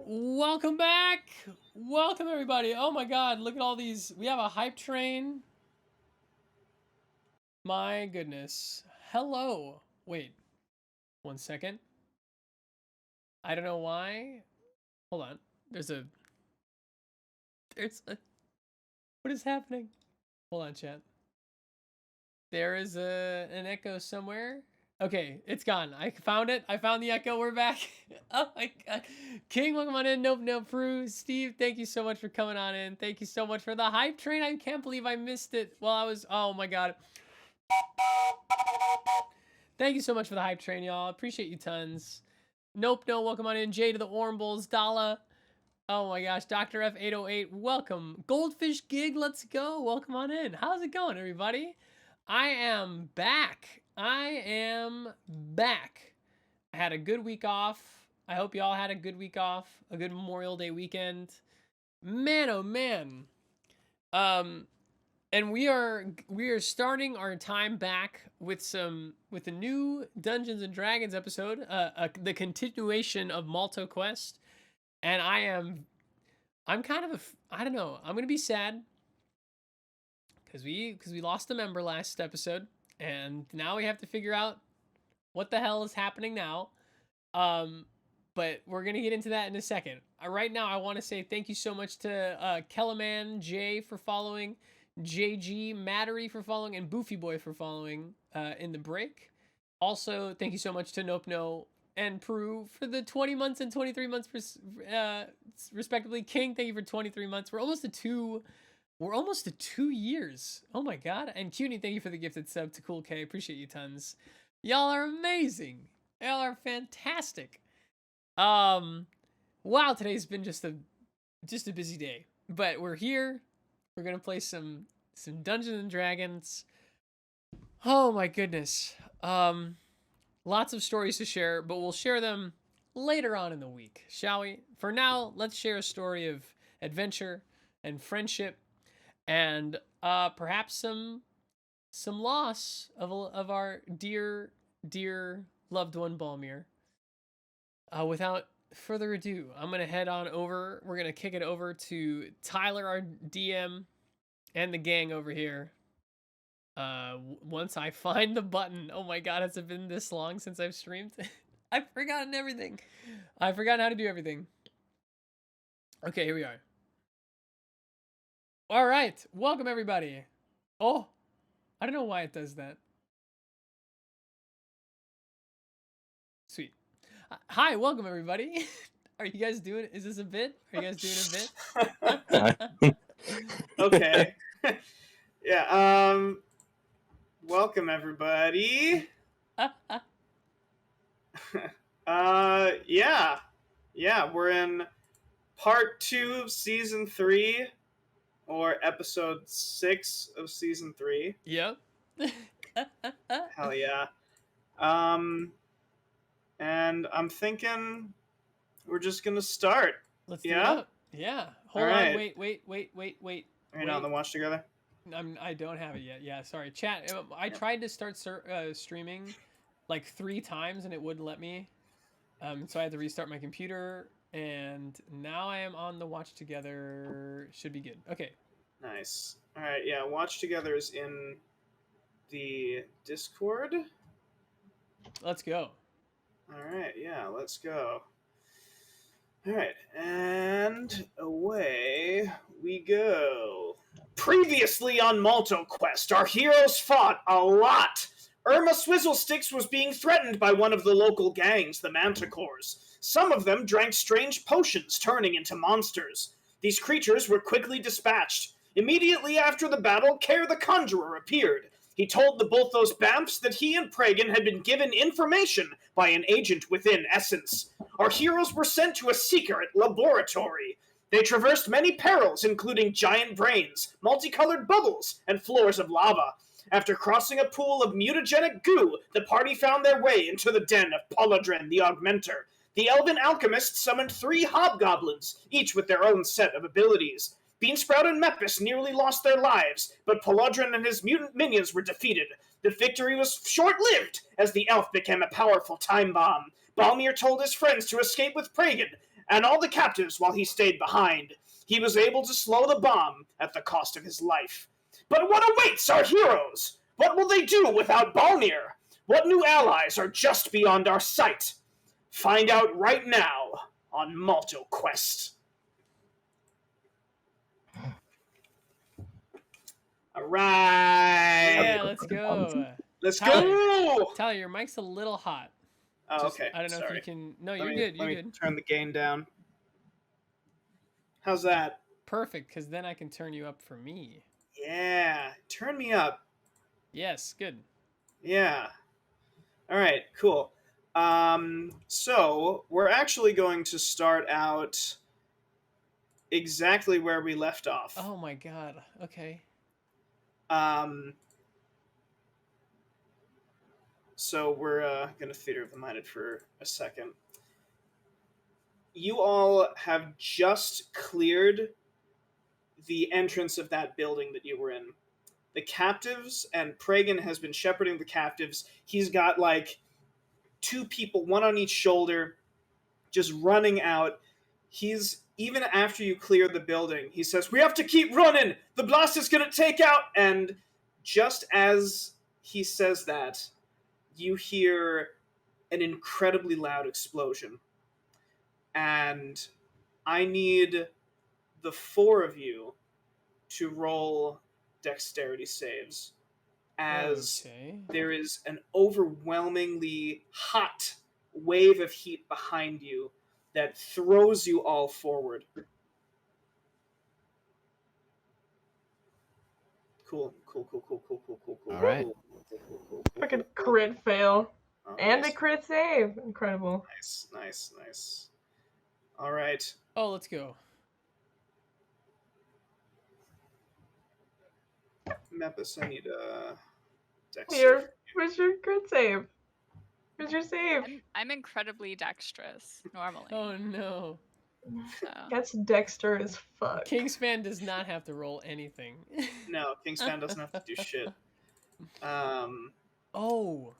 Welcome back. Welcome everybody. Oh my god, look at all these. We have a hype train. My goodness. Hello. Wait. 1 second. I don't know why. Hold on. There's a what is happening? Hold on, chat. There is an echo somewhere. Okay, it's gone. I found it. I found the echo. We're back. Oh my god. King, welcome on in. Nope, Prue. Steve, thank you so much for coming on in. Thank you so much for the hype train. I can't believe I missed it while I was. Oh my god. Thank you so much for the hype train, y'all. Appreciate you tons. Nope, no, welcome on in. Jay to the Ormbles. Dala. Oh my gosh. Dr. F808, welcome. Goldfish Gig, let's go. Welcome on in. How's it going, everybody? I am back. I had a good week off. I hope y'all had a good week off. A good Memorial Day weekend. Man, oh man. And we are starting our time back with a new Dungeons and Dragons episode, the continuation of Malt-O-Quest, and I'm kind of I don't know. I'm gonna be sad because we lost a member last episode, and now we have to figure out what the hell is happening now. But we're gonna get into that in a second. Right now, I want to say thank you so much to Kellaman J for following, JG Mattery for following, and Boofy Boy for following in the break. Also, thank you so much to Nope No and Prue for the 20 months and 23 months respectively. King, thank you for 23 months. We're almost to 2 years. Oh my god. And Cuteknee, thank you for the gifted sub to Cool K. Appreciate you tons. Y'all are amazing. Y'all are fantastic. Wow, today's been just a busy day. But we're here. We're gonna play some Dungeons and Dragons. Oh my goodness. Lots of stories to share, but we'll share them later on in the week, shall we? For now, let's share a story of adventure and friendship, and perhaps some loss of our dear loved one Balmir. Without further ado, I'm gonna head on over. We're gonna kick it over to Tyler, our DM, and the gang over here. Once I find the button. Oh my god, has it been this long since I've streamed? I've forgotten everything. I've forgotten how to do everything. Okay, here we are. All right, welcome everybody. Oh, I don't know why it does that. Sweet. Hi, welcome everybody. Are you guys doing? Is this a bit? Are you guys doing a bit? Okay. Yeah. Welcome everybody. Yeah. We're in part 2 of season 3, or episode 6 of season 3. Yep. Hell yeah. And I'm thinking we're just gonna start. Let's do it. Yeah. Hold on. Wait. Are you not on the watch together? I don't have it yet. Yeah, sorry. Chat. I tried to start streaming like 3 times and it wouldn't let me. So I had to restart my computer, and now I am on the watch together. Should be good. Okay. Nice. All right. Yeah. Watch together is in the Discord. Let's go. All right. Yeah. Let's go. All right. And away we go. Previously on Malt-O-Quest, our heroes fought a lot. Irma Swizzlesticks was being threatened by one of the local gangs, the Manticores. Some of them drank strange potions, turning into monsters. These creatures were quickly dispatched. Immediately after the battle, Care the Conjurer appeared. He told both those Bamfs that he and Pragan had been given information by an agent within Essence. Our heroes were sent to a secret laboratory. They traversed many perils, including giant brains, multicolored bubbles, and floors of lava. After crossing a pool of mutagenic goo, the party found their way into the den of Polydren the Augmenter. The elven alchemist summoned 3 hobgoblins, each with their own set of abilities. Beansprout and Mepis nearly lost their lives, but Polydren and his mutant minions were defeated. The victory was short-lived, as the elf became a powerful time bomb. Balmir told his friends to escape with Pragan, and all the captives while he stayed behind. He was able to slow the bomb at the cost of his life. But what awaits our heroes? What will they do without Balmir? What new allies are just beyond our sight? Find out right now on Malt-O-Quest. All right. Yeah, let's go. Let's Tyler, go. Tyler, your mic's a little hot. Oh, okay. I don't know Sorry. if you can. No, Let you're me- good. Let You're me good. turn the gain down. How's that? Perfect, because then I can turn you up for me. Yeah. Turn me up. Yes, good. Yeah. All right. Cool. So we're actually going to start out exactly where we left off. Oh my god. Okay. So we're going to theater of the minded for a second. You all have just cleared the entrance of that building that you were in. The captives, and Pragan has been shepherding the captives. He's got like 2 people, one on each shoulder, just running out. He's, even after you clear the building, he says, "We have to keep running! The blast is going to take out!" And just as he says that, you hear an incredibly loud explosion. And I need the 4 of you to roll dexterity saves, as there is an overwhelmingly hot wave of heat behind you that throws you all forward. Cool. All right. Fucking crit fail. Oh, And nice. a crit save. Incredible. Nice. All right. Oh, let's go. Mepis, I need a dex Here, save. where's your crit save? Where's your save? I'm incredibly dexterous normally. Oh no. So. That's Dexter as fuck. Kingsspan does not have to roll anything. No, Kingsspan doesn't have to do shit. Oh.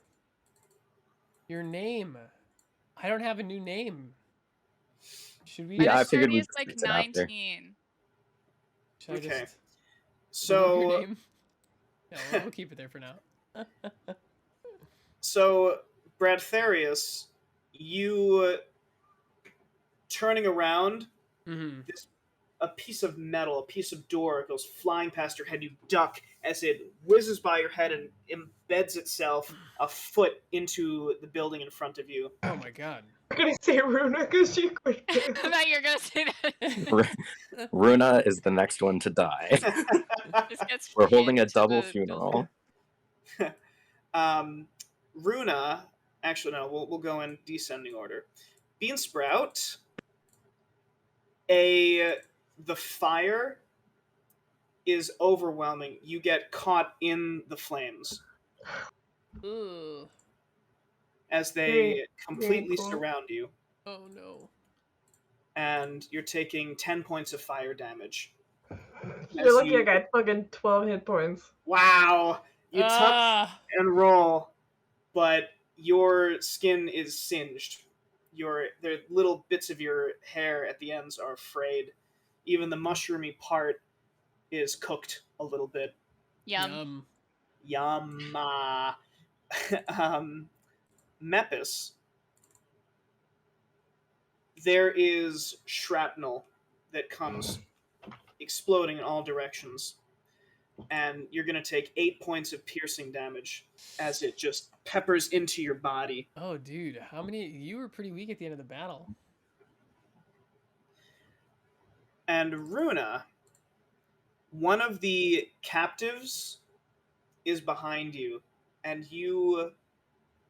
Your name. I don't have a new name. Should we? Yeah, I My figured dexterity we'd is like fix it after. 19. Should I Okay. just remove your So, name? No, we'll keep it there for now. so Bradtherius, you turning around, a piece of metal, a piece of door goes flying past your head. You duck as it whizzes by your head and embeds itself a foot into the building in front of you. Oh my god. I'm gonna say Runa because she quit. I thought you were gonna say that. Runa is the next one to die. Just gets We're holding a pinned to double the funeral. Runa, actually no, we'll go in descending order. Beansprout, the fire is overwhelming. You get caught in the flames Ugh. as they completely cool. surround you, Oh no. and you're taking 10 points of fire damage. You're lucky I got fucking 12 hit points. Wow! You tuck Ah. and roll, but your skin is singed. The little bits of your hair at the ends are frayed. Even the mushroomy part is cooked a little bit. Yum. Yum. Mepis, there is shrapnel that comes exploding in all directions, and you're going to take 8 points of piercing damage as it just peppers into your body. Oh dude, how many? You were pretty weak at the end of the battle. And Runa, one of the captives is behind you, and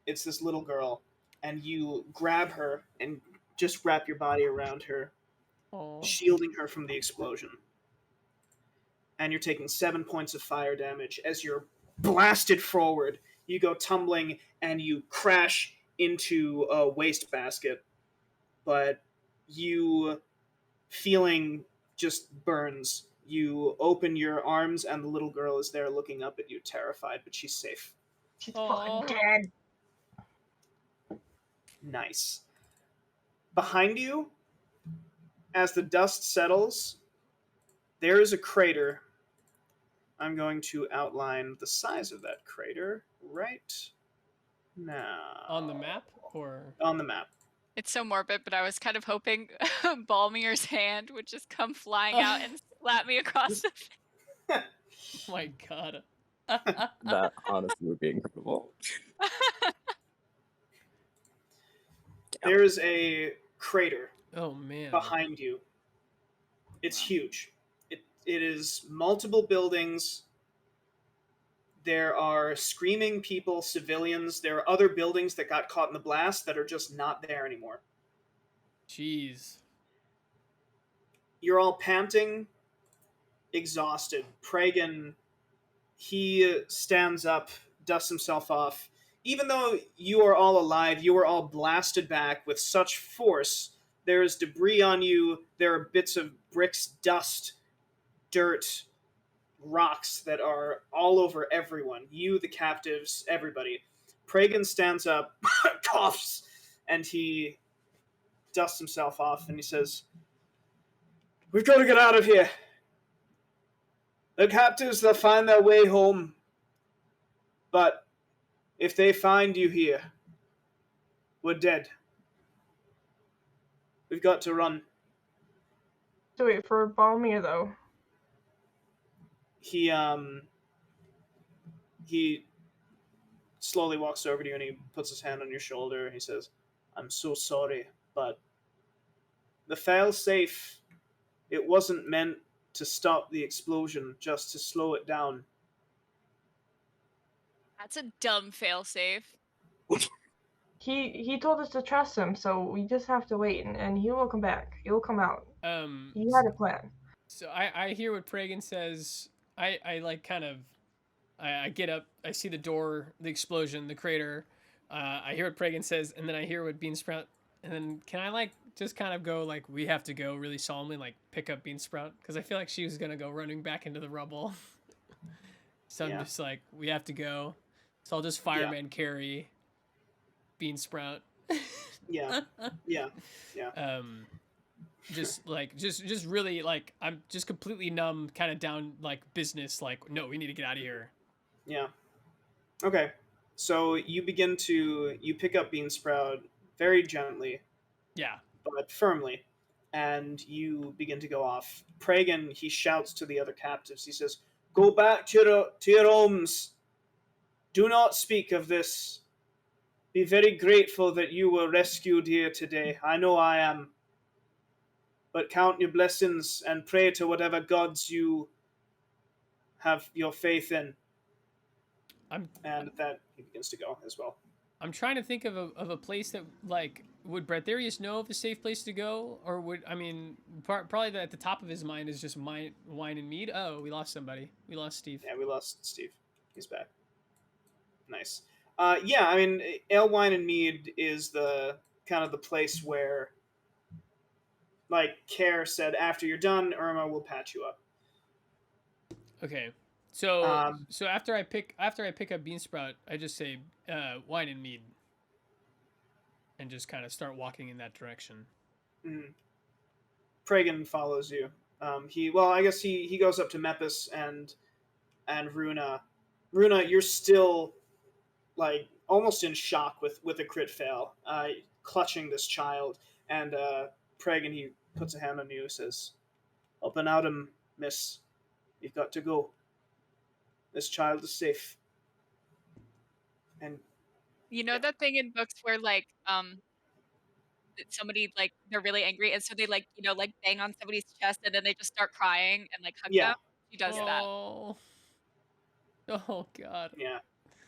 it's this little girl, and you grab her and just wrap your body around her, Oh. shielding her from the explosion. And you're taking 7 points of fire damage as you're blasted forward. You go tumbling and you crash into a wastebasket, but you, feeling just burns. You open your arms and the little girl is there looking up at you, terrified, but she's safe. She's Aw. fucking dead. Nice. Behind you, as the dust settles, there is a crater. I'm going to outline the size of that crater right now. On the map, or on the map. It's so morbid, but I was kind of hoping Balmir's hand would just come flying out and slap me across the face. Oh my god. That honestly would be incredible. There is a crater Oh man. behind you. It's huge. It is multiple buildings. There are screaming people, civilians. There are other buildings that got caught in the blast that are just not there anymore. Jeez. You're all panting, exhausted. Pragan, he stands up, dusts himself off. Even though you are all alive, you are all blasted back with such force. There is debris on you. There are bits of bricks, dust, dirt, rocks that are all over everyone. You, the captives, everybody. Pragan stands up, coughs, and he dusts himself off, and he says, "We've got to get out of here. The captives, they'll find their way home. But if they find you here, we're dead. We've got to run." So wait, for Balmir though. He slowly walks over to you and he puts his hand on your shoulder and he says, "I'm so sorry, but the fail-safe, it wasn't meant to stop the explosion, just to slow it down." That's a dumb failsafe. He told us to trust him, so we just have to wait, and he will come back. He will come out. He had a plan. So I hear what Pragan says. I like kind of, I get up, I see the door, the explosion, the crater. I hear what Pragan says, and then I hear what Beansprout, and then can I like just kind of go like, "We have to go," really solemnly, like pick up Beansprout, because I feel like she was gonna go running back into the rubble. So I'm just like, "We have to go," so I'll just fireman carry Beansprout. Yeah. Just like just really like I'm just completely numb, kind of down, like business, like, no, we need to get out of here. Yeah. Okay. So you pick up Beansprout very gently. Yeah. But firmly, and you begin to go off. Pragan, he shouts to the other captives. He says, "Go back to your homes. Do not speak of this. Be very grateful that you were rescued here today. I know I am. But count your blessings and pray to whatever gods you have your faith in." And that he begins to go as well. I'm trying to think of a place that, like, would Bradtherius know of a safe place to go, or would, I mean, probably at the top of his mind is just wine and mead. Oh, we lost somebody. We lost Steve. Yeah, we lost Steve. He's back. Nice. Yeah, I mean, ale, wine, and mead is the kind of the place where, like Care said, after you're done, Irma will patch you up. Okay. So so after I pick up Beansprout, I just say wine and mead, and just kind of start walking in that direction. Pragan follows you. I guess he goes up to Mepis and Runa. Runa, you're still like almost in shock with a crit fail, clutching this child, and Pragan, he puts a hand on you, says, "Up and out 'em, miss. You've got to go. This child is safe." And you know that thing in books where like somebody like they're really angry and so they like like bang on somebody's chest and then they just start crying and like hug them? She does that. Oh god.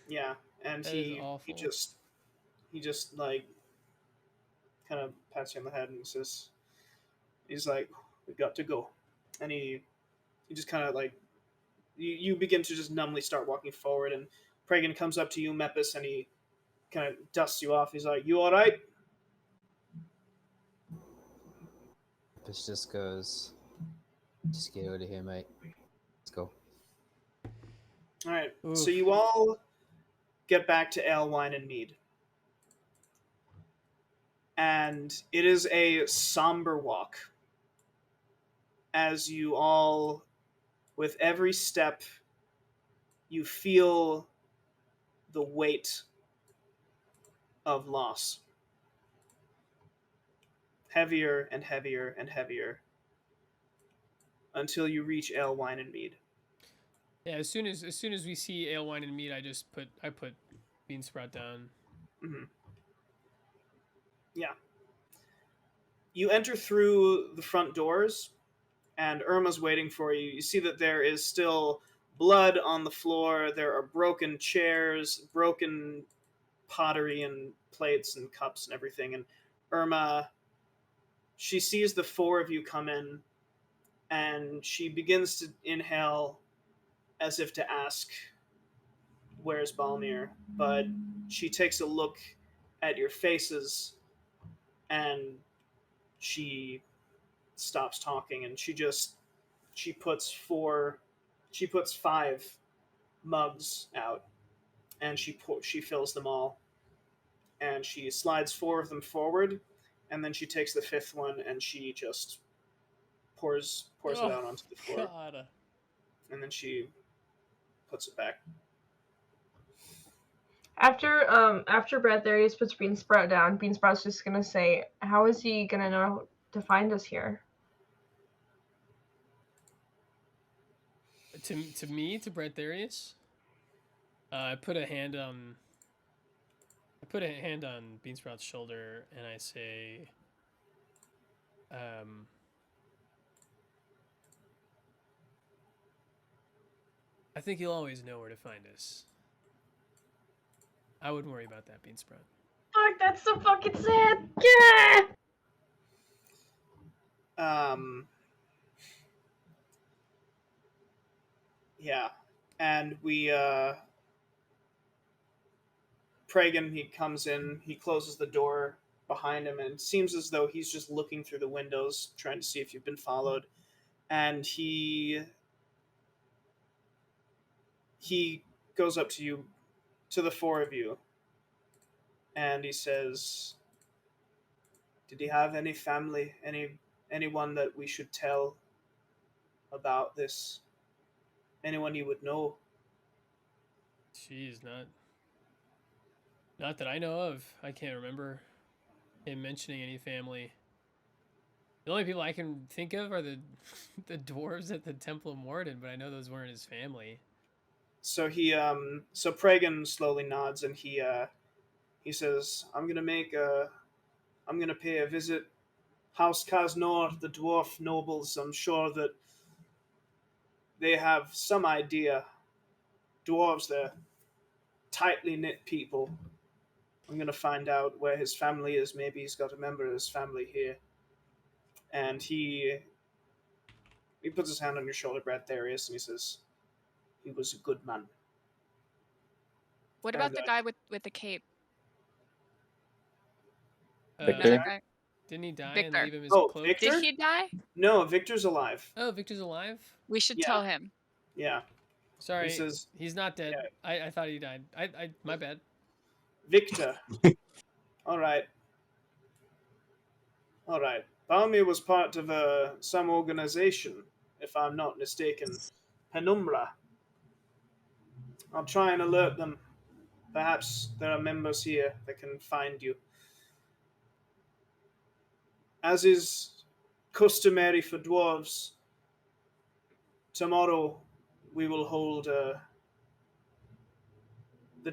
Yeah, and that he just like kind of pats you on the head and he's like, "We've got to go," and he just kind of like you begin to just numbly start walking forward, and Pragan comes up to you, Mepis, and he kind of dusts you off. He's like, "You all right?" Mepis just goes, "Just get out of here, mate. Let's go." All right. Oof. So you all get back to ale, wine, and mead. And it is a somber walk. as you all, with every step, you feel the weight of loss. Heavier and heavier and heavier until you reach ale, wine, and mead. Yeah, as soon as we see ale, wine, and mead, I put bean sprout down. Mm-hmm. Yeah. You enter through the front doors, and Irma's waiting for you. You see that there is still blood on the floor. There are broken chairs, broken pottery and plates and cups and everything. And Irma, she sees the four of you come in, and she begins to inhale as if to ask, where's Balmir? But she takes a look at your faces, and she stops talking, and she puts 5 mugs out, and she fills them all, and she slides 4 of them forward, and then she takes the 5th one and she just pours it out onto the floor. God. And then she puts it back. After Bradtherius puts Beansprout down, Beansprout's just gonna say, "How is he gonna know to find us here?" To Bradtherius, I put a hand on Beansprout's shoulder, and I say, I think he'll always know where to find us. I wouldn't worry about that, Beansprout. Fuck, that's so fucking sad. Yeah. Yeah. And we Pragan, he comes in, he closes the door behind him, and it seems as though he's just looking through the windows, trying to see if you've been followed. And he goes up to you, to the 4 of you, and he says, "Did he have any family, anyone that we should tell about this? Anyone you would know?" Jeez, not that I know of. I can't remember him mentioning any family. The only people I can think of are the dwarves at the Temple of Morden, but I know those weren't his family. So so Pragan slowly nods, and he says, I'm gonna pay a visit. House Kaznor, the dwarf nobles, I'm sure that they have some idea. Dwarves, they're tightly knit people. I'm gonna find out where his family is. Maybe he's got a member of his family here. And he puts his hand on your shoulder, Bradtherius, and he says, he was a good man. What about the guy with the cape? Victor? Guy? Didn't he die Victor. and leave him his cloak? Victor? Did he die? No, Victor's alive. Oh, Victor's alive? We should Yeah. tell him. Yeah. Sorry, He says, he's not dead. Yeah. I thought he died. My bad. Victor. All right. Balmir was part of some organization, if I'm not mistaken. Penumbra. I'll try and alert them. Perhaps there are members here that can find you. As is customary for dwarves, tomorrow we will hold the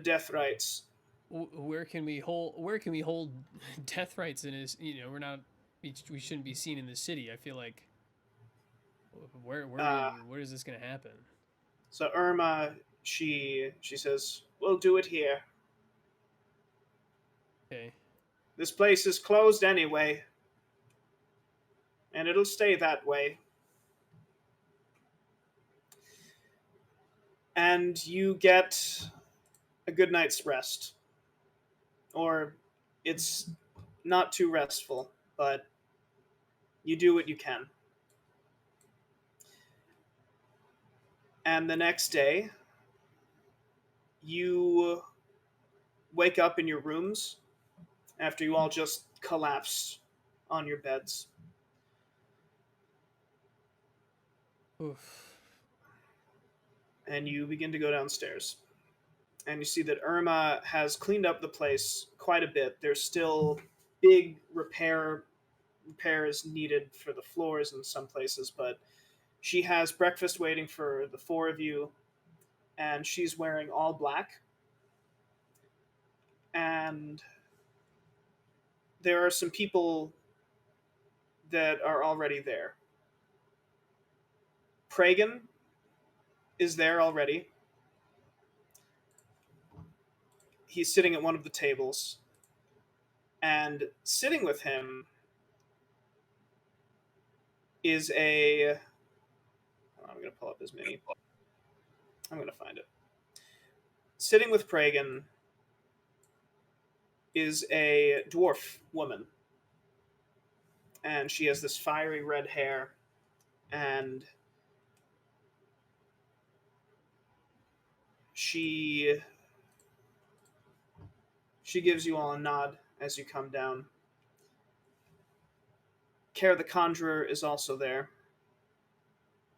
death rites. Where can we hold death rites in his? We're not. We shouldn't be seen in the city. I feel like. Where is this gonna happen? So Irma, she says, "We'll do it here. Okay. This place is closed anyway, and it'll stay that way." And you get a good night's rest. Or it's not too restful, but you do what you can. And the next day, you wake up in your rooms after you all just collapse on your beds. Oof. And you begin to go downstairs. And you see that Irma has cleaned up the place quite a bit. There's still big repairs needed for the floors in some places, but she has breakfast waiting for the four of you, and she's wearing all black. And there are some people that are already there. Pragan is there already. He's sitting at one of the tables, and sitting with him is a... I'm going to pull up his mini. I'm going to find it. Sitting with Pragan is a dwarf woman, and she has this fiery red hair, and she gives you all a nod as you come down. Care the Conjurer is also there.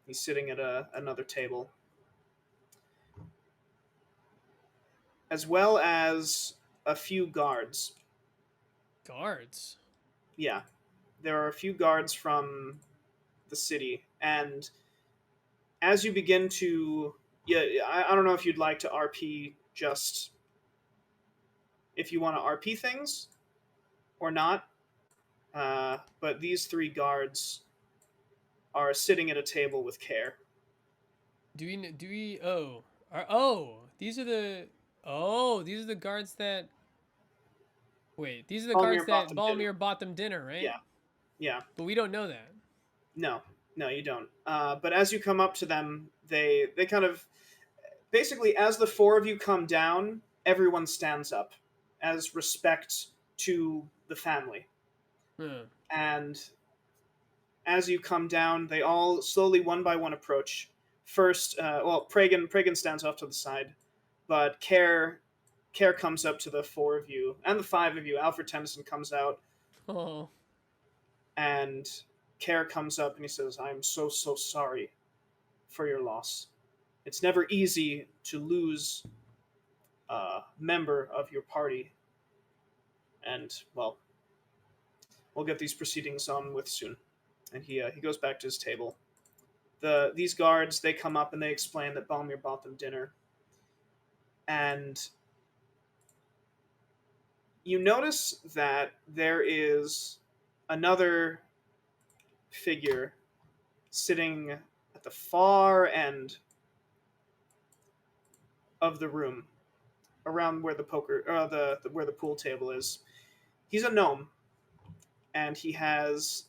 He's sitting at another table. As well as a few guards. Guards? Yeah. There are a few guards from the city. And as you begin to... Yeah, I don't know if you'd like to RP just... If you want to RP things or not. But these three guards are sitting at a table with Care. These are the guards that... Wait, these are the guards that Balmir bought them dinner, right? Yeah. But we don't know that. No, you don't. But as you come up to them, they kind of... Basically, as the four of you come down, everyone stands up as respect to the family. And as you come down, they all slowly, one by one, approach. First, Pragan stands off to the side, but Care comes up to the four of you, and the five of you. Alfred Tennyson comes out. Oh. And Care comes up and he says, "I'm so sorry for your loss. It's never easy to lose a member of your party. And, well, we'll get these proceedings on with soon." And he goes back to his table. These guards, they come up and they explain that Balmir bought them dinner. And you notice that there is another figure sitting at the far end of the room, around where the where the pool table is. He's a gnome, and he has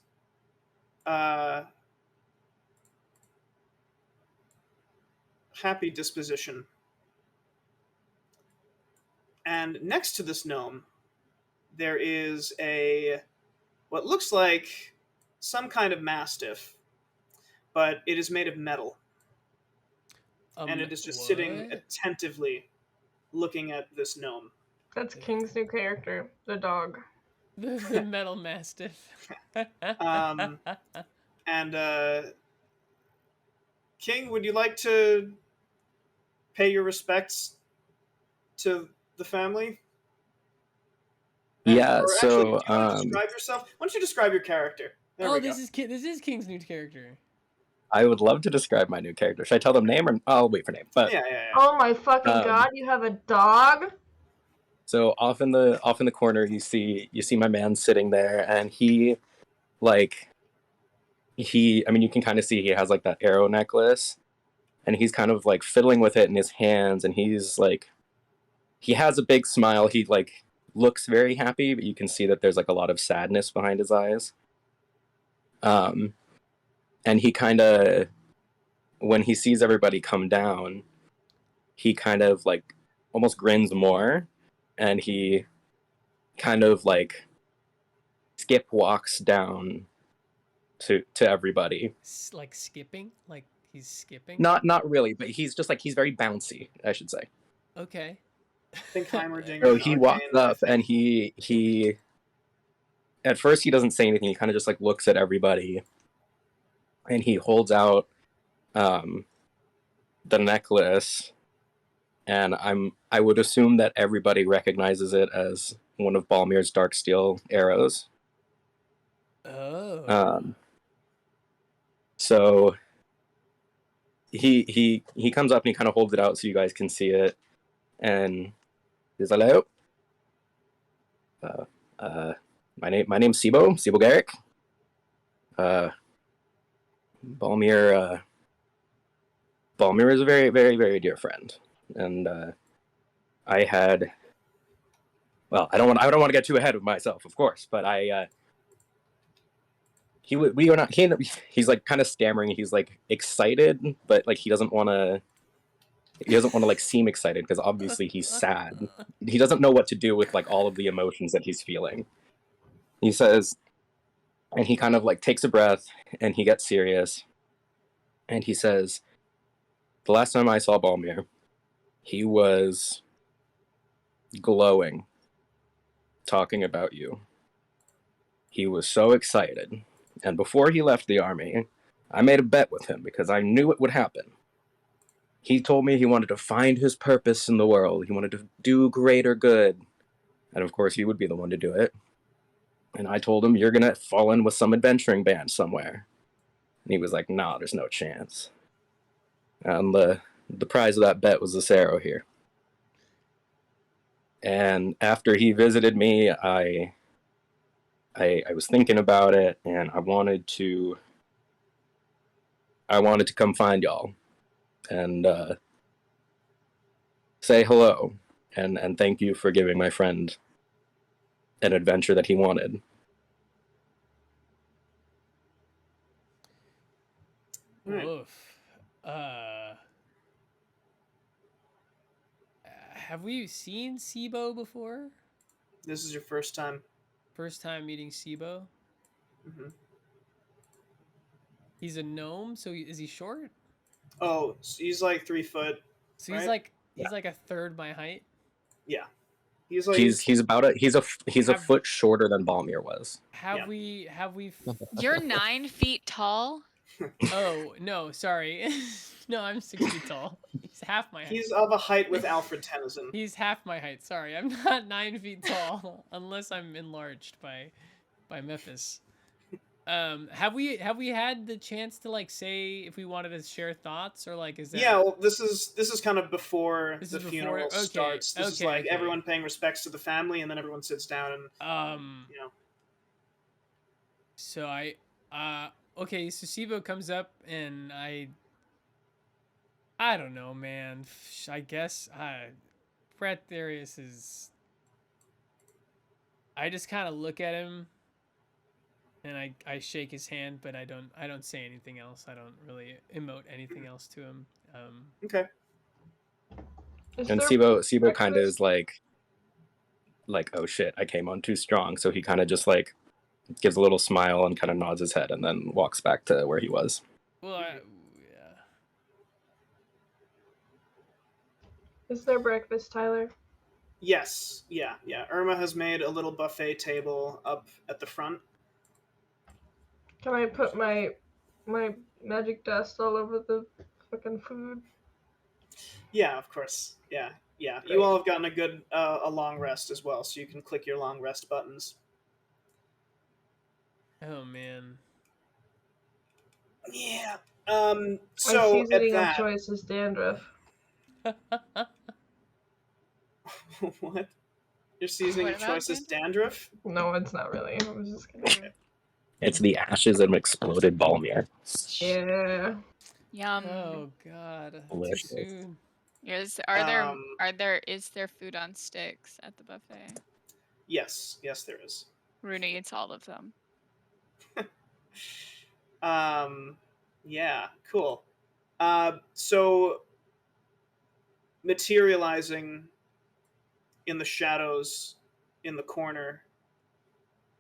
happy disposition. And next to this gnome, there is what looks like some kind of mastiff, but it is made of metal. And it is just sitting attentively looking at this gnome. That's King's new character, the dog. The metal mastiff. And King, would you like to pay your respects to the family? Yeah, or so actually, do you want to describe yourself? Why don't you describe your character? This is King's new character. I would love to describe my new character. Should I tell them name or I'll wait for name? But yeah. Oh my fucking god! You have a dog. So off in the corner, you see my man sitting there, and you can kind of see he has like that arrow necklace, and he's kind of like fiddling with it in his hands, and he's like, he has a big smile. He like looks very happy, but you can see that there's like a lot of sadness behind his eyes. And he kind of, when he sees everybody come down, he kind of like almost grins more, and he kind of like skip walks down to everybody. Like skipping? Like he's skipping? Not really, but he's just like, he's very bouncy, I should say. Okay. Think Heimerdinger. So he walks up and he at first he doesn't say anything. He kind of just like looks at everybody, and he holds out the necklace, and I would assume that everybody recognizes it as one of Balmir's Darksteel arrows. Oh. So he comes up and he kind of holds it out so you guys can see it, and he's hello. My name's Sibo Garrick. Balmir is a very, very, very dear friend, and I had. Well, I don't want to get too ahead of myself, of course, but he's like kind of stammering. He's like excited, but like he doesn't want to like seem excited because obviously he's sad. He doesn't know what to do with like all of the emotions that he's feeling. He says, and he kind of like takes a breath and he gets serious, and he says, the last time I saw Balmir, he was glowing, talking about you. He was so excited. And before he left the army, I made a bet with him because I knew it would happen. He told me he wanted to find his purpose in the world. He wanted to do greater good. And of course, he would be the one to do it. And I told him, you're going to fall in with some adventuring band somewhere. And he was like, nah, there's no chance. And the prize of that bet was this arrow here. And after he visited me, I was thinking about it, and I wanted to come find y'all and say hello and thank you for giving my friend an adventure that he wanted. Woof. Have we seen Sibo before? This is your first time. First time meeting Sibo? Mm-hmm. He's a gnome, so is he short? Oh, so he's like 3 foot. So he's right? like a third my height. Yeah, he's like He's a foot shorter than Balmir was. Have Yeah. we? You're 9 feet tall. Oh no, sorry. No, I'm 6 feet tall. He's half my height. He's of a height with Alfred Tennyson. He's half my height. Sorry, I'm not 9 feet tall unless I'm enlarged by Mepis. Have we had the chance to like say if we wanted to share thoughts or like is that? Yeah, well, this is kind of before the funeral okay, starts. This is like okay. everyone paying respects to the family, and then everyone sits down and you know. So okay, so Sibo comes up and I don't know, man. I guess Bradtherius is. I just kind of look at him. And I shake his hand, but I don't say anything else. I don't really emote anything else to him. Okay. And Sibo kind of is like, oh shit, I came on too strong. So he kind of just like gives a little smile and kind of nods his head and then walks back to where he was. Well, yeah. Is there breakfast, Tyler? Yes. Yeah. Irma has made a little buffet table up at the front. Can I put my magic dust all over the fucking food? Yeah, of course. Yeah. Great. You all have gotten a good a long rest as well, so you can click your long rest buttons. Oh man. Yeah. My So at seasoning of that, choice is dandruff. what? Your seasoning What of about choice is dandruff? No, it's not really. I was just kidding. It's the ashes of exploded Balmir. Yeah. Yum. Oh god. Delicious. Too soon. Is there food on sticks at the buffet? Yes, there is. Runa eats all of them. Yeah, cool. So materializing in the shadows in the corner,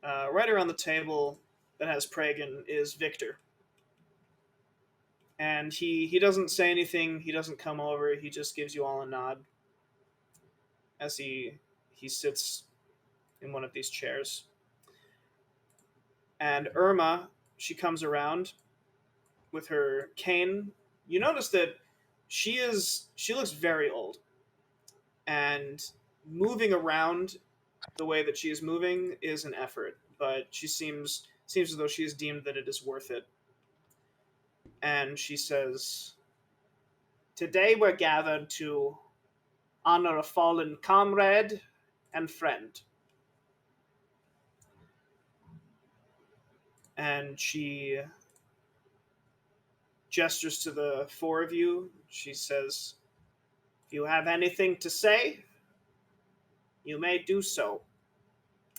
right around the table that has Pragan, is Victor. And he doesn't say anything, he doesn't come over, he just gives you all a nod as he sits in one of these chairs. And Irma, she comes around with her cane you notice that she looks very old, and moving around the way that she is moving is an effort, but she seems as though she has deemed that it is worth it. And she says, "Today we're gathered to honor a fallen comrade and friend." And she gestures to the four of you. She says, "If you have anything to say, you may do so."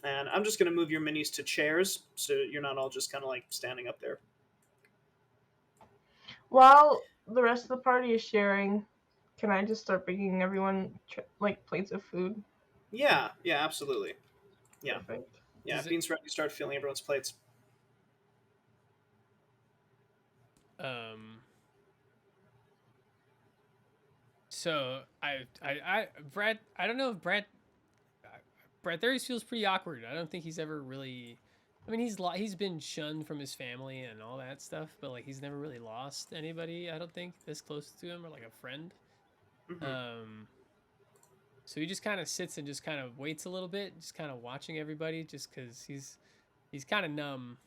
And I'm just going to move your minis to chairs so you're not all just kind of like standing up there. While the rest of the party is sharing, can I just start bringing everyone like plates of food? Yeah, absolutely. Yeah. Perfect. Yeah, Does it- Beans ready to start filling everyone's plates. So Brad, I don't know if Bradtherius feels pretty awkward. I don't think he's ever really. I mean, he's been shunned from his family and all that stuff, but like he's never really lost anybody. I don't think this close to him or like a friend. Mm-hmm. So he just kind of sits and just kind of waits a little bit, just kind of watching everybody, just because he's kind of numb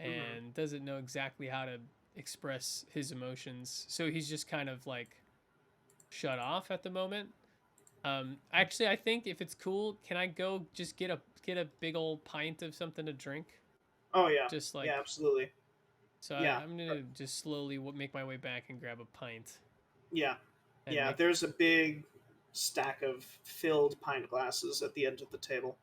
and doesn't know exactly how to express his emotions. So he's just kind of like shut off at the moment. Actually, I think if it's cool, can I go just get a big old pint of something to drink? Oh yeah, Just like yeah, absolutely. so. Yeah. I'm gonna just slowly make my way back and grab a pint. Yeah, And yeah. make- There's a big stack of filled pint glasses at the end of the table.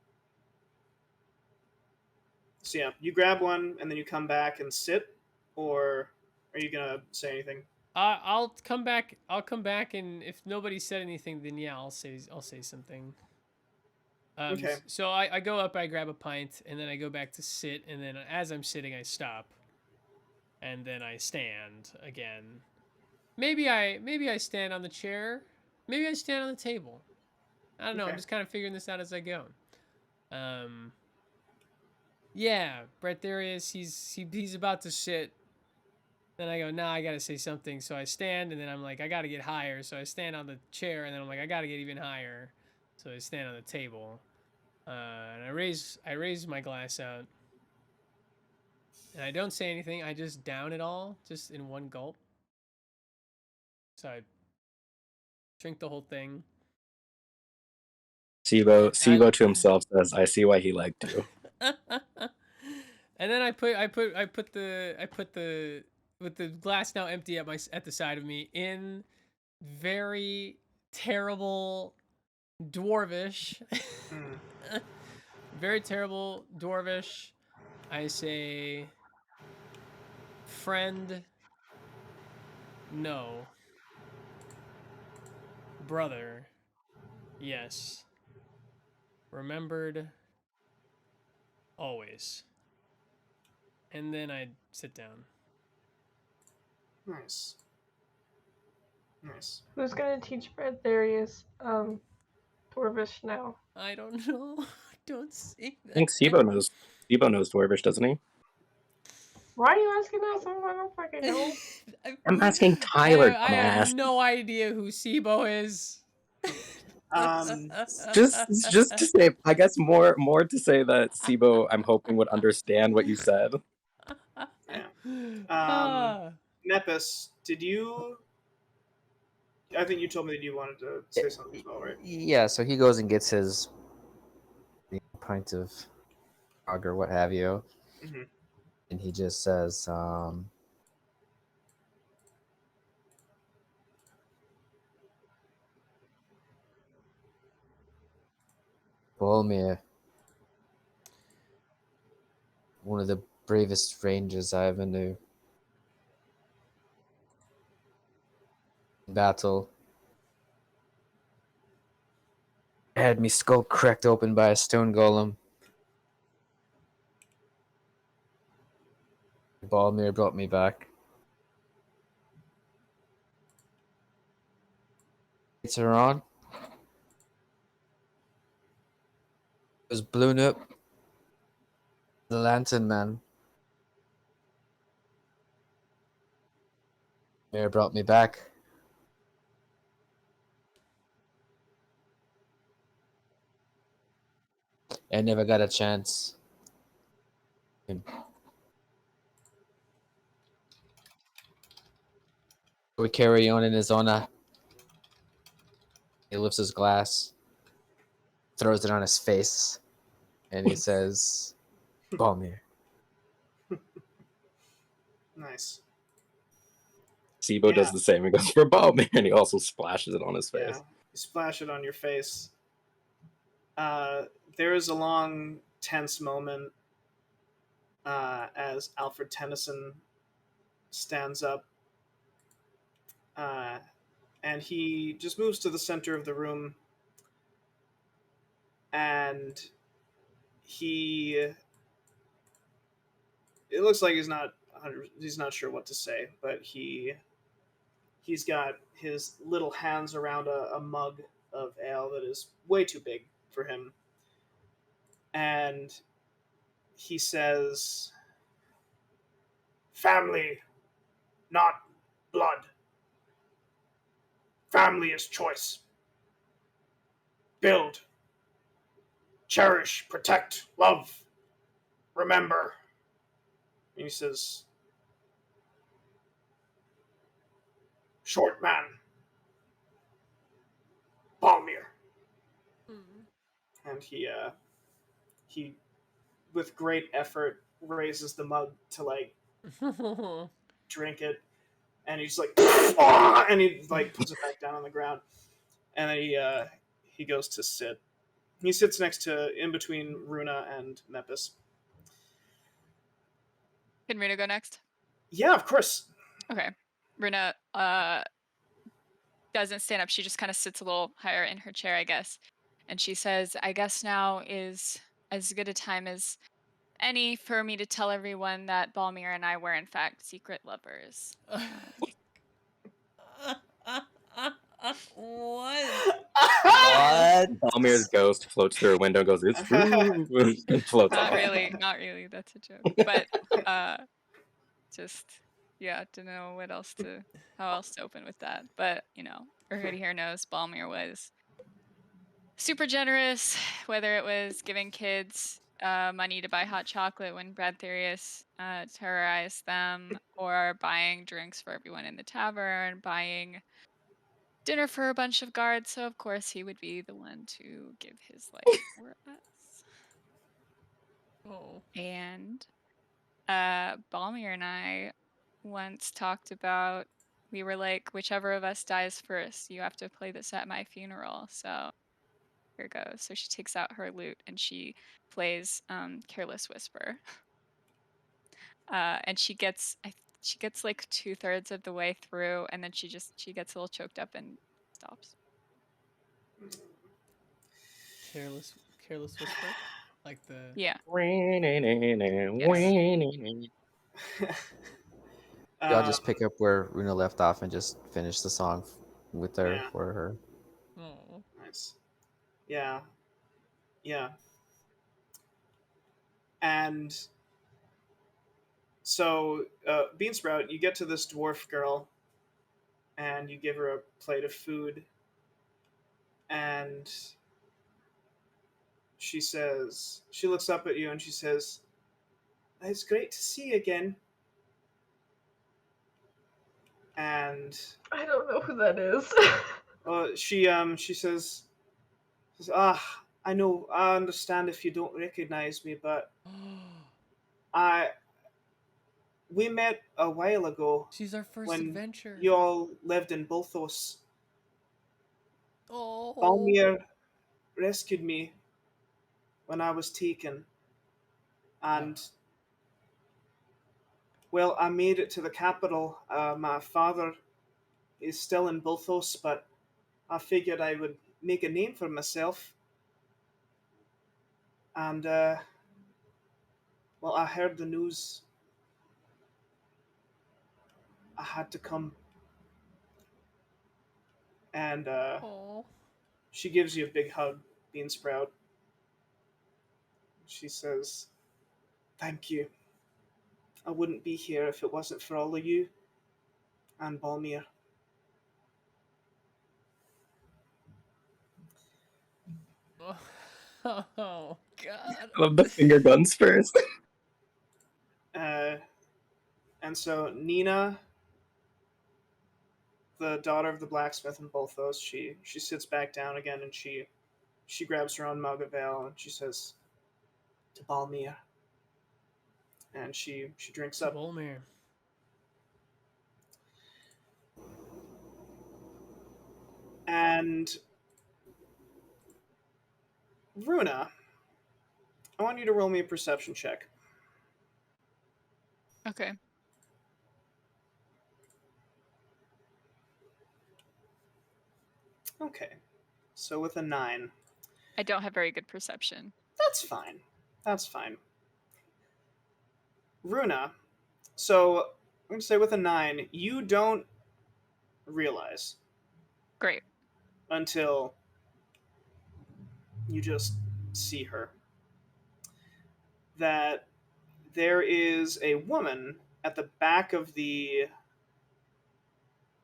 So yeah, you grab one and then you come back and sit, or are you gonna say anything? I'll come back. I'll come back, and if nobody said anything, then yeah, I'll say something. Okay. So I go up, I grab a pint, and then I go back to sit, and then as I'm sitting, I stop, and then I stand again. Maybe I stand on the chair, maybe I stand on the table. I don't know. I'm Okay. just kind of figuring this out as I go. Um, yeah, Bradtherius, he's about to sit. Then I go, nah, I gotta say something. So I stand, and then I'm like, I gotta get higher. So I stand on the chair, and then I'm like, I gotta get even higher. So I stand on the table, and I raise my glass out, and I don't say anything. I just down it all, just in one gulp. So I drink the whole thing. Sibo to himself says, "I see why he liked you." And then I put the with the glass now empty at the side of me in very terrible dwarvish. Very terrible dwarvish. I say, friend, no. Brother, yes. Remembered, always. And then I sit down. Nice. Nice. Who's gonna teach Bradtherius Dwarvish now? I don't know. Don't say that. I think Sibo knows. Sibo knows Dwarvish, doesn't he? Why are you asking that? I don't fucking know. I'm asking Tyler. I have dumbass. no idea who Sibo is. Just to say, I guess more to say that Sibo, I'm hoping, would understand what you said. Yeah. Mepis, did you? I think you told me that you wanted to say something as well, right? Yeah, so he goes and gets his pint of grog or what have you, Mm-hmm. and he just says, Balmir, one of the bravest rangers I ever knew. In battle, had me skull cracked open by a stone golem. Balmir brought me back. Lights are on. It was blown up. The Lantern Man. Mayor brought me back. I never got a chance. We carry on in his honor. He lifts his glass, throws it on his face, and he says, Balmir. Nice. Sibo does Yeah. the same. He goes for Balmir, and he also splashes it on his face. Yeah. You splash it on your face. There is a long, tense moment as Alfred Tennyson stands up, and he just moves to the center of the room, and it looks like he's not sure what to say, but he's got his little hands around a mug of ale that is way too big for him, and he says, "Family, not blood. Family is choice. Build, cherish, protect, love, remember." And he says, "Short man, Balmir." And he with great effort raises the mug to like drink it, and he's like, and he like puts it back down on the ground, and then he goes to sit. He sits next to in between Runa and Mepis. Can Runa go next? Yeah, of course. Okay. Runa doesn't stand up. She just kind of sits a little higher in her chair, I guess. And she says, I guess now is as good a time as any for me to tell everyone that Balmir and I were in fact secret lovers. What? Balmir's ghost floats through a window and goes, "It's true," and floats Not off. really, not really. That's a joke. But just yeah, to know how else to open with that. But everybody here knows Balmir was super generous, whether it was giving kids money to buy hot chocolate when Bradtherius terrorized them, or buying drinks for everyone in the tavern, buying dinner for a bunch of guards. So of course he would be the one to give his life for us. Oh. And Balmir and I once talked about, we were like, whichever of us dies first, you have to play this at my funeral. So here goes. So she takes out her lute and she plays Careless Whisper. And she gets like 2/3 of the way through, and then she gets a little choked up and stops. Careless whisper, like the Yeah. Y'all just pick up where Runa left off and just finish the song with her Yeah. for her. Oh. Nice. Yeah. And so, Beansprout, you get to this dwarf girl, and you give her a plate of food, and she looks up at you and she says, "It's great to see you again." And I don't know who that is. she says, I know, I understand if you don't recognize me, but we met a while ago She's our first when adventure. you all lived in Bolthos. Oh. Balmir rescued me when I was taken, and well, I made it to the capital. My father is still in Bolthos, but I figured I would make a name for myself. And well, I heard the news. I had to come. And Oh. she gives you a big hug, Beansprout. She says, "Thank you. I wouldn't be here if it wasn't for all of you. and Balmir. Oh God. Love the finger guns first. And so Nina, the daughter of the blacksmith, and both those, she sits back down again, and she grabs her own mug of ale, and she says, "To Balmir," and she drinks up. Balmir. And Runa, I want you to roll me a perception check. Okay. Okay. So with a 9. I don't have very good perception. That's fine. That's fine. Runa, so I'm going to say with a 9, you don't realize Great. until you just see her that there is a woman at the back of the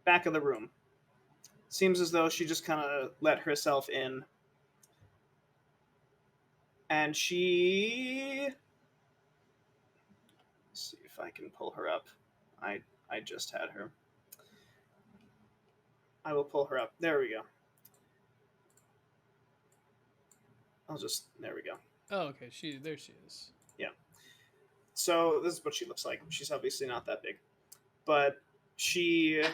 room. Seems as though she just kind of let herself in. And she... Let's see if I can pull her up. I just had her. I will pull her up. There we go. There we go. Oh, okay. There she is. Yeah. So this is what she looks like. She's obviously not that big. But she's a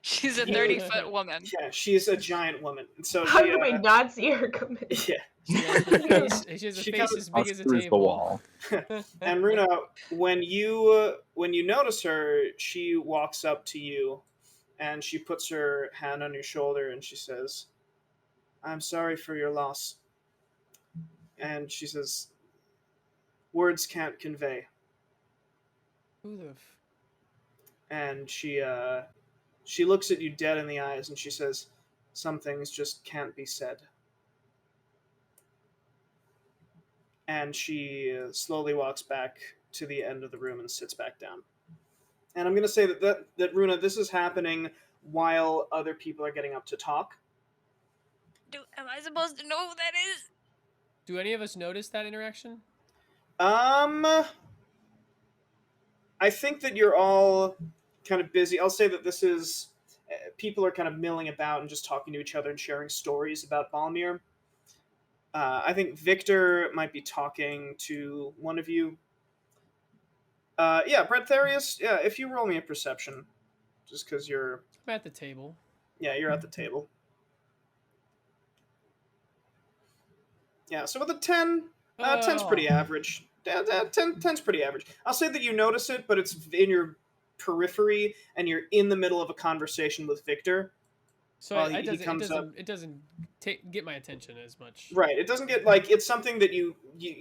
30-foot woman. Yeah, she's a giant woman. And so How did we not see her come in? Yeah. She has a face as big as a The table. wall. And Runa, when you notice her, she walks up to you, and she puts her hand on your shoulder, and she says, "I'm sorry for your loss." And she says, "Words can't convey." Who the? And she looks at you dead in the eyes, and she says, "Some things just can't be said." And she slowly walks back to the end of the room and sits back down. And I'm going to say that Runa, this is happening while other people are getting up to talk. Am I supposed to know who that is? Do any of us notice that interaction? I think that you're all kind of busy. I'll say that this is... people are kind of milling about and just talking to each other and sharing stories about Balmir. I think Victor might be talking to one of you. Yeah, Bradtherius, yeah, if you roll me a perception, just because you're... I'm at the table. Yeah, you're at the table. Yeah, so with a 10, 10's pretty average. 10's pretty average. I'll say that you notice it, but it's in your periphery, and you're in the middle of a conversation with Victor. So Well, it doesn't get my attention as much. Right. It doesn't get, like, it's something that you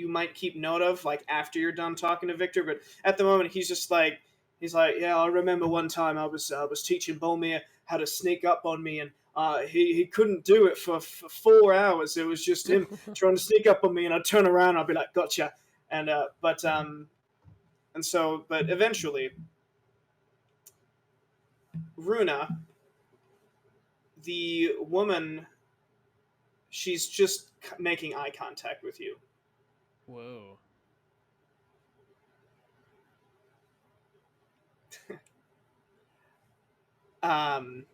might keep note of, like, after you're done talking to Victor, but at the moment he's just like, yeah, I remember one time I was teaching Balmir how to sneak up on me, and he couldn't do it for 4 hours. It was just him trying to sneak up on me, and I'd turn around and I'd be like, "Gotcha." And but eventually Runa, the woman, she's just making eye contact with you. Whoa. And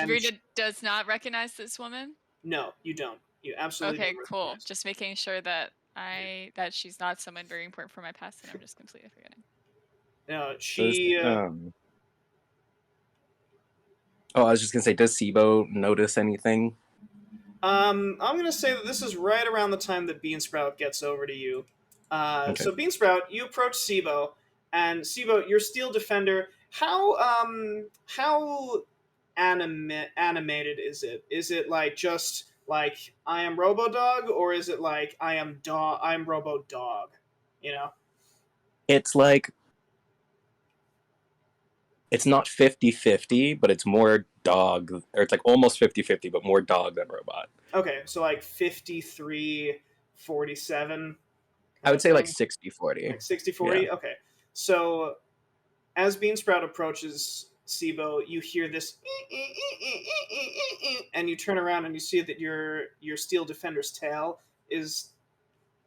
Runa does not recognize this woman? No, you don't. You absolutely Okay, don't cool. recognize. Just making sure that that she's not someone very important for my past, and I'm just completely forgetting. No, she... Oh, I was just gonna say, does Sibo notice anything? I'm gonna say that this is right around the time that Beansprout gets over to you. Okay. So Beansprout, you approach Sibo, and Sibo, your Steel Defender. How animated is it? Is it like just like I am Robo-Dog, or is it like I'm Robo-Dog? You know? It's like, it's not 50-50, but it's more dog, or it's like almost 50-50, but more dog than robot. Okay, so like 53-47. I would say like 60-40. Like 60-40? Yeah. Okay. So as Beansprout approaches Sibo, you hear this, and you turn around and you see that your Steel Defender's tail is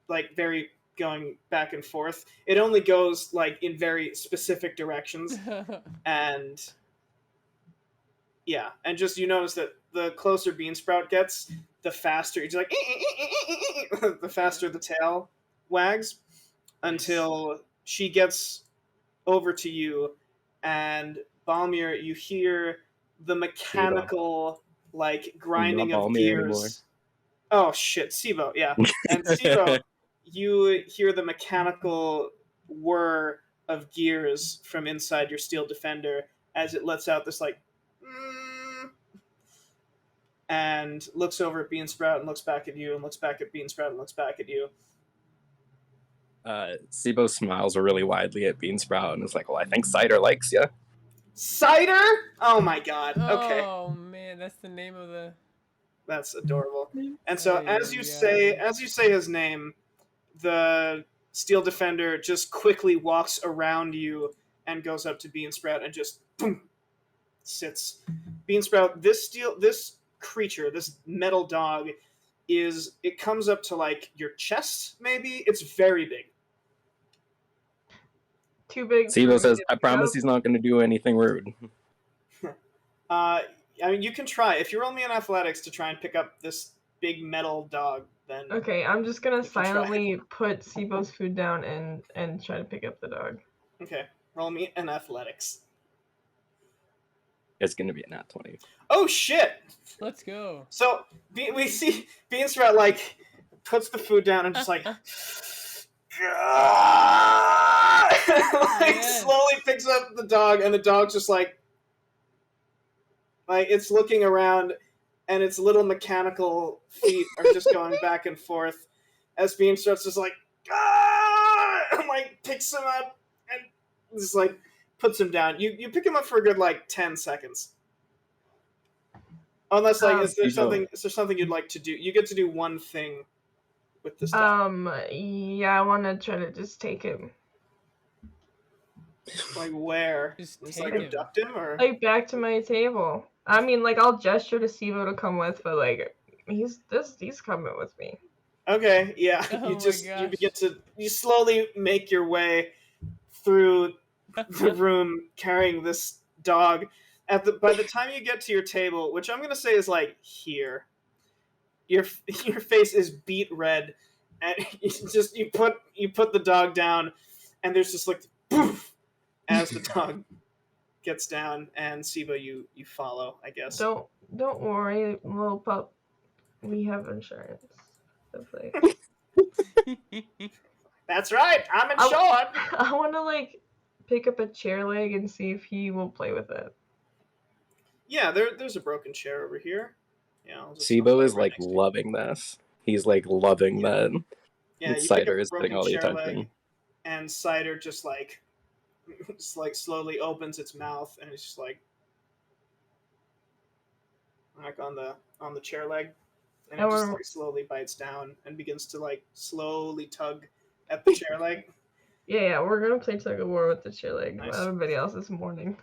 like very going back and forth. It only goes like in very specific directions, and yeah, and just you notice that the closer Beansprout gets, the faster it's like the faster the tail wags until she gets over to you, and Balmir, you hear the mechanical like grinding Not of Balmir anymore. gears. Oh shit, Sibo, yeah. And Sibo, you hear the mechanical whir of gears from inside your Steel Defender as it lets out this like and looks over at Beansprout and looks back at you and looks back at Beansprout and looks back at you. Sibo smiles really widely at Beansprout and is like, well, I think Cider likes you. Cider? Oh my god. Okay. Oh man, that's the name of the. That's adorable. And so Ay, as you ay, say his name, the Steel Defender just quickly walks around you and goes up to Beansprout and just boom, sits. Beansprout, this creature, this metal dog, it comes up to like your chest, maybe? It's very big. Too big. Sibo says, I Nope. promise he's not going to do anything rude. I mean, you can try. If you roll me an athletics to try and pick up this big metal dog, then Okay, I'm just gonna You can try. silently put Sibo's food down and try to pick up the dog. okay, roll me an athletics. It's going to be a nat 20. Oh shit! Let's go. So we see Beansprout like puts the food down and just like like Yes. slowly picks up the dog, and the dog's just like it's looking around, and its little mechanical feet are just going back and forth as Beansprout's just like and like picks him up and just like puts him down. You pick him up for a good like 10 seconds. Unless like is there something you'd like to do? You get to do one thing with this dog. Yeah, I wanna try to just take him. Like where? Just Just take like him. abduct him or Like back to my table. I mean, like I'll gesture to Sibo to come with, but like he's coming with me. okay, yeah. Oh you my just gosh. you begin to you slowly make your way through the room carrying this dog. By the time you get to your table, which I'm gonna say is like here, your face is beet red, and you put the dog down, and there's just like poof as the dog gets down, and Sibo you follow, I guess. Don't worry, little pup. We have insurance. It's like, That's right, I'm insured. I wanna like pick up a chair leg and see if he will play with it. Yeah, there's a broken chair over here. Yeah, I'll just- I'll Sibo put is it right like next to you. loving this. He's like loving that. Yeah, And you pick Cider up a is getting broken all the chair attention. leg, and Cider just like slowly opens its mouth, and it's just like on the chair leg, and it And just we're- like slowly bites down and begins to like slowly tug at the chair leg. Yeah, we're gonna play tug of war with the chair leg. Nice. Everybody else this morning.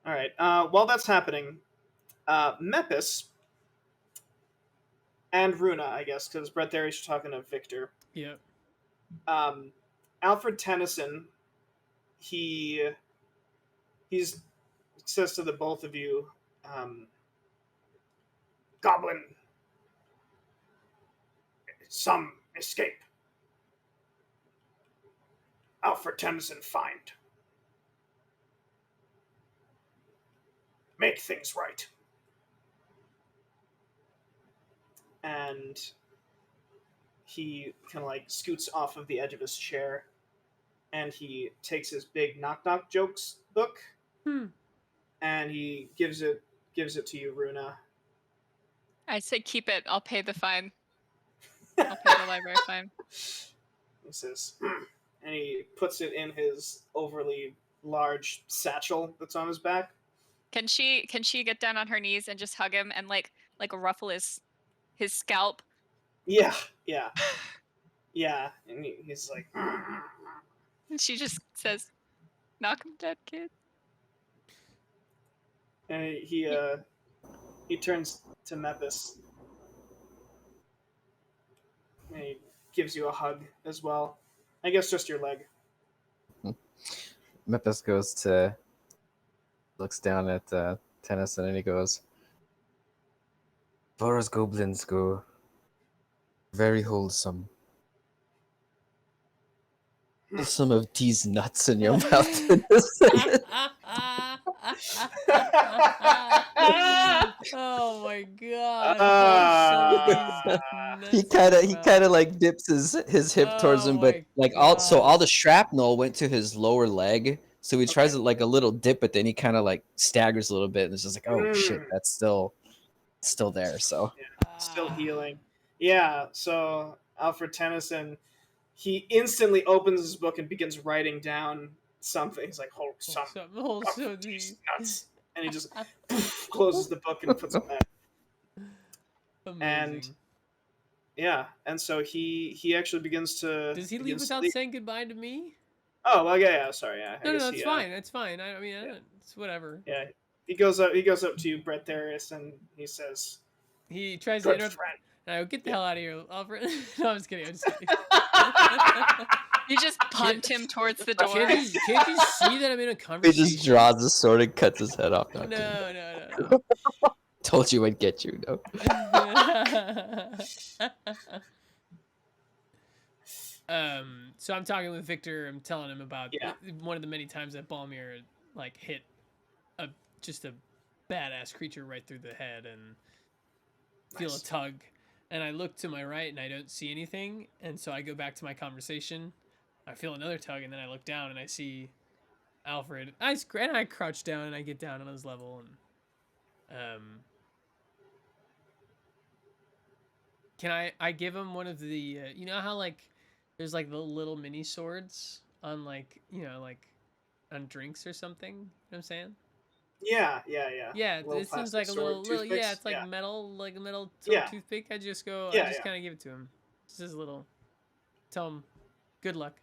All right. While that's happening, Mepis and Runa, I guess, because Bradtherius is talking to Victor. Yep. Alfred Tennyson, he's says to the both of you, Goblin, some escape. Alfred Tennyson find. Make things right. And he kind of like scoots off of the edge of his chair, and he takes his big knock knock jokes book, and he gives it to you, Runa. I say keep it. I'll pay the fine. I'll pay the library fine. He says, and he puts it in his overly large satchel that's on his back. Can she get down on her knees and just hug him and like ruffle his scalp? Yeah. And he's like, And she just says, "Knock him dead, kid." And he turns to Mepis. And he gives you a hug as well. I guess just your leg. Mepis looks down at Tennyson and he goes, far as goblins go, very wholesome. Some of these nuts in your mouth. Oh my god. Ah. he kind of like dips his hip towards him, but like all the shrapnel went to his lower leg, so he tries it like a little dip, but then he kind of like staggers a little bit, and it's just like, oh shit, that's still there. So Still healing. Yeah. So Alfred Tennyson, he instantly opens his book and begins writing down something. He's like, wholesome these nuts, and he just closes the book and puts it back. Amazing. And yeah, and so he actually begins to. Does he leave without saying goodbye to me? Oh, well, yeah, sorry. Yeah, No, that's fine. That's fine. I mean, it's whatever. Yeah, he goes up to you, Bradtherius, and he says, he tries to interrupt. Friend. And I go, get the hell out of here, Alfred. No, I'm just kidding. You just punt him towards the door. Can't you see that I'm in a conversation? he just draws the sword and cuts his head off. No. Told you I'd get you. No. So I'm talking with Victor. I'm telling him about one of the many times that Balmir like hit just a badass creature right through the head and feel a tug. And I look to my right and I don't see anything. And so I go back to my conversation. I feel another tug and then I look down and I see Alfred. I crouch down and I get down on his level and can I give him one of the you know how like there's like the little mini swords on like like on drinks or something, you know what I'm saying? Yeah. It seems like a little it's like metal, like a metal toothpick. I just go I just kind of give it to him. Just as a little, tell him good luck,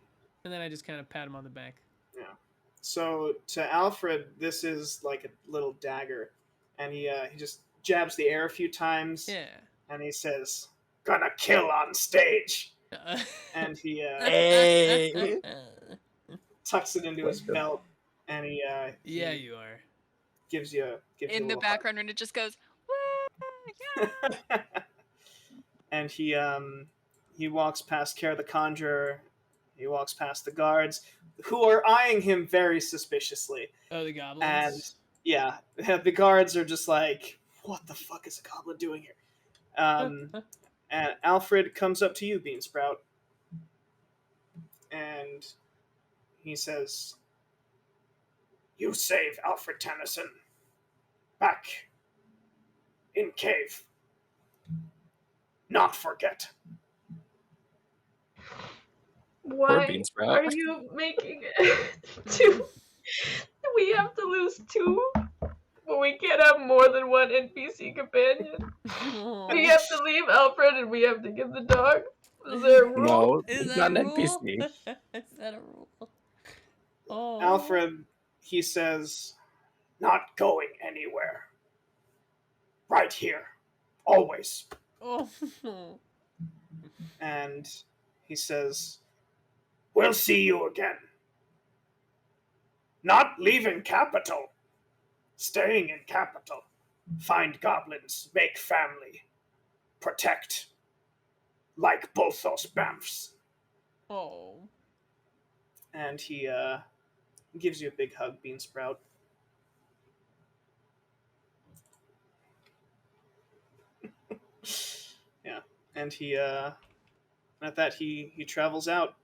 and then I just kind of pat him on the back. Yeah. So to Alfred, this is like a little dagger, and he just jabs the air a few times. Yeah. And he says, "Gonna kill on stage," and he tucks it into his belt, and he you are. Gives you in the background and it just goes woo, yeah. And he walks past Care the Conjurer. He walks past the guards, who are eyeing him very suspiciously. Oh, the goblins. And yeah, the guards are just like, what the fuck is a goblin doing here? And Alfred comes up to you, Beansprout, and he says, "You save Alfred Tennyson back in cave. Not forget." Why Beansprout. are you making two? We have to lose two? But we can't have more than one NPC companion. We have to leave Alfred and we have to give the dog. Is there a rule? No, Is it's that not a an rule? NPC. Is that a rule? Oh. Alfred, he says, "Not going anywhere. Right here. Always." Oh. And he says, "We'll see you again. Not leaving capital. Staying in capital. Find goblins. Make family. Protect. Like both those bamfs." Oh. And he gives you a big hug, Beansprout. Yeah. And he at that he travels out.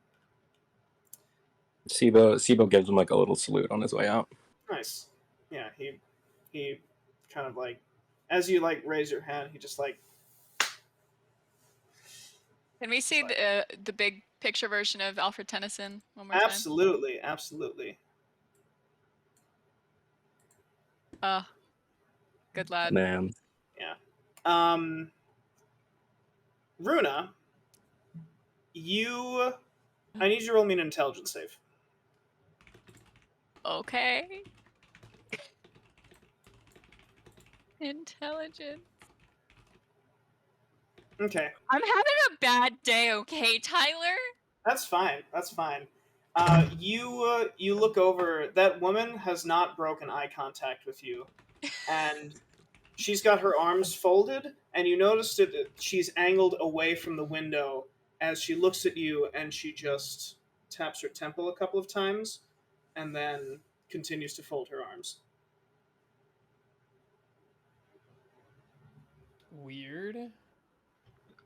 Sibo gives him like a little salute on his way out. Nice. Yeah, he kind of like, as you like raise your hand, he just like. Can we see the big picture version of Alfred Tennyson one more Absolutely. Good lad. Man. Yeah. Runa, I need you to roll me an intelligence save. Okay. Intelligence. Okay, I'm having a bad day, okay, Tyler? that's fine. That's fine. You look over. That woman has not broken eye contact with you, and she's got her arms folded, and you notice that she's angled away from the window as she looks at you, and she just taps her temple a couple of times, and then continues to fold her arms. Weird.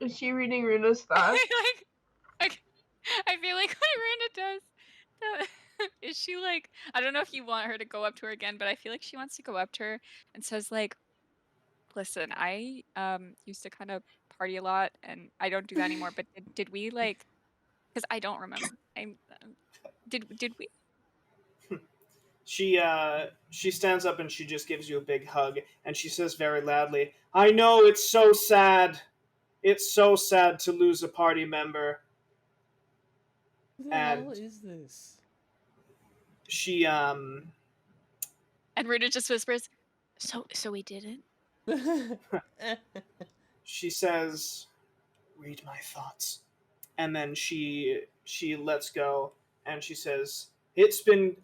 Is she reading Runa's thoughts? I feel like what Runa does. Is she like? I don't know if you want her to go up to her again, but I feel like she wants to go up to her and says like, "Listen, I used to kind of party a lot, and I don't do that anymore. But did we like? Because I don't remember. Did we? She stands up and she just gives you a big hug, and she says very loudly, "I know it's so sad. It's so sad to lose a party member." What the And hell is this? she And Runa just whispers, "So we didn't." she says, "Read my thoughts," and then she lets go, and she says,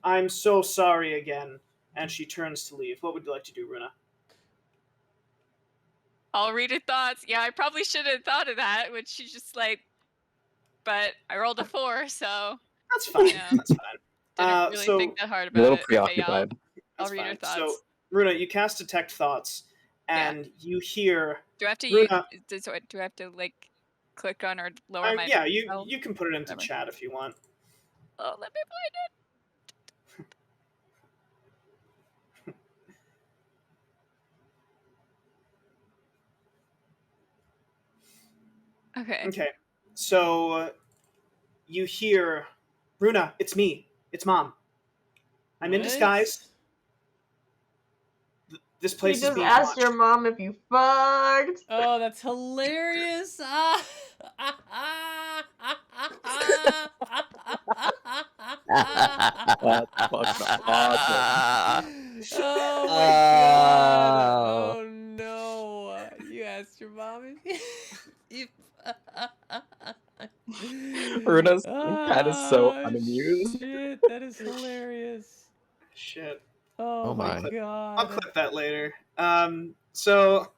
I'm so sorry again," and she turns to leave. What would you like to do, Runa? I'll read her thoughts. Yeah, I probably should have thought of that, which she's just like, but I rolled a 4, so That's fine. Yeah. That's fine. didn't really so think that hard A about little it. Okay, yeah, preoccupied. I'll that's read her fine. thoughts. So, Runa, you cast Detect Thoughts, and you hear. Do I have to Runa, do I have to like click on or lower my? yeah, you Oh, you can put it into whatever. chat if you want. Oh, let me find it. Okay. Okay, so you hear, "Runa, it's me. It's Mom. I'm in What? disguise. This You place is just being asked watched." your mom if you fucked. Oh, that's hilarious. That's fucking awesome. Oh my god. Oh no. You asked your mom if Runa's kind of so unamused. Shit, that is hilarious. Shit. Oh, Oh my my. god. I'll clip that later. So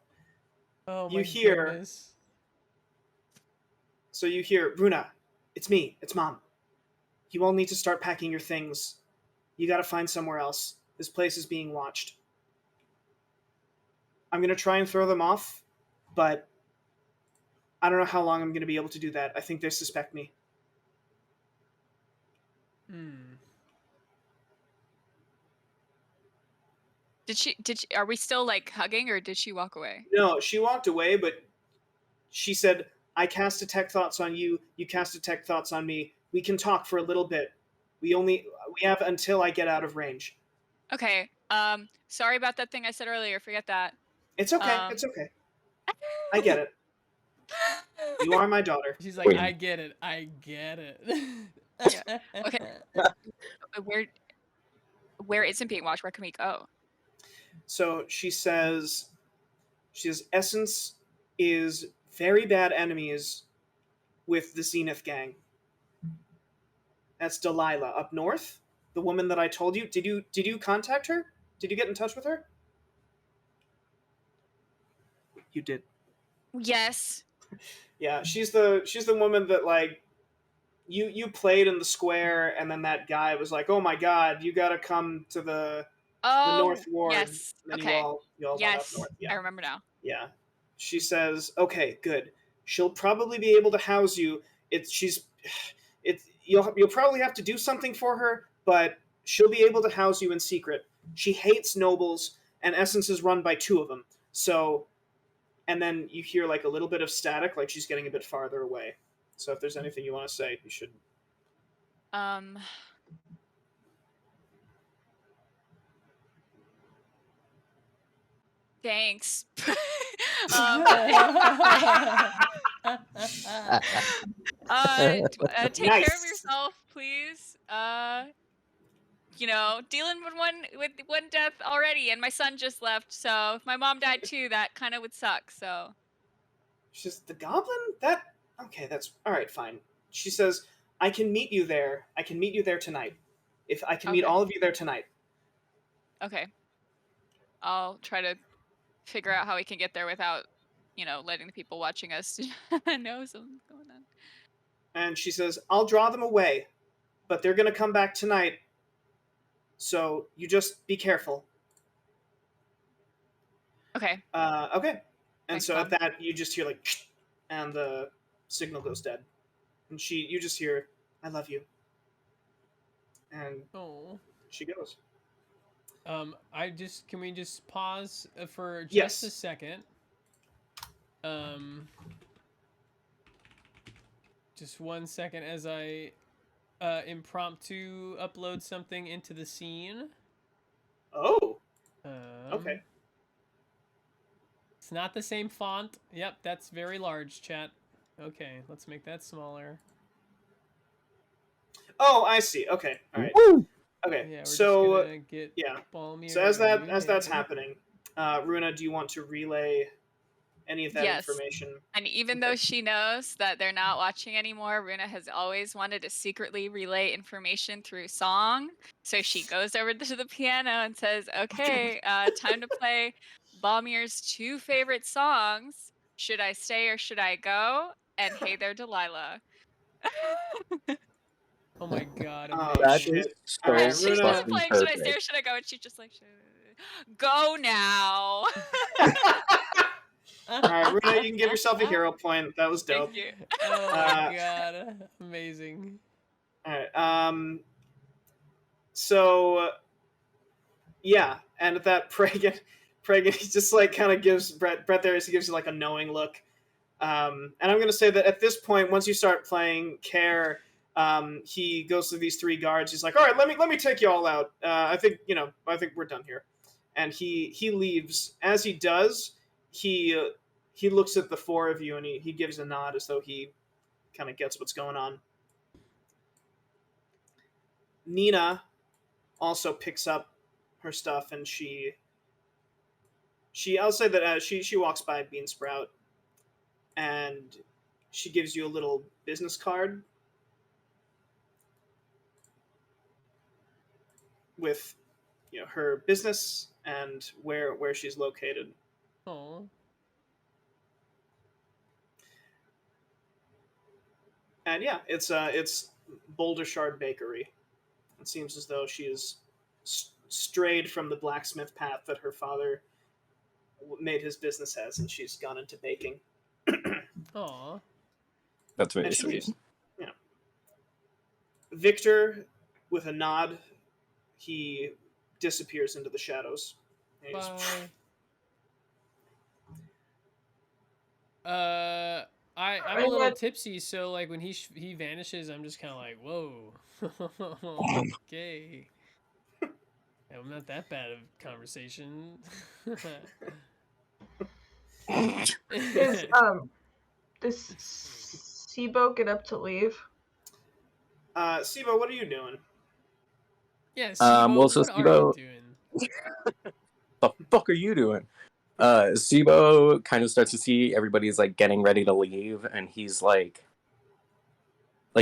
Oh you my hear- goodness. So you hear, "Runa, it's me. It's Mom. You all need to start packing your things. You gotta find somewhere else. This place is being watched. I'm gonna try and throw them off, but I don't know how long I'm gonna be able to do that. I think they suspect me." Are we still like hugging, or did she walk away? No, she walked away, but she said, "I cast Detect Thoughts on you. You cast Detect Thoughts on me. We can talk for a little bit. We have until I get out of range." Okay. Sorry about that thing I said earlier. Forget that. It's okay. It's okay. I get it. You are my daughter. She's like, Wait. I get it. I get it. Yeah. Okay. Where isn't being watched? Where can we go? So she says, Essence is very bad enemies with the Zenith gang. That's Delilah up north, the woman that I told you. Did you contact her? Did you get in touch with her? You did. Yes. Yeah, she's the woman that like you played in the square, and then that guy was like, "Oh my god, you gotta come to the North Ward." Yes. And then Okay. you all went up Yes. north. Yeah. I remember now. Yeah. She says, "Okay, good. She'll probably be able to house you. You'll probably have to do something for her, but she'll be able to house you in secret. She hates nobles, and Essence is run by 2 of them. So," and then you hear like a little bit of static, like she's getting a bit farther away. So if there's anything you want to say, you should. Thanks. Take care of Nice. yourself, please. dealing with one death already, and my son just left. So if my mom died too, that kind of would suck. So She says, the goblin? Okay, that's all right, fine. She says, I can meet you there. I can meet you there tonight. If I can meet Okay. all of you there tonight. Okay, I'll try to figure out how we can get there without, letting the people watching us know something's going on. And she says, I'll draw them away, but they're going to come back tonight. So you just be careful. Okay. Okay. And Thanks, so Bob. at that, you just hear like, and the signal goes dead. And you just hear, I love you. And she goes. Can we just pause for just Yes. a second? Just 1 second as I impromptu upload something into the scene. Oh. Okay. It's not the same font. Yep, that's very large, chat. Okay, let's make that smaller. Oh, I see. Okay. All right. Woo! Okay. Yeah, we're so just gonna get Balmir. So as that's happening, Runa, do you want to relay any of that Yes. information? And even though she knows that they're not watching anymore, Runa has always wanted to secretly relay information through song. So she goes over to the piano and says, okay, time to play Balmir's 2 favorite songs, Should I Stay or Should I Go? And Hey There, Delilah. Oh my god, Oh, That amazing. is shit. so Alright, She's Runa- just fucking playing Should I Stay or perfect. Should I Go? And she's just like, go now. Alright, Runa, you can give yourself a hero point. That was dope. Thank you. Oh my god, amazing. Alright, so yeah, and at that Pragan he just like kind of gives Bradtherius, he gives you like a knowing look. And I'm gonna say that at this point, once you start playing Care, he goes to these 3 guards. He's like, "All right, let me take you all out. I think we're done here." And he leaves. As he does, he looks at the 4 of you and he gives a nod as though he kind of gets what's going on. Nina also picks up her stuff and I'll say that she walks by Beansprout and she gives you a little business card with her business and where she's located. Oh. And yeah, it's Boulder Shard Bakery. It seems as though she is strayed from the blacksmith path that her father made his business as, and she's gone into baking. Aw. That's very And she sweet. leaves. Yeah. Victor, with a nod, he disappears into the shadows. And he just- Bye. I'm a little tipsy, so like when he vanishes, I'm just kind of like, whoa. Okay. I'm not that bad of a conversation. Does Sibo get up to leave? Sibo, what are you doing? Yeah, Sibo, well, so what are you Sibo- doing? The fuck are you doing? Sibo kind of starts to see everybody's like getting ready to leave, and he's like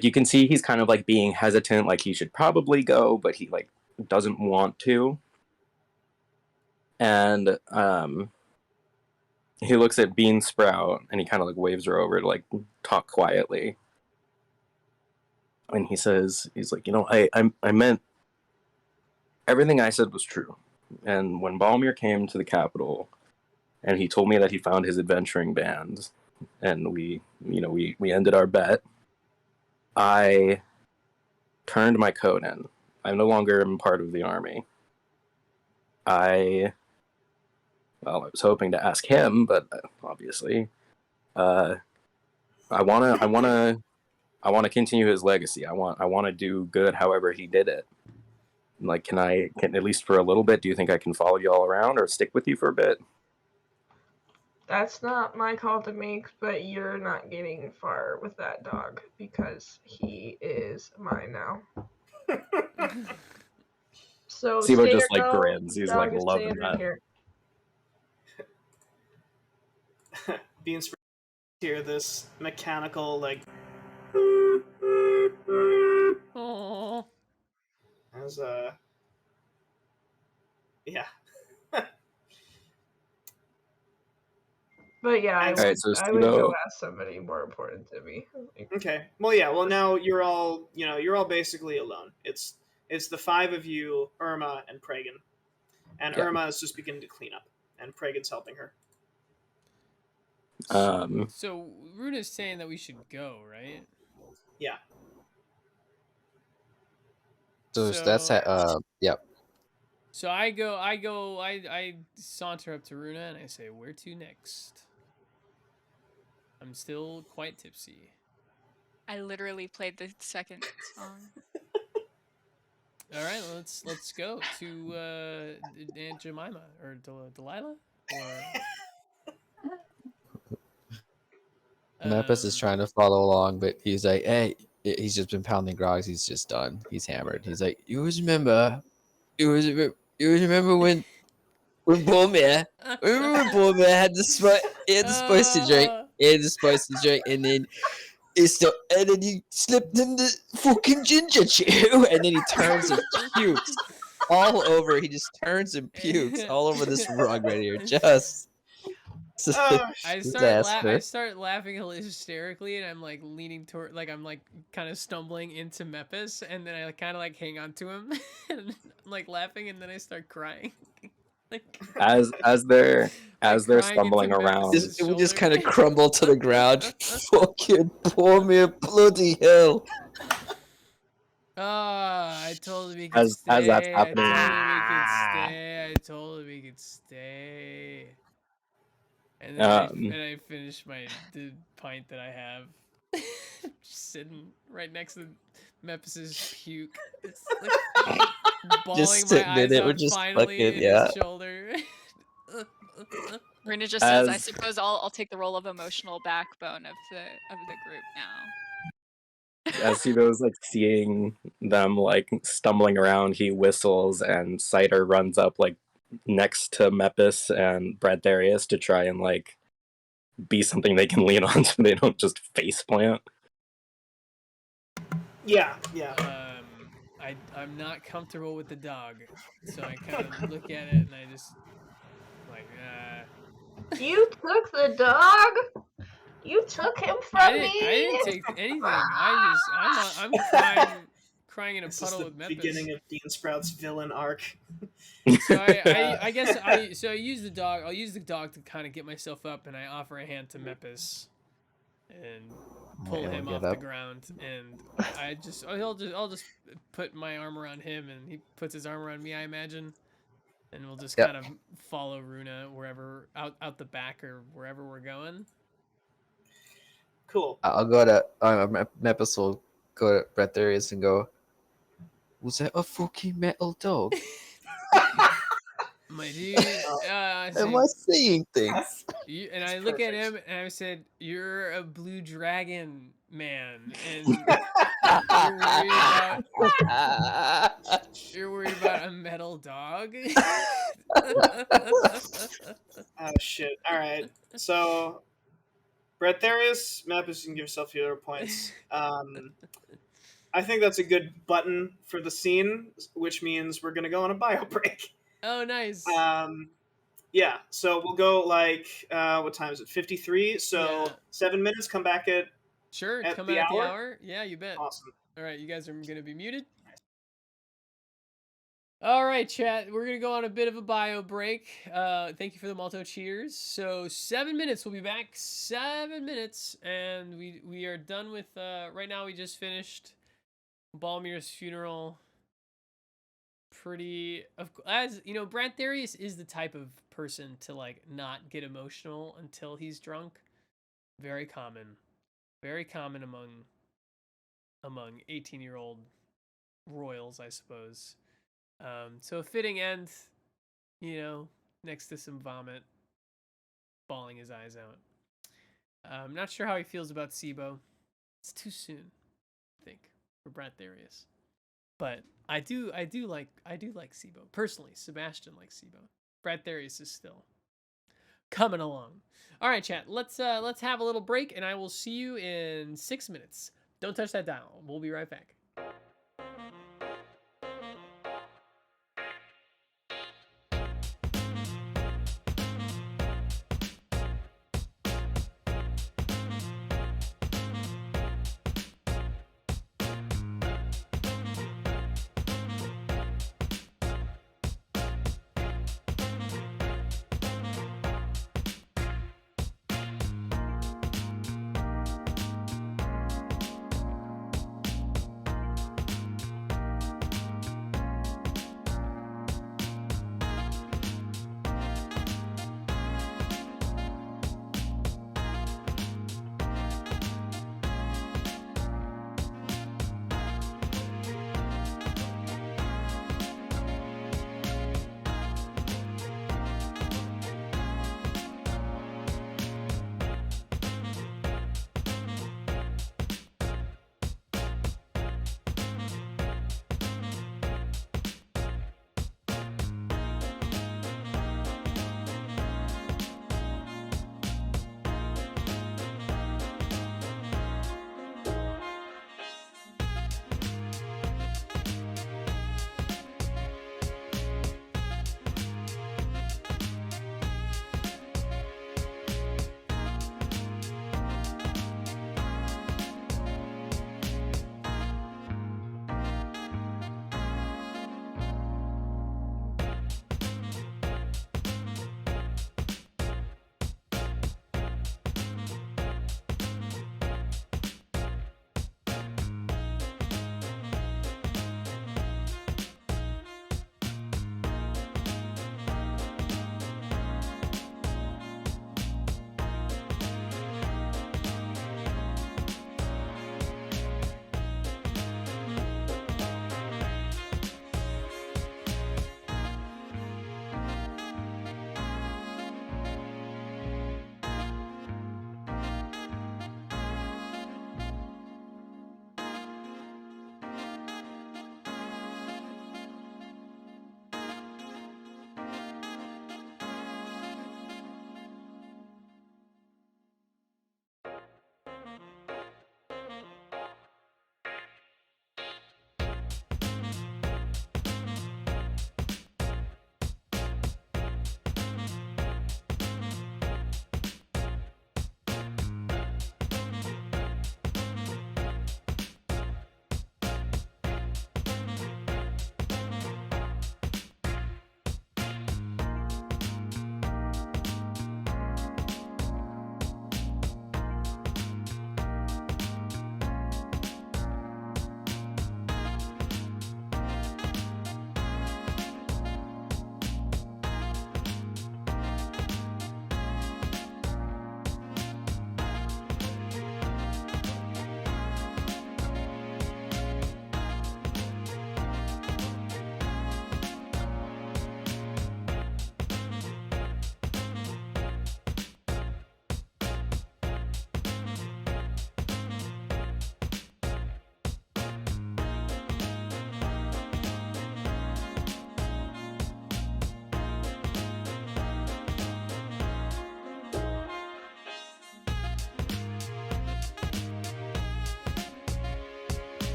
you can see he's kind of like being hesitant, like he should probably go, but he like doesn't want to. And he looks at Beansprout and he kind of like waves her over to like talk quietly. And he's like, I meant everything I said was true. And when Balmir came to the capital and he told me that he found his adventuring band and we ended our bet, I turned my coat in. I no longer am part of the army. I was hoping to ask him, but obviously, I want to continue his legacy. I want to do good, however he did it. Like, can at least for a little bit? Do you think I can follow you all around or stick with you for a bit? That's not my call to make, but you're not getting far with that dog because he is mine now. So Sibo stay just or like go, grins. He's like dog is loving staying in that. here. Being to hear this mechanical like Oh. as yeah. But yeah, And All right, so I would go Sibo. ask somebody more important to me. Like, Okay. Well, yeah. Well, now you're all basically alone. It's the five of you, Irma and Pragan, and Yeah. Irma is just beginning to clean up, and Pragan's helping her. So Runa's saying that we should go, right? Yeah. So that's yep. So I saunter up to Runa and I say, "Where to next?" I'm still quite tipsy. I literally played the second song. All right, let's go to Aunt Jemima or Delilah or. Mepis is trying to follow along, but he's like, hey, he's just been pounding grogs. He's just done. He's hammered. He's like, you always remember when Balmir, remember when Balmir had he had the spicy drink, and then and then he slipped in the fucking ginger chew, and then he turns and pukes all over. He just turns and pukes all over this rug right here. Just I disaster. start laughing hysterically, and I'm like leaning toward, like I'm like kind of stumbling into Mepis, and then I kind of like hang on to him, and I'm like laughing, and then I start crying. Like As they're crying into stumbling around, Mepis' We just shoulder. kind of crumble to the ground. Fucking pour me a bloody hell. I told him we could as stay. that's happening, I told him we could stay. And then I finish the pint that I have, just sitting right next to Mepis' puke. It's like bawling Just my sitting in eyes it. We're out just finally fucking, in yeah. his shoulder. Runa just says, "I As- suppose I'll take the role of emotional backbone of the group now." as he goes like seeing them like stumbling around, he whistles, and Cider runs up like next to Mepis and Bradtherius to try and like be something they can lean on so they don't just face plant. Yeah. I'm not comfortable with the dog, so I kind of look at it and I just like, you took the dog? You took him from me? I didn't take anything. I'm crying in a This is puddle the with Mepis. beginning of Dean Sprout's villain arc. So I guess I use the dog. I'll use the dog to kind of get myself up, and I offer a hand to Mepis, and pull him off the ground. And I'll just put my arm around him, and he puts his arm around me, I imagine, and we'll just kind of follow Runa wherever out the back or wherever we're going. Cool. I'll go to Mepis will go to Bradtherius and go, was that a fucking metal dog? My dude, Am I seeing things? and I look at him and I said, "You're a blue dragon man, and you're worried about a metal dog." Oh shit! All right, so Bradtherius, Mepis, you can give yourself your points. I think that's a good button for the scene, which means we're gonna go on a bio break. Oh, nice. Yeah, so we'll go like what time is it? 53. So Yeah. 7 minutes. Come back at Sure, at come the out at the hour? hour. Yeah, you bet. Awesome. All right, you guys are gonna be muted. All right, chat. We're gonna go on a bit of a bio break. Thank you for the Malt-O cheers. So 7 minutes. We'll be back. 7 minutes, and we are done with. Right now, we just finished Balmir's funeral. Pretty, as you know, Bradtherius is the type of person to like not get emotional until he's drunk. Very common among 18-year-old royals, I suppose. So a fitting end, next to some vomit, bawling his eyes out. I'm not sure how he feels about Sibo. It's too soon, I think, for Bradtherius. but I do like SIBO personally. Sebastian likes SIBO. Bradtherius is still coming along. All right, chat. Let's have a little break, and I will see you in 6 minutes. Don't touch that dial. We'll be right back.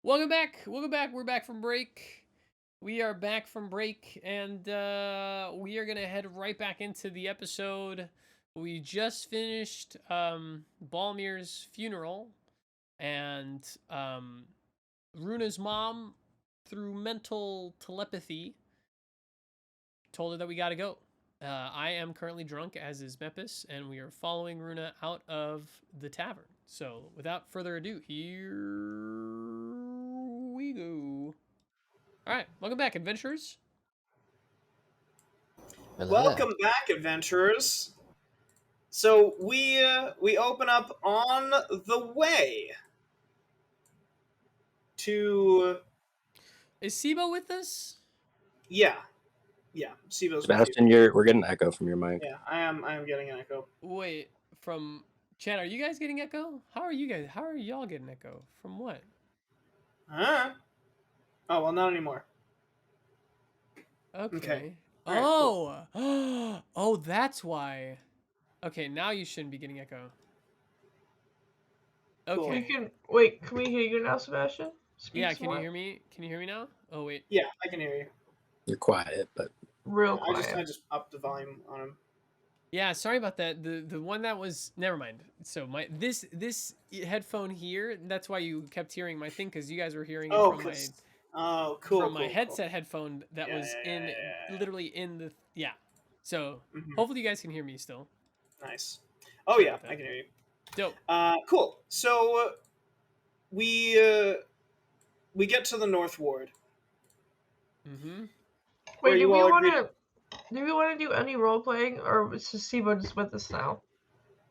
Welcome back. We're back from break. We are back from break, and we are gonna head right back into the episode. We just finished Balmir's funeral, and Runa's mom, through mental telepathy, told her that we gotta go. I am currently drunk, as is Mepis, and we are following Runa out of the tavern. So, without further ado, here we go. All right, welcome back, adventurers. Welcome back, adventurers. So we open up on the way to. Is Sibo with us? Yeah. Sibo's with you. Sebastian, we're getting an echo from your mic. Yeah, I am getting an echo. Wait, from Chan, are you guys getting echo? How are y'all getting echo? From what? Huh? Oh well, not anymore. Okay. All right, Oh, oh, that's why. Okay, now you shouldn't be getting echo. Cool. Okay. Can we hear you now, Sebastian? Speak Yeah, some can you more. hear me? Can you hear me now? Oh wait. Yeah, I can hear you. You're quiet, but Real quiet. I just upped the volume on him. Yeah, sorry about that. The one that was, never mind. So this headphone here, that's why you kept hearing my thing, because you guys were hearing it from my headset headphone that was literally in the So hopefully you guys can hear me still. Nice. Oh yeah, I can hear you. Dope. Cool. So we get to the North Ward. Mm-hmm. Wait, do we want to do any role playing, or is Sibo just with us now?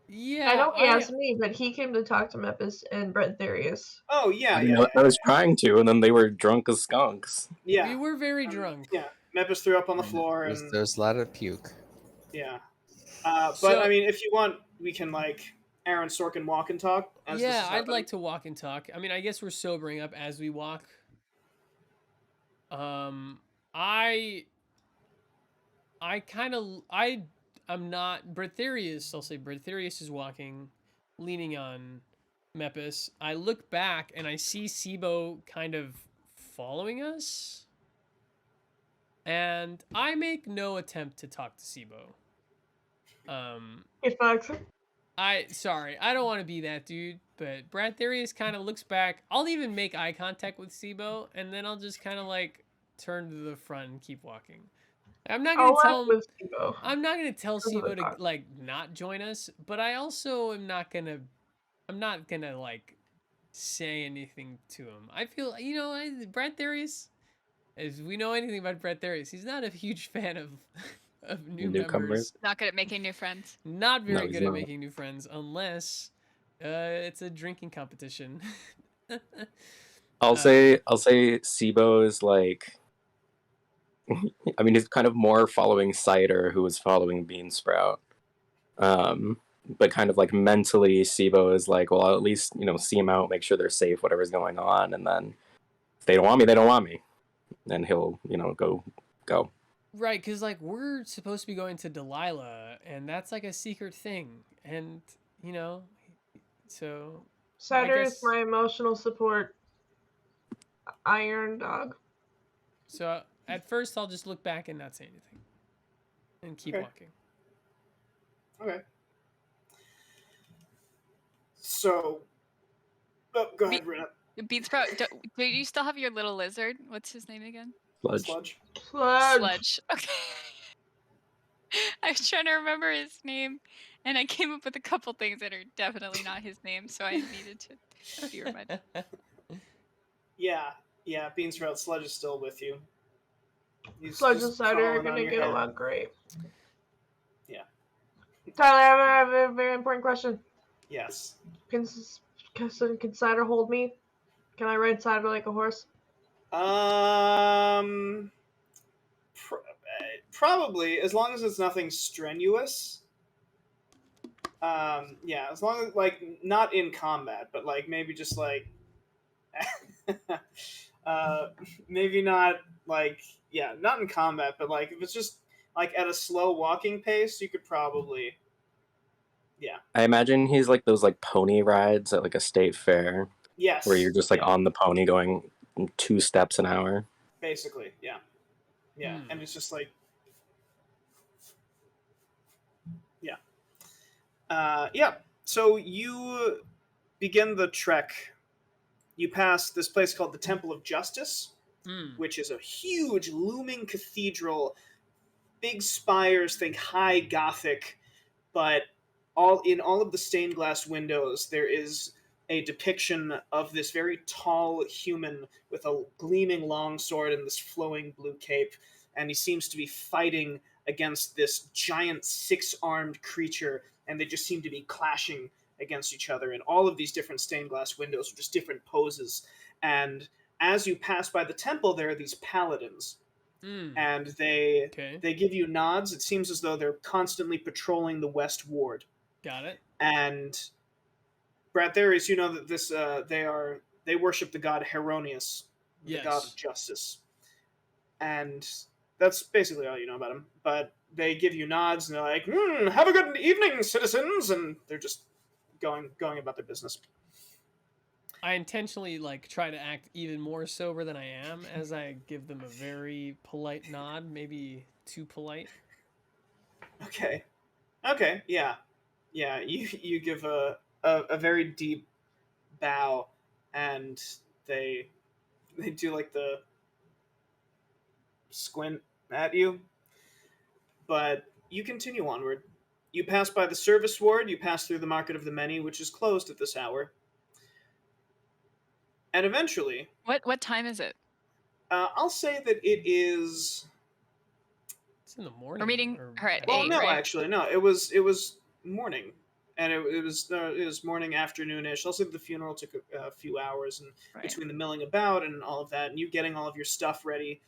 Yeah, I know he asked me, but he came to talk to Mepis and Bradtherius. Oh yeah, I was trying to, and then they were drunk as skunks. Yeah, we were very drunk. Yeah, Mepis threw up on the floor, and there's a lot of puke. Yeah, but I mean, if you want, we can Aaron Sorkin walk and talk. Yeah, I'd like to walk and talk. I mean, I guess we're sobering up as we walk. I'm not Bradtherius. I'll say Bradtherius is walking, leaning on Mepis. I look back and I see Sibo kind of following us, and I make no attempt to talk to Sibo. Hey, Fox. Sorry, I don't want to be that dude, but Bradtherius kind of looks back. I'll even make eye contact with Sibo, and then I'll just kind of turn to the front and keep walking. I'm not gonna tell him. I'm not gonna tell Sibo to not join us, but I also am not gonna. I'm not gonna say anything to him. I feel Bradtherius. If we know anything about Bradtherius, he's not a huge fan of newcomers. Not good at making new friends. Not very good at making new friends, unless it's a drinking competition. I'll say Sibo is I mean, he's kind of more following Cider, who was following Beansprout. But kind of mentally, Sibo is well, I'll at least, see him out, make sure they're safe, whatever's going on. And then if they don't want me, they don't want me. And he'll, go. Right, because we're supposed to be going to Delilah, and that's a secret thing. And, so... Cider is my emotional support iron dog. So... At first, I'll just look back and not say anything. And keep walking. Okay. So... Oh, go ahead, Runa. Beansprout, do you still have your little lizard? What's his name again? Sludge. Okay. I was trying to remember his name, and I came up with a couple things that are definitely not his name, so I needed to be reminded. Yeah, Beansprout, Sludge is still with you. Sludge and Cider are gonna get along great. Yeah. Tyler, I have a very important question. Yes. Can Cider hold me? Can I ride Cider like a horse? Probably, as long as it's nothing strenuous. Yeah, as long as not in combat, but maybe just maybe not not in combat, but if it's just at a slow walking pace, you could probably. Yeah. I imagine he's those pony rides at a state fair Yes. Where you're just like yeah, on the pony going 2 steps an hour. basically, yeah. Yeah, Hmm. and it's just like, yeah. Yeah, so you begin the trek. You pass this place called the Temple of Justice, Hmm. which is a huge looming cathedral, big spires, think high Gothic, but all of the stained glass windows there is a depiction of this very tall human with a gleaming long sword and this flowing blue cape, and he seems to be fighting against this giant six-armed creature, and they just seem to be clashing against each other. And all of these different stained glass windows are just different poses. And as you pass by the temple, there are these paladins, Hmm. and they Okay. they give you nods. It seems as though they're constantly patrolling the West Ward. Got it. And Bradtherius, you know that they worship the god Heronius, the god of Yes. justice, and that's basically all you know about him. But they give you nods and they're like, "Have a good evening, citizens," and they're just going about their business. I intentionally like try to act even more sober than I am as I give them a very polite nod, maybe too polite. Okay, okay, yeah, yeah. You give a very deep bow, and they they do like the squint at you, but you continue onward. You pass by the service ward, you pass through the Market of the Many, which is closed at this hour, and eventually, What time is it? I'll say that it is. It's in the morning. We're meeting her at Well, 8, no, right? actually, no. It was morning, and it was morning afternoonish. I'll say the funeral took a few hours, and Right. between the milling about and all of that, and you getting all of your stuff ready,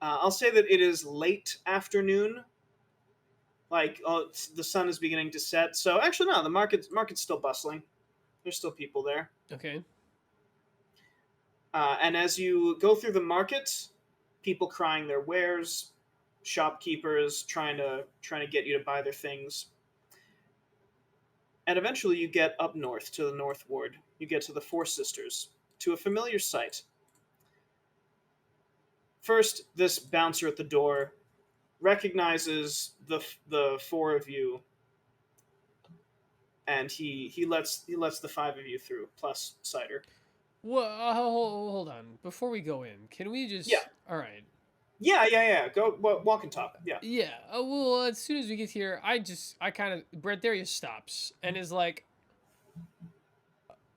I'll say that it is late afternoon. Like the sun is beginning to set. So actually, no, the market's still bustling. There's still people there. Okay. And as you go through the market, people crying their wares, shopkeepers trying to get you to buy their things. And eventually you get up north to the North Ward. You get to the Four Sisters, to a familiar sight. First, this bouncer at the door recognizes the four of you, and he lets the five of you through, plus Cider. Well, hold on. Before we go in, can we just? Yeah. All right. Yeah. Go walk and talk. Yeah. Yeah. Well, as soon as we get here, I kind of Bradtherius stops and is like,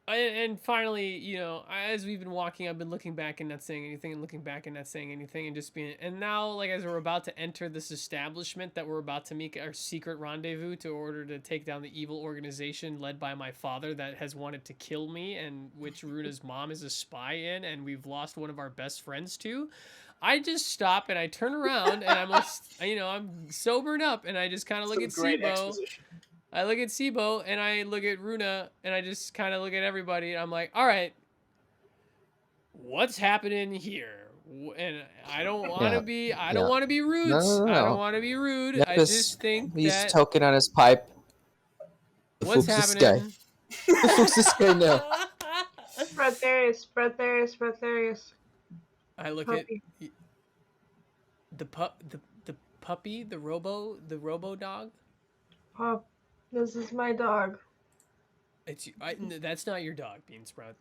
and finally, as we've been walking, I've been looking back and not saying anything, and looking back and not saying anything, and just being. And now, like as we're about to enter this establishment that we're about to make our secret rendezvous to order to take down the evil organization led by my father that has wanted to kill me, and which Runa's mom is a spy in, and we've lost one of our best friends to. I just stop and I turn around and I'm sobering up and I just kind of look Some at great Sibo. exposition. I look at Sibo and I look at Runa and I just kind of look at everybody and I'm like, all right, what's happening here? And I don't want to be, I don't want to be rude. No. I don't want to be rude. I Mepis, just think he's that toking on his pipe. The what's fuck's this guy? happening? The fuck's this guy now? Bradtherius. I look Puppy. at the puppy, the robo dog. Pop, this is my dog. That's not your dog, Beansprout.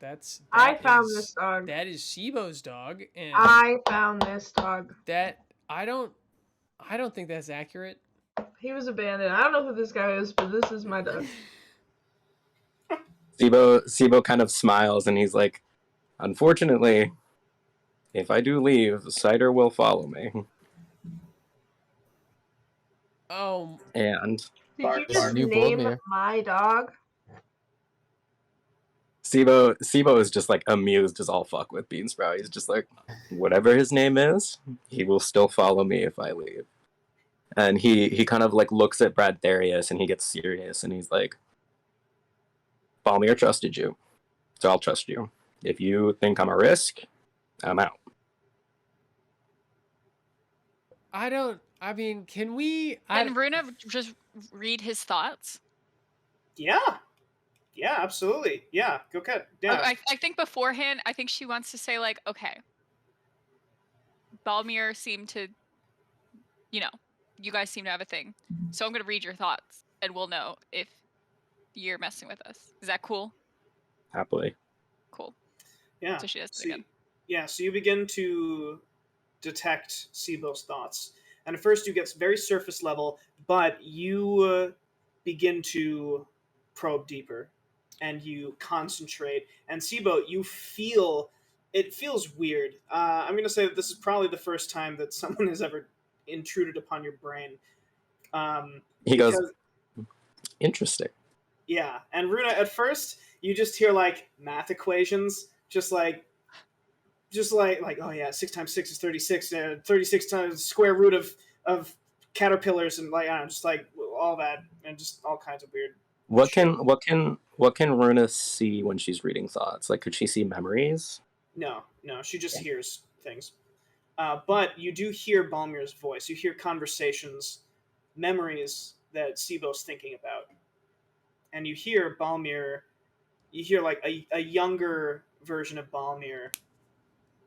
I found this dog. That is Sibo's dog, and I found this dog. that I don't think that's accurate. He was abandoned. I don't know who this guy is, but this is my dog. Sibo kind of smiles and he's like, unfortunately, if I do leave, Cider will follow me. Oh, And Did Bark, you just bark. New name Balmir. my dog? Sibo is just like amused as all fuck with Beansprout. He's just like, whatever his name is, he will still follow me if I leave. And he kind of like looks at Bradtherius and he gets serious and he's like, Balmir trusted you, so I'll trust you. If you think I'm a risk, I'm out. can we? Can Runa just read his thoughts? Yeah. Yeah, absolutely. Yeah, go ahead. Yeah. I think beforehand, I think she wants to say like, okay, Balmir seemed to, you know, you guys seem to have a thing. So I'm gonna read your thoughts, and we'll know if you're messing with us. Is that cool? Happily. Cool. Yeah. So she does it So, again. yeah, so you begin to detect Sibo's thoughts. And at first you get very surface level, but you begin to probe deeper and you concentrate. And Sibo, you feel it feels weird. I'm going to say that this is probably the first time that someone has ever intruded upon your brain. He goes, interesting. Yeah, and Runa, at first you just hear like math equations, just like oh yeah, 6 times 6 is 36, 36 times square root of caterpillars, and like I don't know, just like all that, and just all kinds of weird What shit. can Runa see when she's reading thoughts? Like, could she see memories? No, she just hears things. But you do hear Balmir's voice. You hear conversations, memories that Sibo's thinking about, and you hear Balmir. You hear like a younger version of Balmir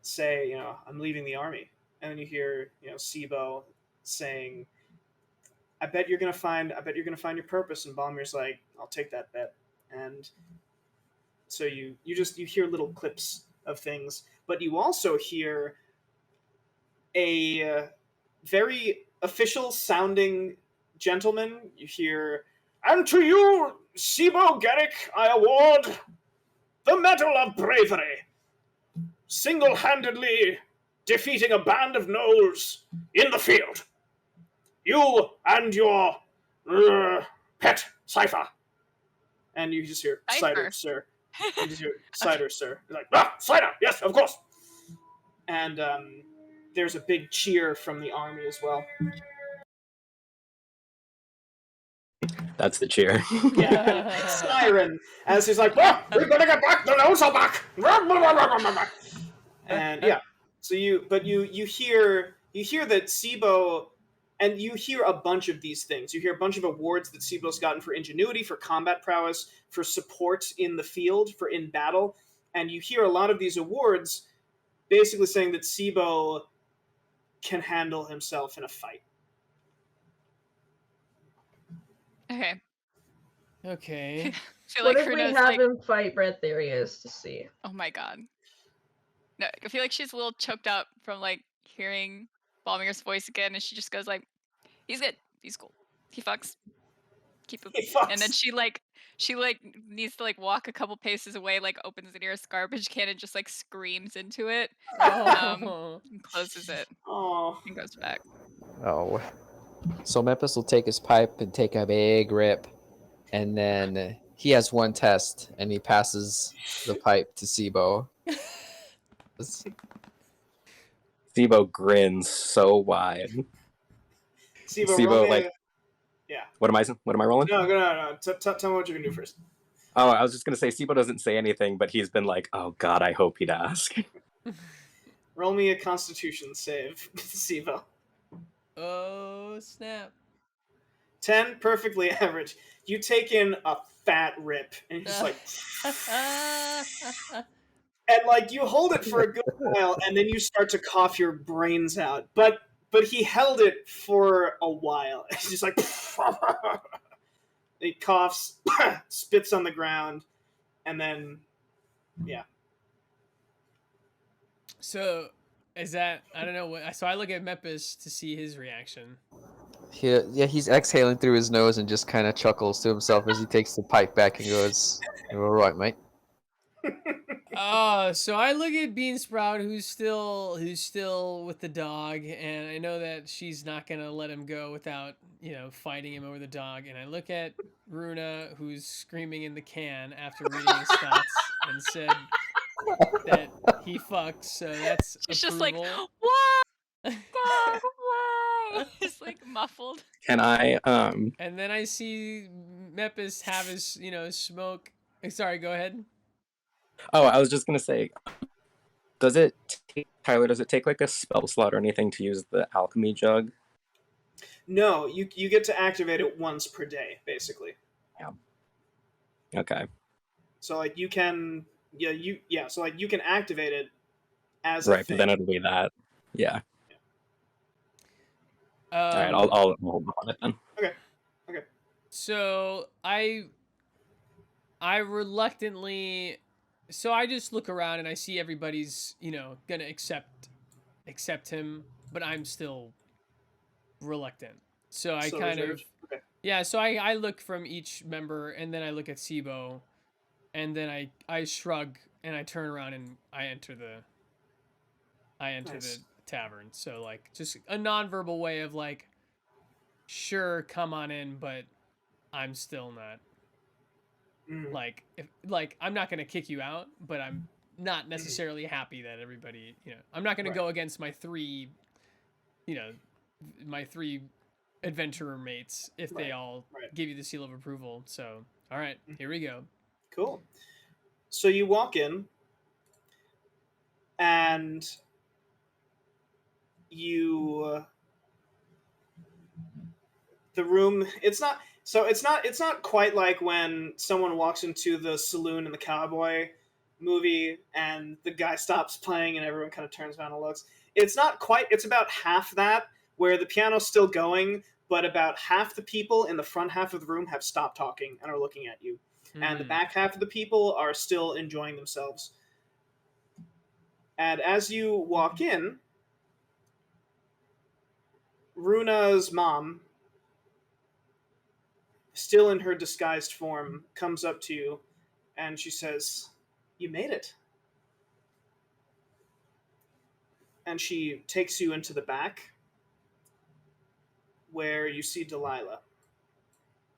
say, I'm leaving the army, and then you hear, Sibo saying, I bet you're gonna find your purpose. And Balmir's like, I'll take that bet. And so you hear little clips of things, but you also hear a very official sounding gentleman. You hear, and to you, Sibo Garrick, I award the Medal of Bravery, single-handedly defeating a band of gnolls in the field. You and your pet, Cypher. And you just hear, cider, sir. You just hear, cider, sir. You're like, cider, yes, of course. And there's a big cheer from the army as well. That's the cheer. Yeah, siren, as he's like, we're gonna get back, the gnolls are back. And yeah, so you hear that Sibo, and you hear a bunch of these things. You hear a bunch of awards that Sibo's gotten for ingenuity, for combat prowess, for support in the field, for in battle, and you hear a lot of these awards basically saying that Sibo can handle himself in a fight. Okay. I feel What like if we Runa's have like, him fight Bradtherius to see? oh my god. No, I feel like she's a little choked up from like hearing Balmir's voice again, and she just goes like, he's good, he's cool, he fucks, keep him. He fucks. And then she needs to like walk a couple paces away, like opens the nearest garbage can and just like screams into it, and closes it, and goes back. Oh. So Mepis will take his pipe and take a big rip, and then he has one test, and he passes the pipe to Sibo. Sibo grins so wide. Sibo, like, yeah. What am I rolling? No. Tell me what you're gonna do first. Oh, I was just gonna say Sibo doesn't say anything, but he's been like, oh god, I hope he'd ask. Roll me a Constitution save, Sibo. Oh snap! 10, perfectly average. You take in a fat rip, and you're just like, and like you hold it for a good while, and then you start to cough your brains out. But he held it for a while. It's just like he coughs, spits on the ground, and then yeah. So is that, I don't know what? So I look at Mepis to see his reaction. He's exhaling through his nose and just kind of chuckles to himself as he takes the pipe back and goes, "You're all right, mate." So I look at Bean Sprout, who's still with the dog, and I know that she's not gonna let him go without fighting him over the dog. And I look at Runa, who's screaming in the can after reading his thoughts, and said that he fucked. So that's She's approval. just like, what? God, why? It's like muffled. Can I And then I see Mepis have his smoke. Sorry, go ahead. Oh, I was just gonna say, does it take like a spell slot or anything to use the alchemy jug? No, you get to activate it once per day, basically. Yeah. Okay. So like you can so like you can activate it as a Right, but thing. then it'll be that. Yeah. All right, Um, I'll hold on it then. Okay. So I reluctantly, so I just look around and I see everybody's, gonna accept him, but I'm still reluctant. So I So kind of, reserved. Okay. yeah. So I look from each member, and then I look at Sibo, and then I shrug and I turn around and I enter the Nice. tavern. So like just a nonverbal way of like, sure, come on in, but I'm still not. Mm. Like if I'm not gonna kick you out, but I'm not necessarily happy that everybody, I'm not gonna Right. go against my three, my three adventurer mates if they Right. all Right. give you the seal of approval. So all right, here we go. Cool. So you walk in, and you the room. It's not quite like when someone walks into the saloon in the cowboy movie and the guy stops playing and everyone kind of turns around and looks. It's not quite. It's about half that, where the piano's still going, but about half the people in the front half of the room have stopped talking and are looking at you, and the back half of the people are still enjoying themselves. And as you walk in, Runa's mom, still in her disguised form, comes up to you and she says, "You made it." And she takes you into the back where you see Delilah.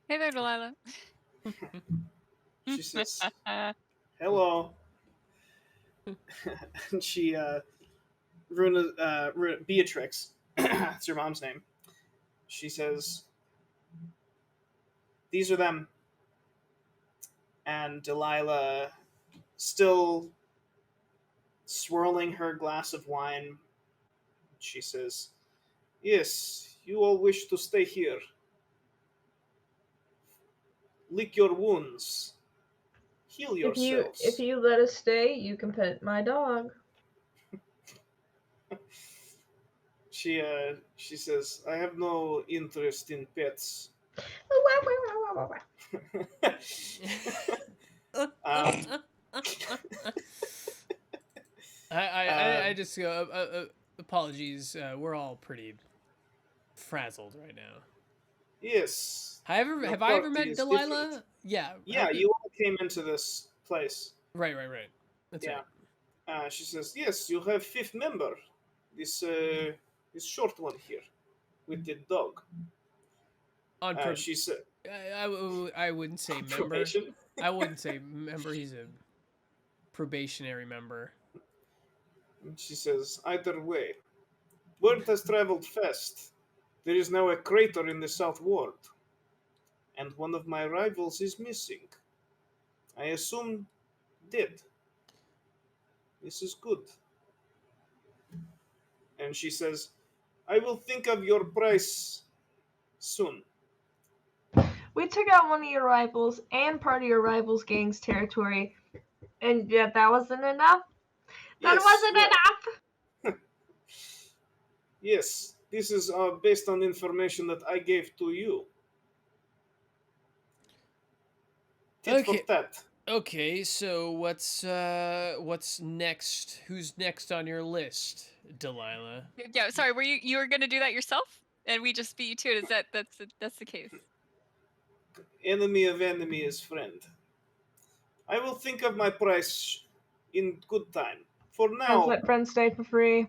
Hey there, Delilah. She says, "Hello." And she, Beatrix, that's your mom's name. She says, "These are them." And Delilah, still swirling her glass of wine, she says, "Yes, you all wish to stay here. Lick your wounds. Heal If yourselves." you let us stay, you can pet my dog. She says, "I have no interest in pets." um, I just go. Apologies. We're all pretty frazzled right now. yes. Have Your I ever party met is Delilah? different. Yeah. Yeah, you all came into this place. Right. That's Yeah. right. She says, "Yes, you have fifth member. This short one here, with the dog." On She said, I wouldn't say member. "Probation." I wouldn't say member. He's a probationary member. And she says, "Either way, word has traveled fast. There is now a crater in the south ward, and one of my rivals is missing. I assume dead. This is good." And she says, "I will think of your price soon." We took out one of your rivals and part of your rival's gang's territory, and yet that wasn't enough? That Yes, wasn't well, enough! yes, this is based on information that I gave to you. Tit for Okay. tat. Okay. So what's next? Who's next on your list, Delilah? Yeah, sorry. Were you were gonna do that yourself, and we just beat you to it? Is that's the case? Enemy of enemy is friend. I will think of my price in good time. For Friends now, let friends stay for free.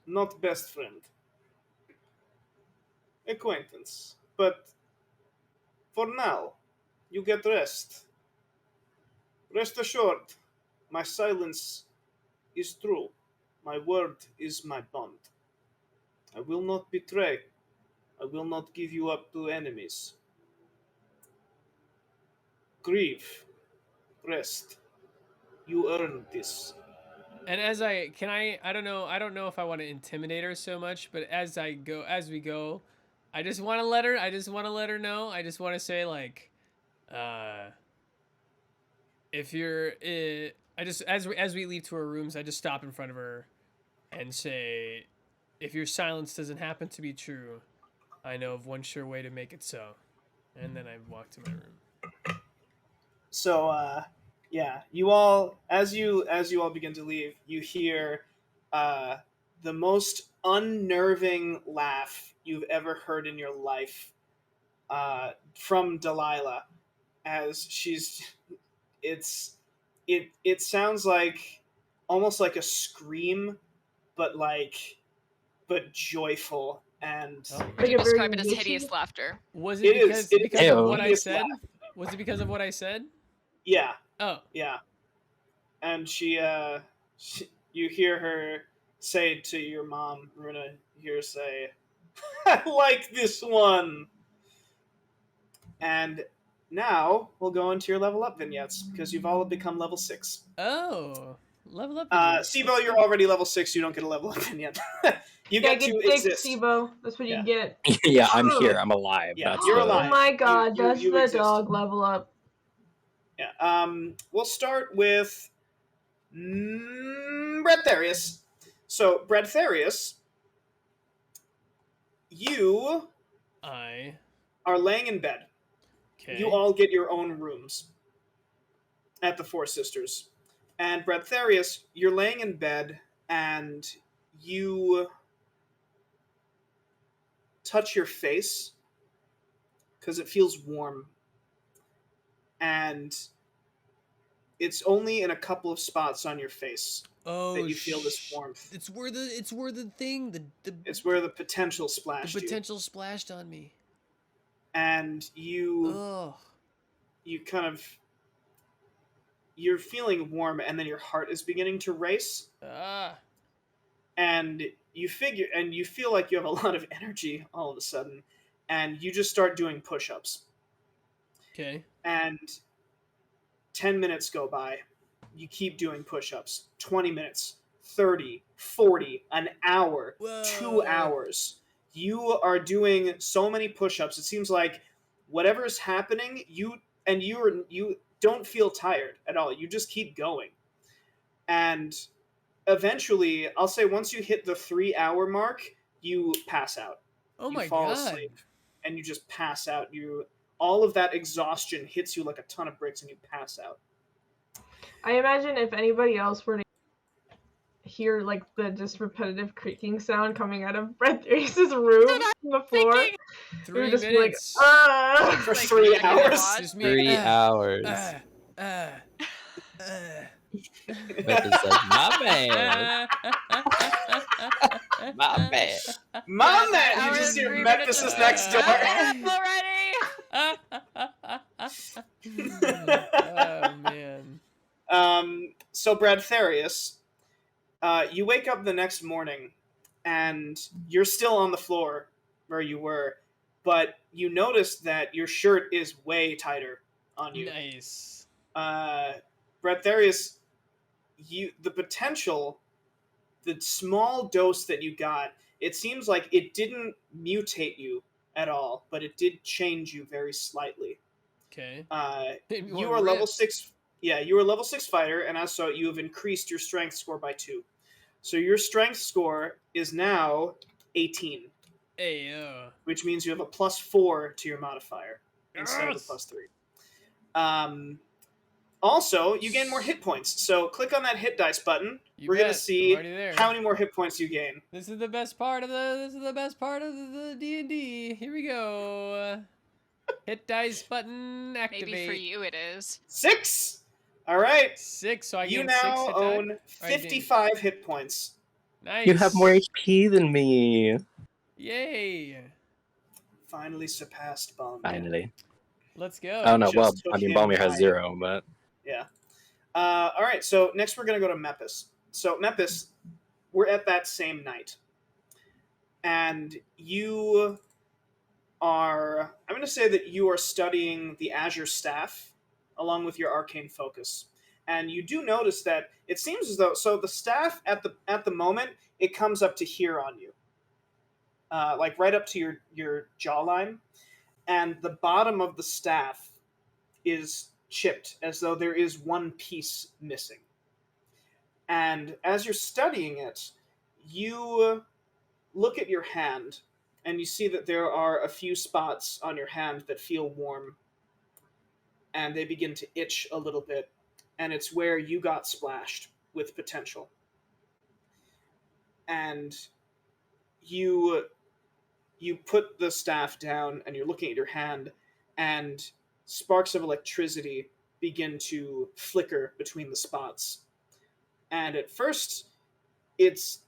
not best friend. Acquaintance. But for now, you get rest. Rest assured, my silence is true. My word is my bond. I will not betray. I will not give you up to enemies. Grieve. Rest. You earned this. And as I don't know if I want to intimidate her so much, but as we go, I just want to let her know. I just want to say like, if you're, I just as we leave to our rooms, I just stop in front of her, and say, if your silence doesn't happen to be true, I know of one sure way to make it so. And then I walk to my room. So, yeah, you all, as you all begin to leave, you hear the most unnerving laugh you've ever heard in your life from Delilah, as it sounds like almost like a scream, but joyful and Would you Like a very describe it as witchy- hideous laughter? Was It it is- because it is because of what I hideous said? laugh. Was it because of what I said? yeah, Oh, yeah. And you hear her say to your mom, Runa, you hear her say, "I like this one." And now we'll go into your level up vignettes because you've all become level 6. oh, level up. Sibo, you're already level 6. You don't get a level up vignette. You Yeah, get get to thick, exist. Sibo. That's what Yeah. you get. Yeah, I'm here. I'm alive. Yeah, That's you're the- alive. Oh my god, You that's the exist. dog level up. Yeah. We'll start with Bradtherius. So, Bradtherius, you I. are laying in bed. Okay. You all get your own rooms at the Four Sisters. And Bradtherius, you're laying in bed and you touch your face because it feels warm. And it's only in a couple of spots on your face Oh, that you feel this warmth. It's where the thing It's where the potential the splashed you. potential splashed on me. And Oh. you kind of, you're feeling warm, and then your heart is beginning to race, Ah. and you feel like you have a lot of energy all of a sudden, and you just start doing push-ups. Okay. And 10 minutes go by. You keep doing push-ups. 20 minutes, 30, 40, an hour, Whoa. 2 hours. You are doing so many push-ups. It seems like whatever is happening, you don't feel tired at all. You just keep going. And eventually, I'll say once you hit the 3-hour mark, you pass out. Oh You my fall god. asleep. And you just pass out. All of that exhaustion hits you like a ton of bricks, and you pass out. I imagine if anybody else were to hear like the just repetitive creaking sound coming out of Bradtherius' room from the floor, Thinking. we 3 would just minutes. be like, For Like, 3 checking the hours. watch. Just me. 3 hours. Mepis like, my man. My man. My man! Hour You just and hear 3 Mepis minutes is of- next door. Oh man. So Bradtherius, you wake up the next morning, and you're still on the floor where you were, but you notice that your shirt is way tighter on you. Nice. Bradtherius, the potential, the small dose that you got, it seems like it didn't mutate you at all, but it did change you very slightly. Okay. You are level 6. Yeah, you are level 6 fighter, and as so, you have increased your strength score by 2. So your strength score is now 18, Hey. which means you have a +4 to your modifier instead of Yes! the +3. Also, you gain more hit points. So click on that hit dice button. You We're bet. gonna see I'm already there. how many more hit points you gain. This is the best part of the D&D. Here we go. Hit dice button activate. Maybe for you it is. 6. All right. 6, so I You gain 6 now hit own die? 55 hit points. Nice. You have more HP than me. Yay. Finally surpassed Balmir. Finally. Let's go. Oh no, Just well, took I mean, him Balmir has by- 0, but Yeah. All right. So next we're gonna go to Mepis. So Mepis, we're at that same night, and you are. I'm gonna say that you are studying the Azure Staff along with your Arcane Focus, and you do notice that it seems as though the staff at the moment it comes up to here on you, like right up to your jawline, and the bottom of the staff is chipped, as though there is one piece missing. And as you're studying it, you look at your hand, and you see that there are a few spots on your hand that feel warm, and they begin to itch a little bit, and it's where you got splashed with potential. And you put the staff down, and you're looking at your hand, and sparks of electricity begin to flicker between the spots. And at first, it's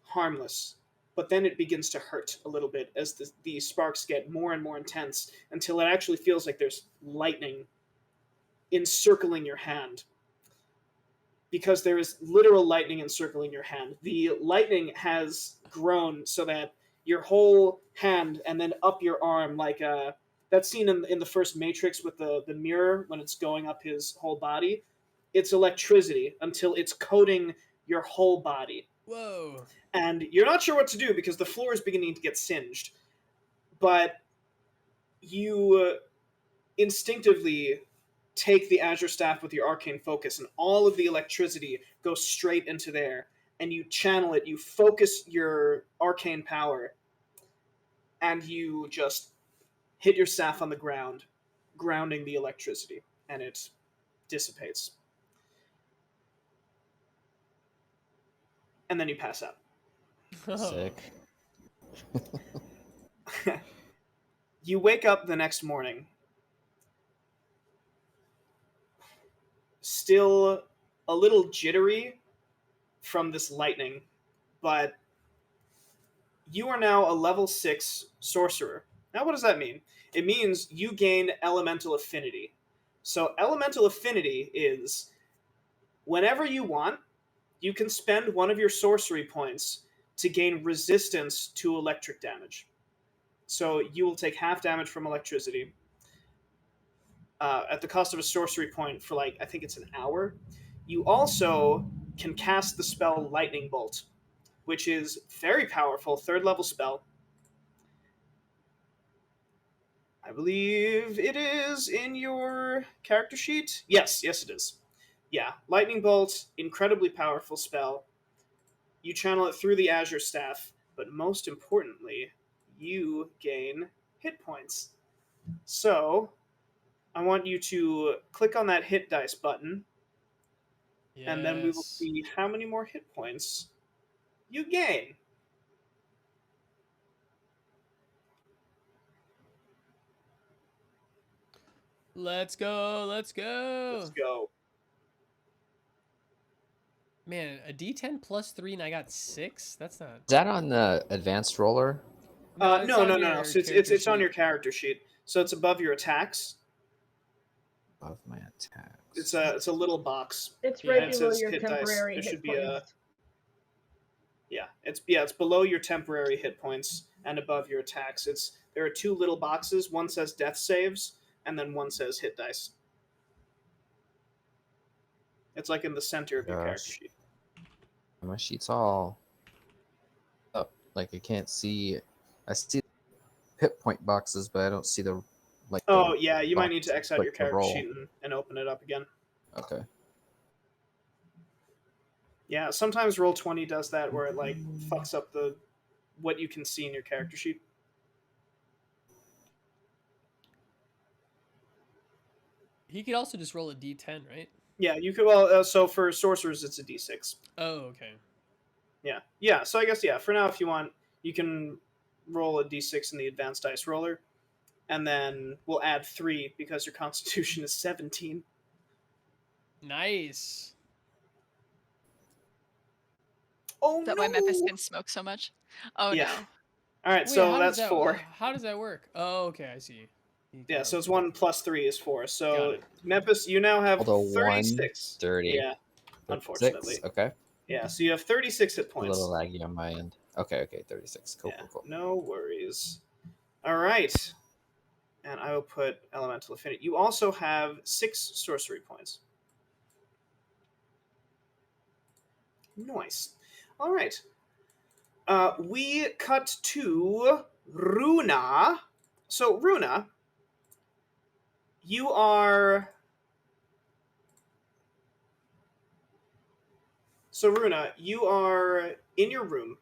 harmless, but then it begins to hurt a little bit as the sparks get more and more intense until it actually feels like there's lightning encircling your hand. Because there is literal lightning encircling your hand. The lightning has grown so that your whole hand and then up your arm, like that scene in the first Matrix with the mirror when it's going up his whole body, it's electricity until it's coating your whole body. Whoa. And you're not sure what to do because the floor is beginning to get singed. But you instinctively take the Azure Staff with your arcane focus, and all of the electricity goes straight into there, and you channel it, you focus your arcane power, and you just hit your staff on the ground, grounding the electricity, and it dissipates. And then you pass out. Sick. You wake up the next morning, still a little jittery from this lightning, but you are now a level 6 sorcerer. Now what does that mean? It means you gain elemental affinity. So elemental affinity is whenever you want, you can spend one of your sorcery points to gain resistance to electric damage. So you will take half damage from electricity at the cost of a sorcery point for, like, I think it's an hour. You also can cast the spell Lightning Bolt, which is very powerful, 3rd level spell. I believe it is in your character sheet. Yes, it is. Yeah, Lightning Bolt, incredibly powerful spell. You channel it through the Azure Staff, but most importantly, you gain hit points. So, I want you to click on that hit dice button, and then we will see how many more hit points you gain. Let's go. Let's go. Man, a D10 plus 3 and I got 6? That's not... Is that on the advanced roller? No. your So it's on your character sheet. So it's above your attacks. Above my attacks. It's a little box. It's Yeah, right it below says your hit dice. temporary There hit should be points. it's below your temporary hit points and above your attacks. There are 2 little boxes. One says death saves, and then one says hit dice. It's like in the center of your character sheet. My sheet's all up. Like I can't see. I see hit point boxes, but I don't see the like. Oh the yeah, you might need to box X out click your to character roll. sheet and open it up again. Okay. Yeah, sometimes Roll20 does that where it like fucks up what you can see in your character sheet. He could also just roll a D10, right? Yeah, you could. Well, so for sorcerers, it's a D6. Oh, okay. Yeah. So I guess for now, if you want, you can roll a D6 in the advanced dice roller, and then we'll add 3 because your Constitution is 17. Nice. Oh Is that no! why Mepis can smoke so much? Oh Yeah. no. All right, Wait, so how that's does 4. How does that work? Oh, okay, I see. Yeah, so it's 1 plus 3 is 4. Got So it. Mepis, you now have Although 36. 30. Yeah, 36, unfortunately. Okay. Yeah, so you have 36 hit A points. little laggy on my end. Okay, 36. Cool, Yeah, cool. no worries. All right. And I will put Elemental Affinity. You also have 6 sorcery points. Nice. All right. We cut to Runa. So, Runa, you are... So, Runa, you are in your room.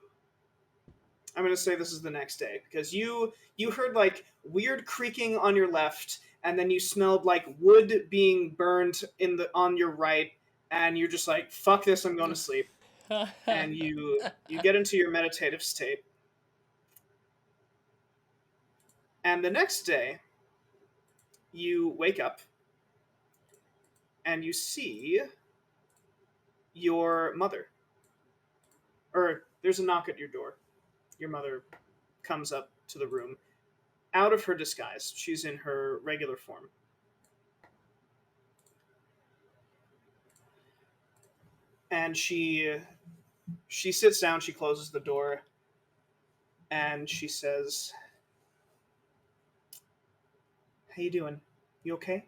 I'm going to say this is the next day, because you heard, like, weird creaking on your left, and then you smelled, like, wood being burned on your right, and you're just like, fuck this, I'm going to sleep. And you get into your meditative state. And the next day, you wake up, and you see your mother. Or there's a knock at your door. Your mother comes up to the room out of her disguise. She's in her regular form. And she sits down, she closes the door, and she says, "How you doing? You okay?"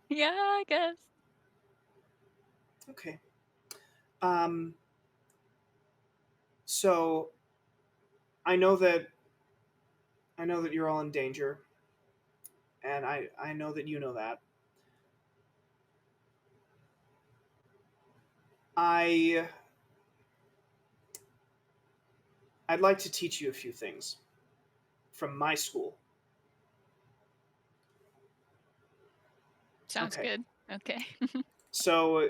Yeah, I guess. Okay. So I know that you're all in danger, and I know that you know that. I'd like to teach you a few things from my school. Sounds Okay. good. Okay. So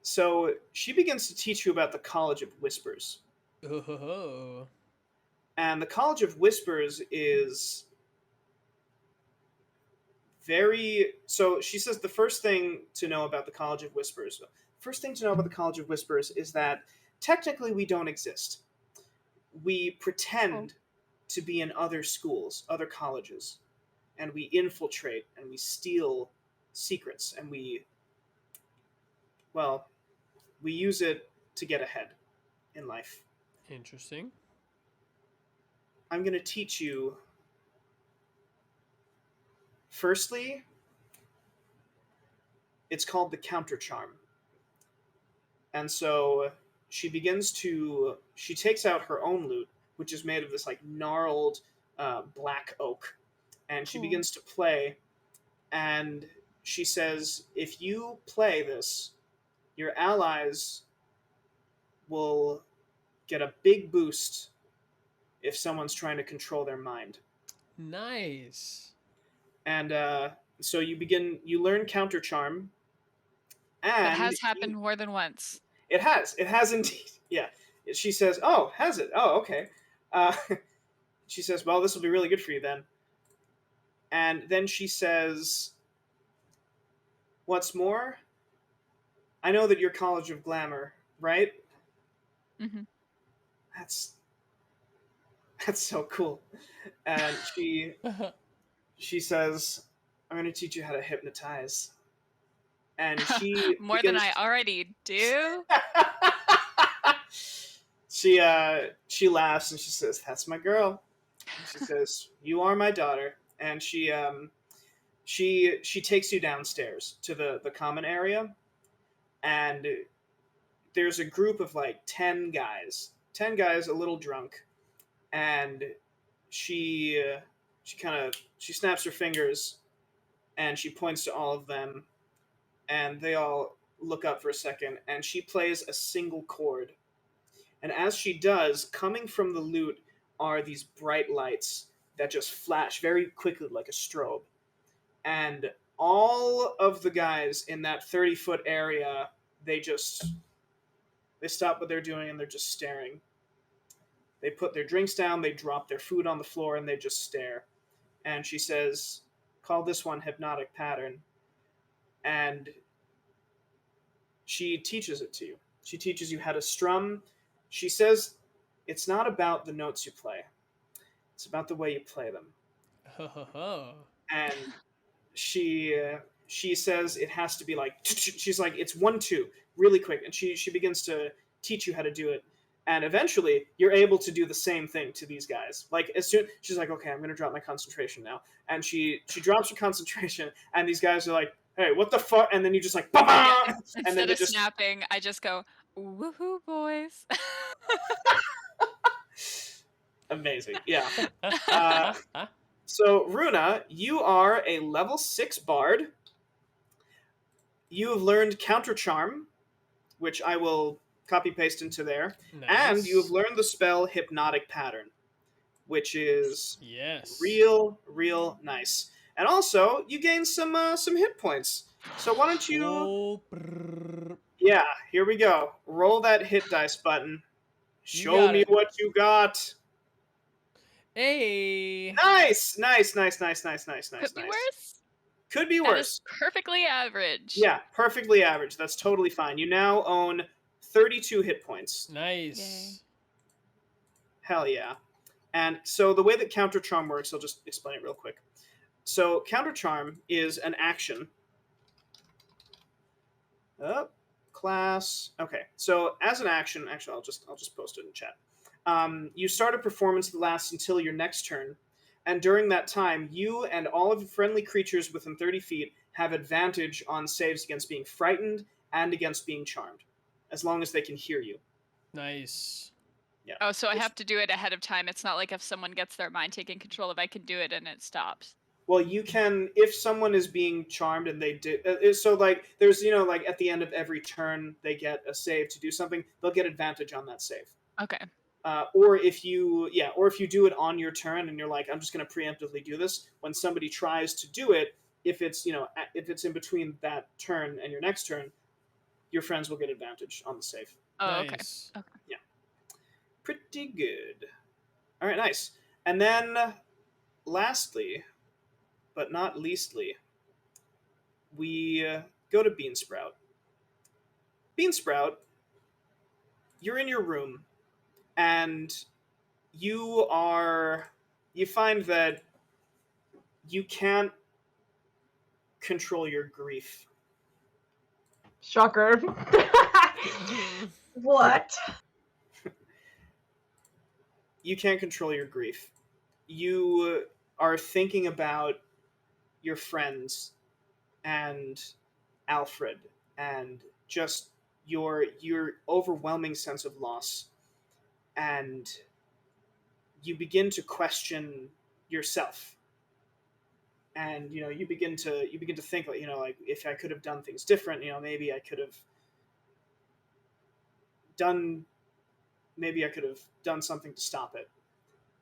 so she begins to teach you about the College of Whispers. Oh. And the College of Whispers is very... So she says the first thing to know about the College of Whispers... First thing to know about the College of Whispers is that technically we don't exist. We pretend to be in other schools, other colleges, and we infiltrate and we steal secrets, and we use it to get ahead in life. Interesting. I'm going to teach you... Firstly, it's called the counter charm. And so she takes out her own lute, which is made of this like gnarled black oak, and she begins to play, and she says, if you play this, your allies will get a big boost if someone's trying to control their mind. Nice. And so you learn counter charm. And that has happened more than once. It has indeed. Yeah. She says, "Oh, has it? Oh, okay." She says, "Well, this will be really good for you then." And then she says, "What's more, I know that you're College of Glamour, right?" Mm-hmm. That's so cool. And she says, "I'm going to teach you how to hypnotize." And she more than I already do. She laughs and she says, "That's my girl." And she says, "You are my daughter." And she takes you downstairs to the common area, and there's a group of like 10 guys a little drunk, and she snaps her fingers and she points to all of them, and they all look up for a second, and she plays a single chord. And as she does, coming from the lute are these bright lights that just flash very quickly like a strobe. And all of the guys in that 30-foot area, they stop what they're doing and they're just staring. They put their drinks down, they drop their food on the floor, and they just stare. And she says, "Call this one hypnotic pattern." And she teaches it to you. She teaches you how to strum. She says it's not about the notes you play. It's about the way you play them. And she says it has to be like... She's like, it's 1-2, really quick. And she begins to teach you how to do it. And eventually, you're able to do the same thing to these guys. Like, as soon... She's like, okay, I'm going to drop my concentration now. And she drops her concentration, and these guys are like, hey, what the fuck? And then you just like, Yeah, and instead then of snapping, I just go, woohoo, boys. Amazing, yeah. So, Runa, you are a level 6 bard. You have learned Counter Charm, which I will copy paste into there. And you have learned the spell Hypnotic Pattern, which is real nice. And also, you gain some hit points. So why don't you... Yeah, here we go. Roll that hit dice button. Show me what you got. Hey. Nice. Could be worse. Could be That worse. is perfectly average. Yeah, perfectly average. That's totally fine. You now own 32 hit points. Nice. Yay. Hell yeah. And so the way that Counter Charm works, I'll just explain it real quick. So Counter Charm is an action. Class. Okay. So as an action, actually, I'll just post it in chat. You start a performance that lasts until your next turn, and during that time, you and all of the friendly creatures within 30 feet have advantage on saves against being frightened and against being charmed, as long as they can hear you. Nice. Yeah. Oh, so I have to do it ahead of time. It's not like if someone gets their mind taken control of, I can do it and it stops. Well, you can, if someone is being charmed and they did, so like there's, like at the end of every turn they get a save to do something, they'll get advantage on that save. Okay. Or if you do it on your turn and you're like, I'm just going to preemptively do this, when somebody tries to do it, if it's in between that turn and your next turn, your friends will get advantage on the save. Oh, Nice. okay. Yeah. Pretty good. All right, nice. And then lastly, but not leastly, we go to Beansprout. Beansprout, you're in your room, and you find that you can't control your grief. Shocker. What? You can't control your grief. You are thinking about your friends and Alfred and just your overwhelming sense of loss, and you begin to question yourself, and you begin to think, like, like, if I could have done things different, maybe I could have done something to stop it.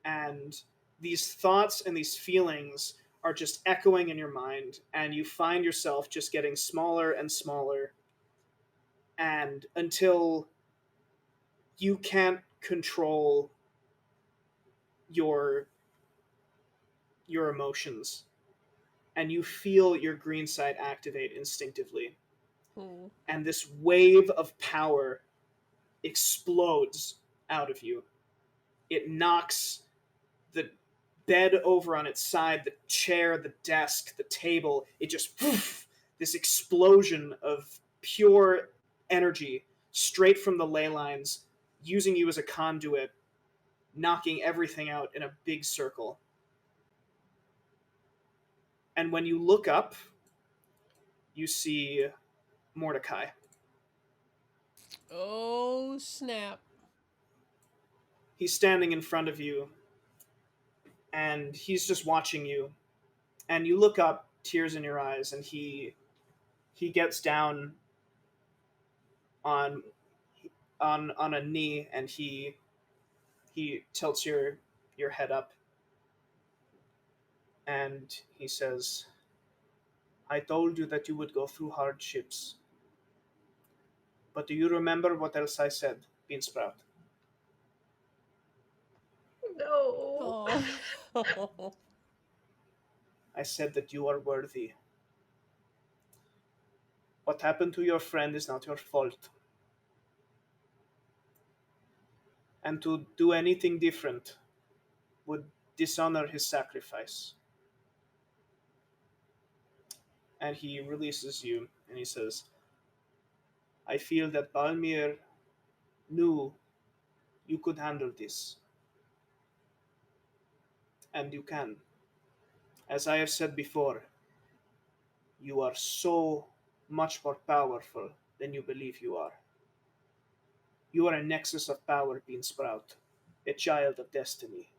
And these thoughts and these feelings are just echoing in your mind, and you find yourself just getting smaller and smaller, and until you can't control your emotions, and you feel your green side activate instinctively. And this wave of power explodes out of you. It knocks the bed over on its side, the chair, the desk, the table. It just, this explosion of pure energy straight from the ley lines, using you as a conduit, knocking everything out in a big circle. And when you look up, you see Mordecai. Oh, snap. He's standing in front of you, and he's just watching you. And you look up, tears in your eyes, and he gets down on a knee, and he tilts your head up, and he says, I told you that you would go through hardships. But do you remember what else I said, Beansprout? No. Oh. I said that you are worthy. What happened to your friend is not your fault. And to do anything different would dishonor his sacrifice. And he releases you, and he says, I feel that Balmir knew you could handle this. And you can. As I have said before, you are so much more powerful than you believe you are. You are a nexus of power, Beansprout, a child of destiny.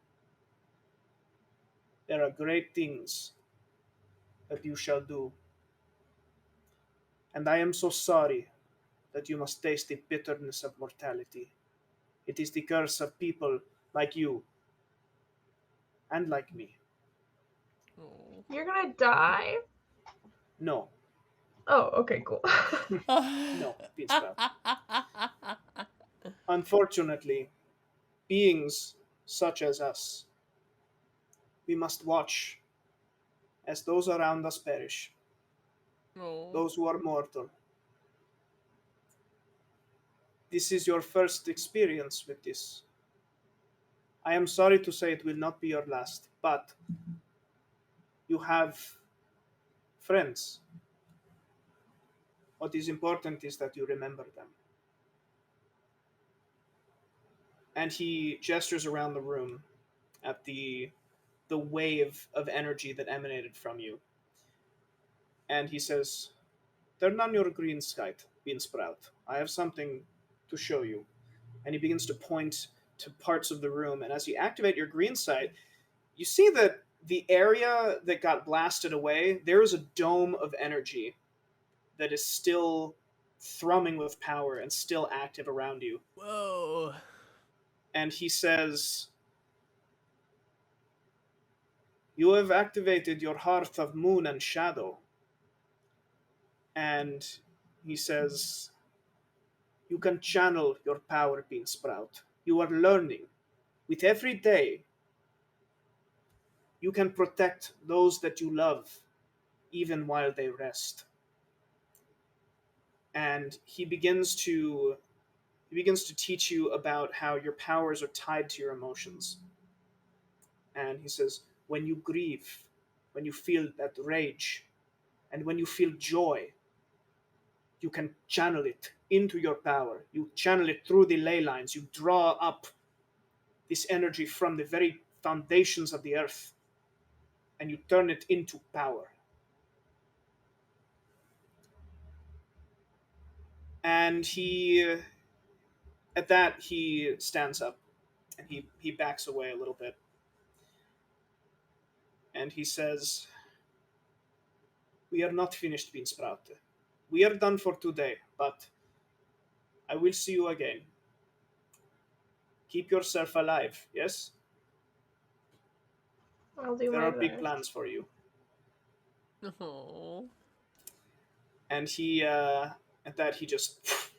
There are great things that you shall do. And I am so sorry that you must taste the bitterness of mortality. It is the curse of people like you and like me. Oh. You're gonna die? No, Oh, okay, cool. no, Beansprout. Unfortunately, beings such as us, we must watch as those around us perish, Oh. those who are mortal. This is your first experience with this. I am sorry to say it will not be your last, but you have friends. What is important is that you remember them. And he gestures around the room at the wave of energy that emanated from you. And he says, "Turn on your green sight, Beansprout. I have something to show you." And he begins to point to parts of the room. And as you activate your green sight, you see that the area that got blasted away, there is a dome of energy that is still thrumming with power and still active around you. Whoa. And he says, "You have activated your hearth of moon and shadow." And he says, "You can channel your power, Beansprout. You are learning. With every day, you can protect those that you love, even while they rest." And he begins to teach you about how your powers are tied to your emotions. And he says, when you grieve, when you feel that rage, and when you feel joy, you can channel it into your power. You channel it through the ley lines. You draw up this energy from the very foundations of the earth, and you turn it into power. And at that, he stands up, and he backs away a little bit. And he says, "We are not finished, Beansprout. We are done for today, but I will see you again. Keep yourself alive, yes? I'll do There my are big best. plans for you." Oh. And he, at that, he just,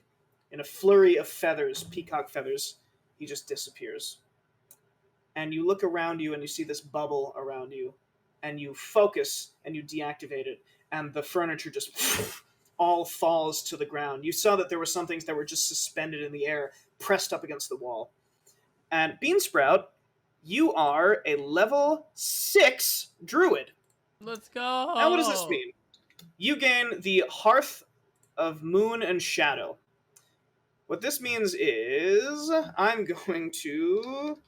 in a flurry of feathers, peacock feathers, he just disappears. And you look around you and you see this bubble around you, and you focus and you deactivate it, and the furniture just all falls to the ground. You saw that there were some things that were just suspended in the air, pressed up against the wall. And Beansprout, you are a level 6 druid. Let's go. Now, what does this mean? You gain the Hearth of Moon and Shadow. What this means is I'm going to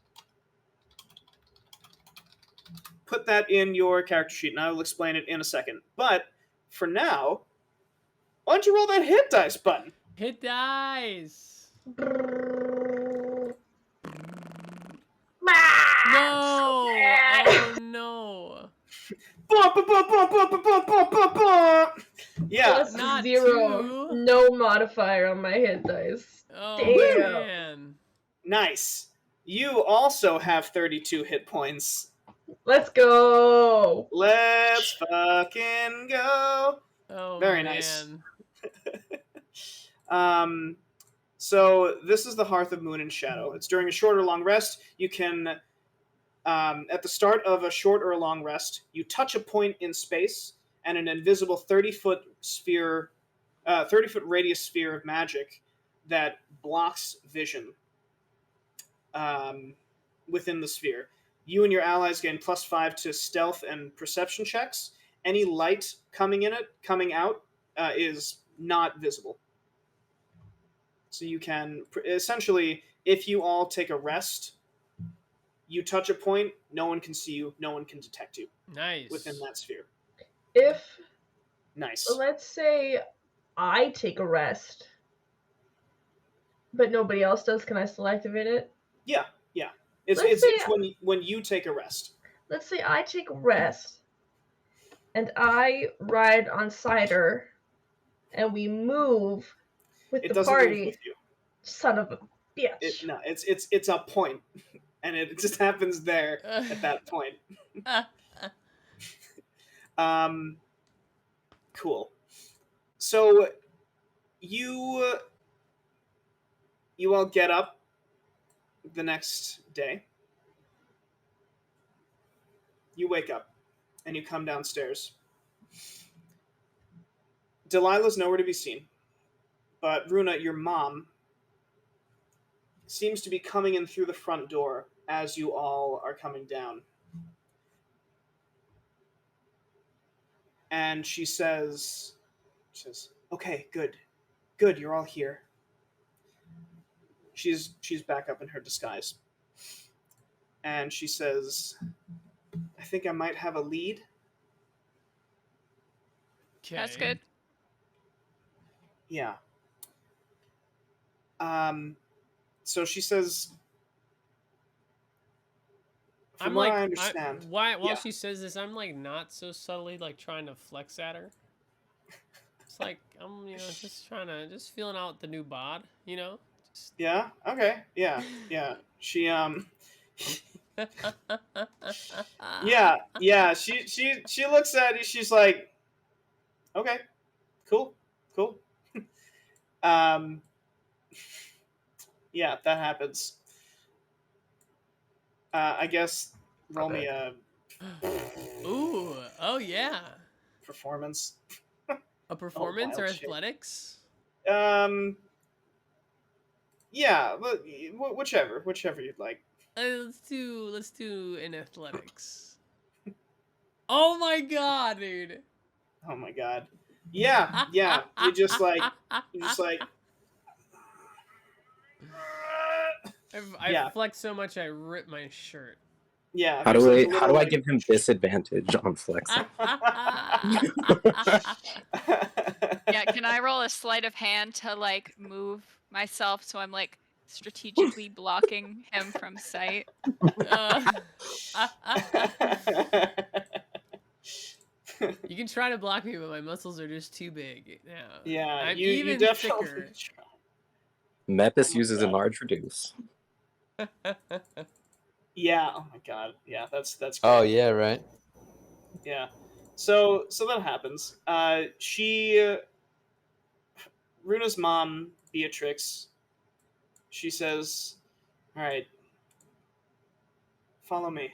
put that in your character sheet, and I will explain it in a second. But for now, why don't you roll that hit dice button? Hit dice. No. Oh no. Yeah. Plus Not 0. two. No modifier on my hit dice. Oh Damn. man. Nice. You also have 32 hit points. Let's go. Let's fucking go. Oh Very man. Nice. So this is the Hearth of Moon and Shadow. It's during a short or long rest. You can, at the start of a short or a long rest, you touch a point in space, and an invisible 30-foot sphere, 30-foot radius sphere of magic that blocks vision within the sphere. You and your allies gain +5 to stealth and perception checks. Any light coming out, is not visible. So you can, essentially, if you all take a rest, you touch a point, no one can see you, no one can detect you Nice. within that sphere. If, Nice. let's say, I take a rest, but nobody else does, can I still activate it? Yeah. It's Let's say- when you take a rest. let's say I take a rest, and I ride on Cider, and we move with It the doesn't party. move with you. Son of a bitch. No, it's a point, and it just happens there at that point. Cool. So you all get up the next day. You wake up and you come downstairs. Delilah's nowhere to be seen, but Runa, your mom, seems to be coming in through the front door as you all are coming down. And she says, "Okay, good, you're all here." She's back up in her disguise, and she says, "I think I might have a lead." That's good. Yeah. So she says, from what I understand, while she says this, I'm like not so subtly like trying to flex at her. It's like I'm just feeling out the new bod, Just... Yeah. Okay. Yeah. She yeah. She looks at you. She's like, okay, cool. Yeah, that happens. I guess roll me a Ooh, oh yeah. performance. A performance or shit. athletics? Yeah, whichever you'd like. Let's do an athletics. Oh my god, dude. Oh my god. Yeah. You just like I flex so much I rip my shirt. Yeah. How do I give him disadvantage on flexing? Yeah, can I roll a sleight of hand to like move myself so I'm like strategically blocking him from sight? You can try to block me, but my muscles are just too big now. Yeah, I'm you even definitely thicker. Mepis uses enlarge reduce. Yeah. Oh my god. Yeah, that's great. Oh yeah, right. Yeah. So that happens. Runa's mom, Beatrix, she says, "All right, follow me."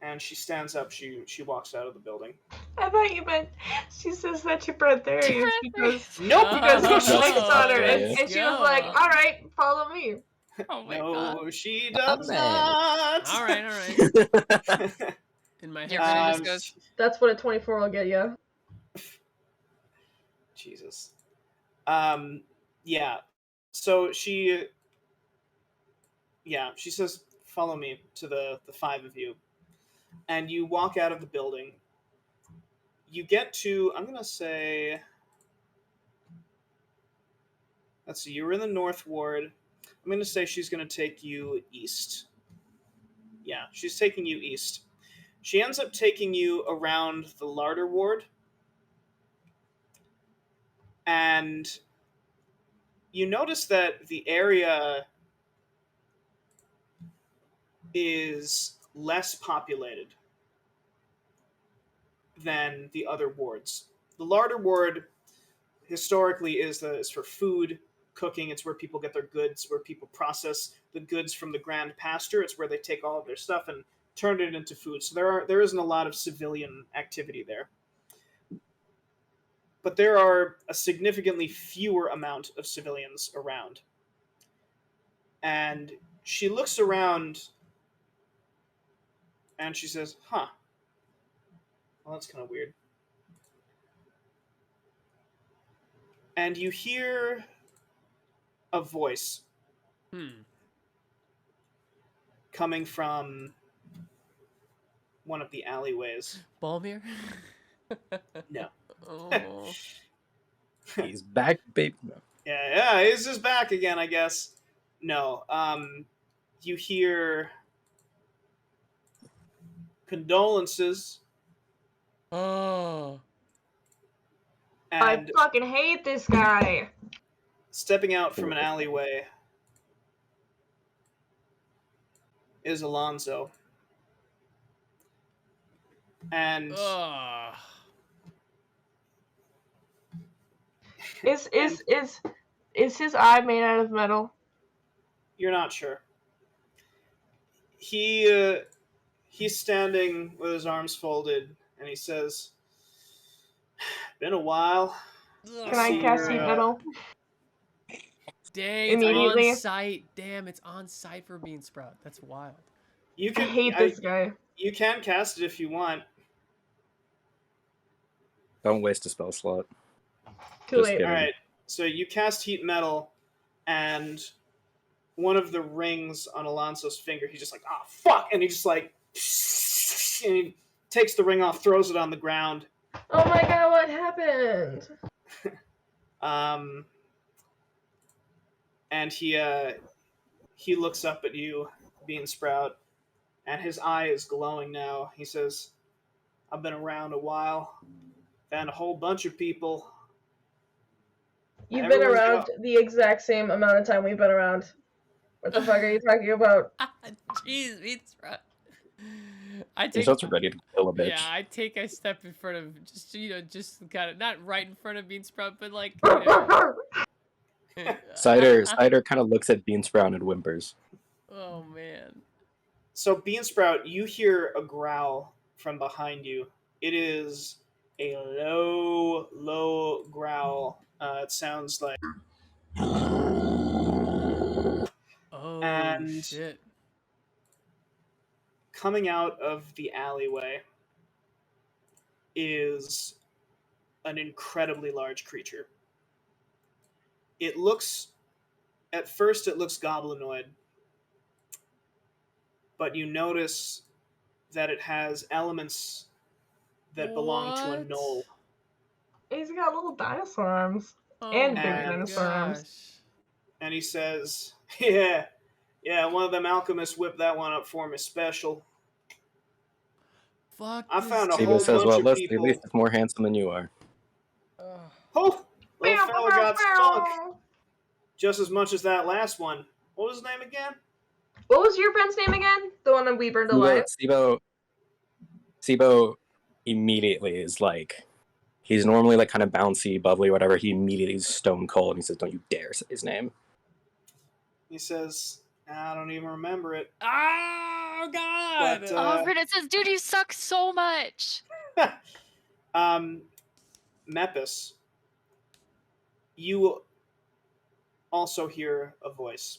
And she stands up. She walks out of the building. I thought you meant she says that to Bradtherius because Nope. because he Oh, flicks on her, and let's she was like, "All right, follow me." Oh my No, god. she does man. not. All right. In my Your head. Runa just goes, That's what a 24 will get you. Jesus. Yeah. So she says, "Follow me to the five of you," and you walk out of the building. You get to, I'm gonna say, let's see, you were in the North Ward. I'm gonna say she's gonna take you east. Yeah, she's taking you east. She ends up taking you around the Larder Ward, and you notice that the area is less populated than the other wards. The Larder Ward historically is for food, cooking. It's where people get their goods, where people process the goods from the Grand Pasture. It's where they take all of their stuff and turn it into food. So there isn't a lot of civilian activity there. But there are a significantly fewer amount of civilians around. And she looks around and she says, "Huh. Well, that's kind of weird." And you hear a voice coming from one of the alleyways. Balmir? No. Oh. He's back, baby. No. Yeah, he's just back again, I guess. No. You hear, condolences. Oh. I And fucking hate this guy. stepping out from an alleyway is Alonzo. And Ugh. Is his eye made out of metal? you're not sure. He's standing with his arms folded, and he says, "Been a while." Can I see cast your, heat metal? Dang, it's Immediately? on site. Damn, it's on site for Bean Sprout. That's wild. You I can hate this guy. You can cast it if you want. Don't waste a spell slot. Too Just late. kidding. All right. So you cast heat metal, and one of the rings on Alonso's finger, he's just like, "Ah, fuck!" And he just like, and he takes the ring off, throws it on the ground. Oh my god, what happened? And he looks up at you, Bean Sprout, and his eye is glowing now. He says, "I've been around a while, and a whole bunch of people." You've been Everyone's around got- the exact same amount of time we've been around. What the fuck are you talking about? Jeez, Bean Sprout. I You're take such ready to kill a bitch. Yeah, I take a step in front of just kind of not right in front of Bean Sprout, but like Cider kind of looks at Beansprout and whimpers. Oh man. So Bean Sprout, you hear a growl from behind you. It is a low, low growl. It sounds like. Oh And- shit. Coming out of the alleyway is an incredibly large creature. At first it looks goblinoid, but you notice that it has elements that belong to a What? gnoll. He's got little dinosaur arms. Oh And big my dinosaur arms. gosh. And he says, yeah, one of them alchemists whipped that one up for me special. Fuck. I this found a dude. whole Siva says, bunch well, of listen, at people- least it's more handsome than you are. Ugh. Oh, little fella got spunk just as much as that last one. What was his name again? What was your friend's name again? The one that we burned alive? Sibo immediately is like, he's normally like kind of bouncy, bubbly, whatever. He immediately is stone cold and he says, don't you dare say his name. He says, I don't even remember it. Oh god. But, Alfred, it says, dude, you suck so much. Mepis, you also hear a voice.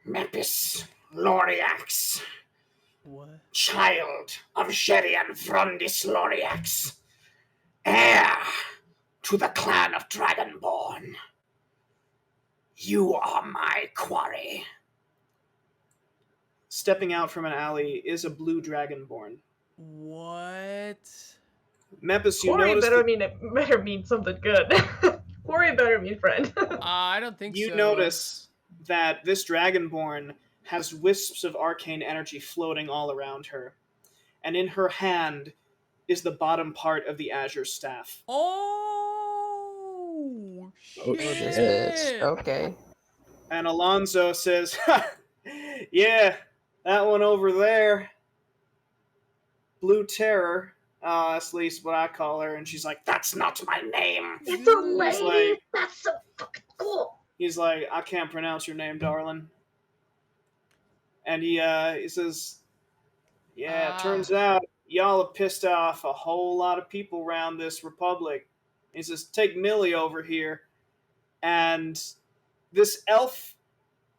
Mepis, Loryax, What? child of Sherian Frondis Loryax, heir to the clan of Dragonborn. You are my quarry. Stepping out from an alley is a blue dragonborn. What? Mepis, you Quarry notice better mean something good. Quarry better mean friend. I don't think you so. notice that this dragonborn has wisps of arcane energy floating all around her, and in her hand is the bottom part of the azure staff. Oh Oh, shit. This bitch. Okay. And Alonzo says, yeah, that one over there, Blue Terror, that's at least what I call her, and she's like, that's not my name. It's a lady. like- That's so fucking cool. He's like, I can't pronounce your name, darling. And he says, yeah, it turns out y'all have pissed off a whole lot of people around this republic. He says, take Millie over here. And this elf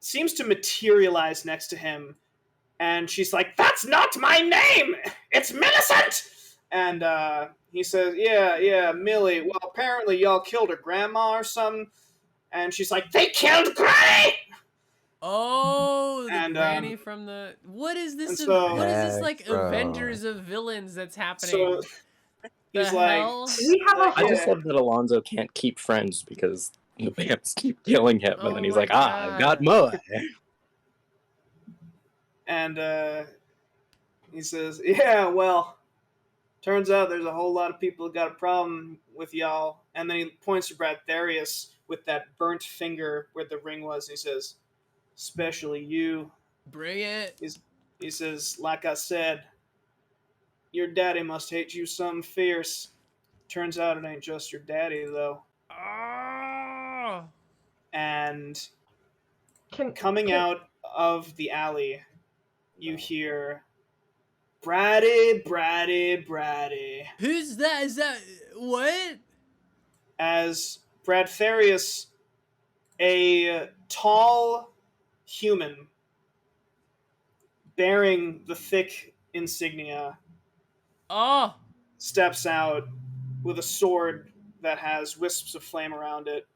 seems to materialize next to him. And she's like, that's not my name! It's Millicent! And he says, yeah, Millie. Well, apparently y'all killed her grandma or something. And she's like, they killed Granny! Oh, the And, granny from the. What is this? and so- What is this like Bro. Avengers of villains that's happening? So The he's like, hell? We have a I just Yeah. love that Alonzo can't keep friends because the vamps keep killing him, and Oh then he's my like, I've got God. more. and He says, "Yeah, well, turns out there's a whole lot of people who got a problem with y'all." And then he points to Bradtherius with that burnt finger where the ring was. And he says, "Especially you." Bring it. He says, "Like I said, your daddy must hate you something fierce. Turns out it ain't just your daddy, though." Oh. And coming out of the alley, you hear, "Braddy, Braddy, Braddy." Who's that? Is that what? As Bradtherius, a tall human bearing the thick insignia, Oh. steps out with a sword that has wisps of flame around it.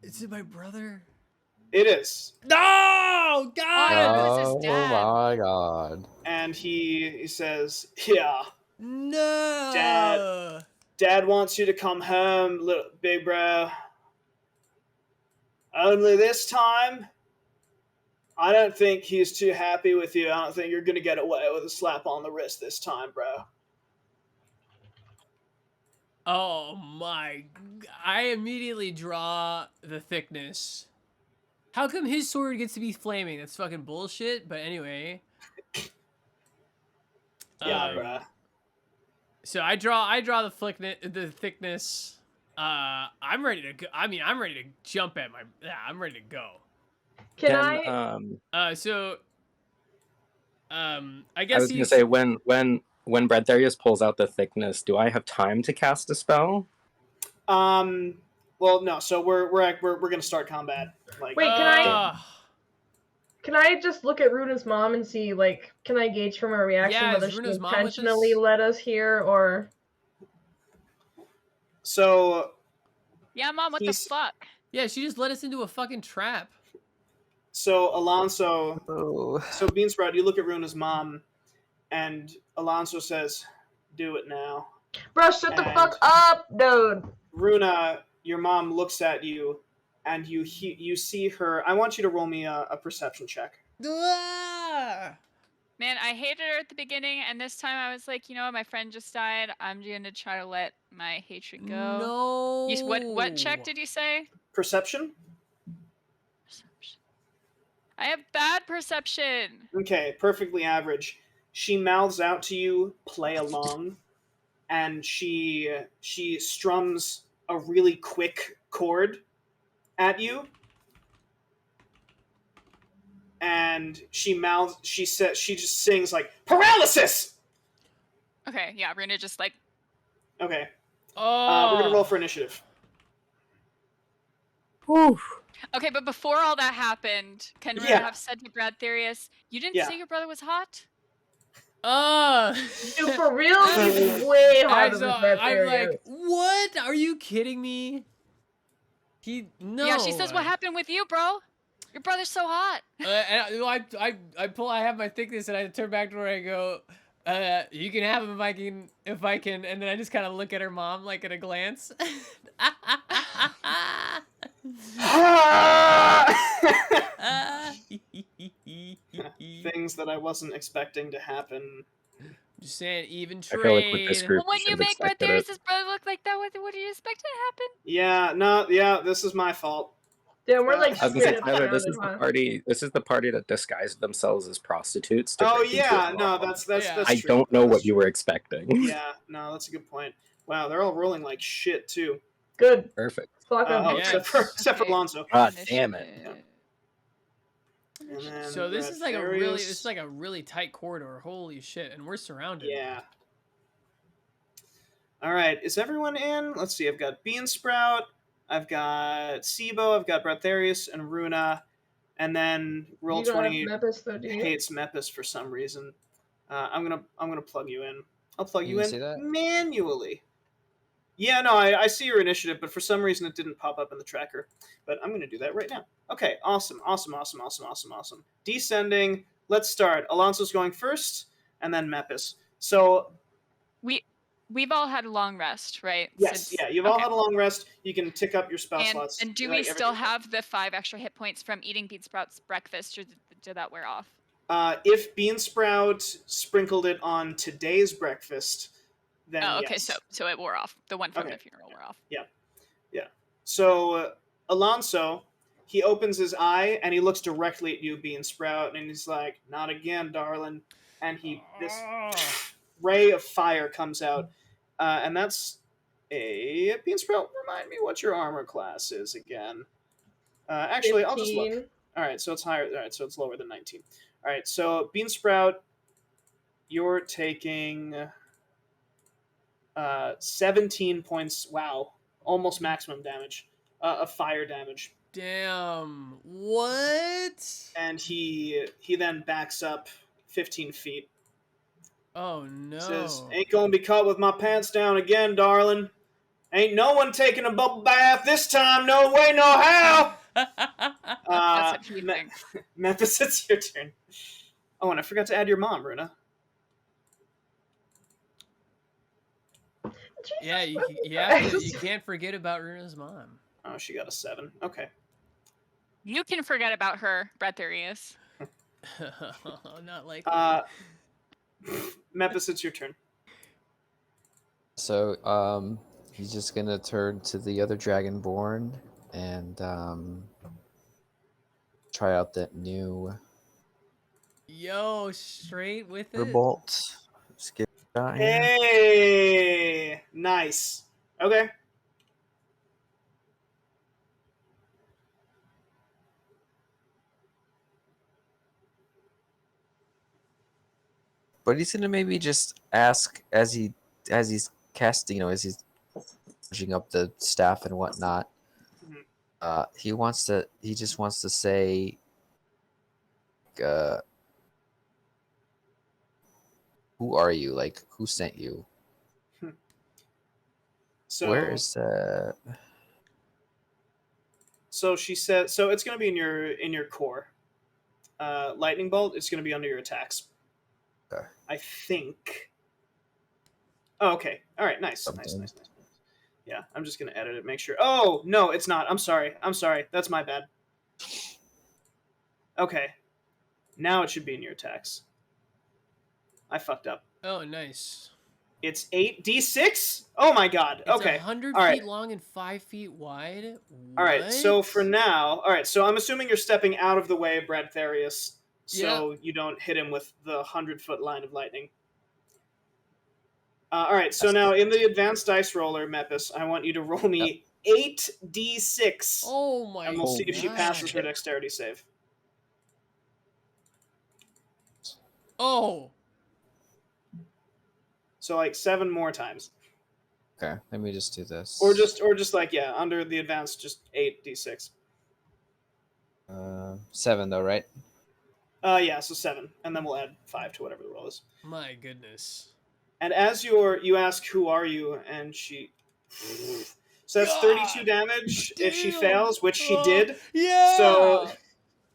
Is it my brother? It is. No! God! It was his Oh dad. my god. And he says, "Yeah, No! Dad wants you to come home, little big bro. Only this time, I don't think he's too happy with you. I don't think you're going to get away with a slap on the wrist this time, bro." Oh my... I immediately draw the thickness. How come his sword gets to be flaming? That's fucking bullshit, but anyway. Yeah, bro. So I draw the thickness. I'm ready to go. I mean, I'm ready to jump at my... Yeah, I'm ready to go. Can I I guess I was gonna say when Bradtherius pulls out the thickness, do I have time to cast a spell? Well, no. So we're gonna start combat. Like, Wait, can I just look at Runa's mom and see, like, can I gauge from her reaction Yeah, whether is she Runa's mom with intentionally us? let us here or? So Yeah, Mom, what the fuck? Yeah, she just let us into a fucking trap. So Alonso, Oh. so Beansprout, you look at Runa's mom, and Alonso says, "Do it now." Bro, shut the And fuck up, dude. Runa, your mom looks at you, and you see her. I want you to roll me a perception check. Man, I hated her at the beginning, and this time I was like, you know what, my friend just died. I'm gonna try to let my hatred go. No. What check did you say? Perception? Perception. I have bad perception. Okay, perfectly average. She mouths out to you, "Play along," and she strums a really quick chord at you. And she just sings like paralysis. Okay, yeah, Runa just like. Okay. Oh. We're gonna roll for initiative. Whew. Okay, but before all that happened, can Runa have said to Bradtherius, "You didn't say your brother was hot"? Dude, for real, he's way hotter than Bradtherius. I'm like, what? Are you kidding me? No. Yeah, she says, "What happened with you, bro? Your brother's so hot." I have my thickness and I turn back to her and I go, you can have him if I can, and then I just kind of look at her mom like at a glance. Things that I wasn't expecting to happen. Just saying, even trade. I feel like with this group, Well, when you make Bradtherius' brother look like that, what do you expect to happen? Yeah, this is my fault. Yeah, we're like. I was gonna say, Tyler, this is the party. This is the party that disguised themselves as prostitutes. Oh yeah, no, that's I true. don't know what you were expecting. Yeah, no, that's a good point. Wow, they're all rolling like shit too. Good. Perfect. Fuck them. Except for Alonso. God damn it. So this is like a really tight corridor. Holy shit, and we're surrounded. Yeah. All right, is everyone in? Let's see. I've got Beansprout, I've got Sibo, I've got Bradtherius and Runa, and then Roll20 hates Mepis for some reason. I'm gonna plug you in. I'll plug you in manually. Yeah, no, I see your initiative, but for some reason it didn't pop up in the tracker. But I'm gonna do that right now. Okay, awesome. Descending. Let's start. Alonso's going first, and then Mepis. So we've all had a long rest, right? Yes, you've all had a long rest. You can tick up your spell slots. And do we still have the 5 extra hit points from eating Beansprout's breakfast, or did that wear off? If Beansprout sprinkled it on today's breakfast, then Oh, okay. yes. So it wore off. The one from Okay. the funeral wore off. Yeah. So Alonso, he opens his eye and he looks directly at you, Beansprout, and he's like, "Not again, darling." And this ray of fire comes out, and that's a Beansprout. Remind me what your armor class is again. Actually, 15. I'll just look. All right, so it's higher. All right, so it's lower than 19. All right, so Beansprout, you're taking 17 points. Wow, almost maximum damage of fire damage. Damn. What? And he then backs up 15 feet. Oh no. Says, "Ain't gonna be caught with my pants down again, darling. Ain't no one taking a bubble bath this time. No way, no how." That's what he thinks. Mepis, it's your turn. Oh, and I forgot to add your mom, Runa. Yeah, you can't forget about Runa's mom. Oh, she got a 7. Okay. You can forget about her, Bradtherius. Not like Mepis, it's your turn. So he's just gonna turn to the other Dragonborn and try out that new Yo, straight with it. Bolt. Skip shot here. Hey, nice. Okay. But he's gonna maybe just ask as he's casting, as he's pushing up the staff and whatnot. He just wants to say, who are you? Like, who sent you? So Where is that? So she said. So it's going to be in your core. Lightning bolt. It's going to be under your attacks. Okay. I think. Oh, okay. All right. Nice. Nice. Yeah, I'm just going to edit it. Make sure. Oh no, it's not. I'm sorry. That's my bad. Okay. Now it should be in your attacks. I fucked up. Oh, nice. It's 8d6. Oh my god. It's Okay. 100 All feet right. long and 5 feet wide. All right. So What? for now, all right. So I'm assuming you're stepping out of the way, Bradtherius, so you don't hit him with the 100-foot line of lightning. All right. So now in the advanced dice roller, Mepis, I want you to roll me 8d6. Oh my! And we'll see if she God. passes her dexterity save. Oh. So like 7 more times. Okay, let me just do this. Or just like under the advanced, just 8d6. 7 though, right? Yeah, so 7, and then we'll add 5 to whatever the roll is. My goodness. And as you ask, "Who are you?" and she, so that's 32 damage if she Damn. fails, which she did. Yeah. So,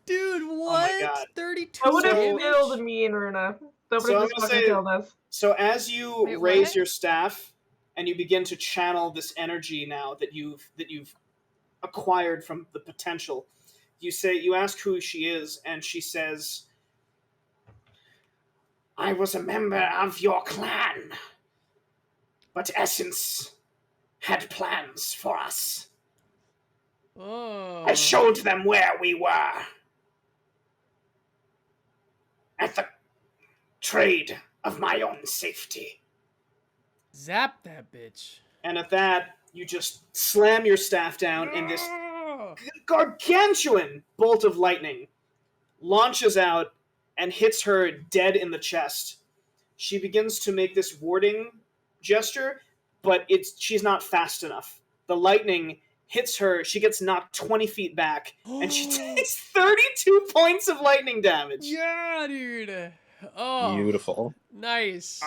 dude, my what? God. 32 I would have So- killed me and Runa. That would So I'm have just gonna fucking say- killed us. so as you Wait, raise what? your staff and you begin to channel this energy now that you've acquired from the potential, you ask who she is, and she says, "I was a member of your clan, but Essence had plans for us. Oh. I showed them where we were. At the trade of my own safety." Zap that bitch. And at that, you just slam your staff down, and this Oh. gargantuan bolt of lightning launches out and hits her dead in the chest. She begins to make this warding gesture, but she's not fast enough. The lightning hits her, she gets knocked 20 feet back, and she takes 32 points of lightning damage. Yeah, dude. Oh. Beautiful. Nice.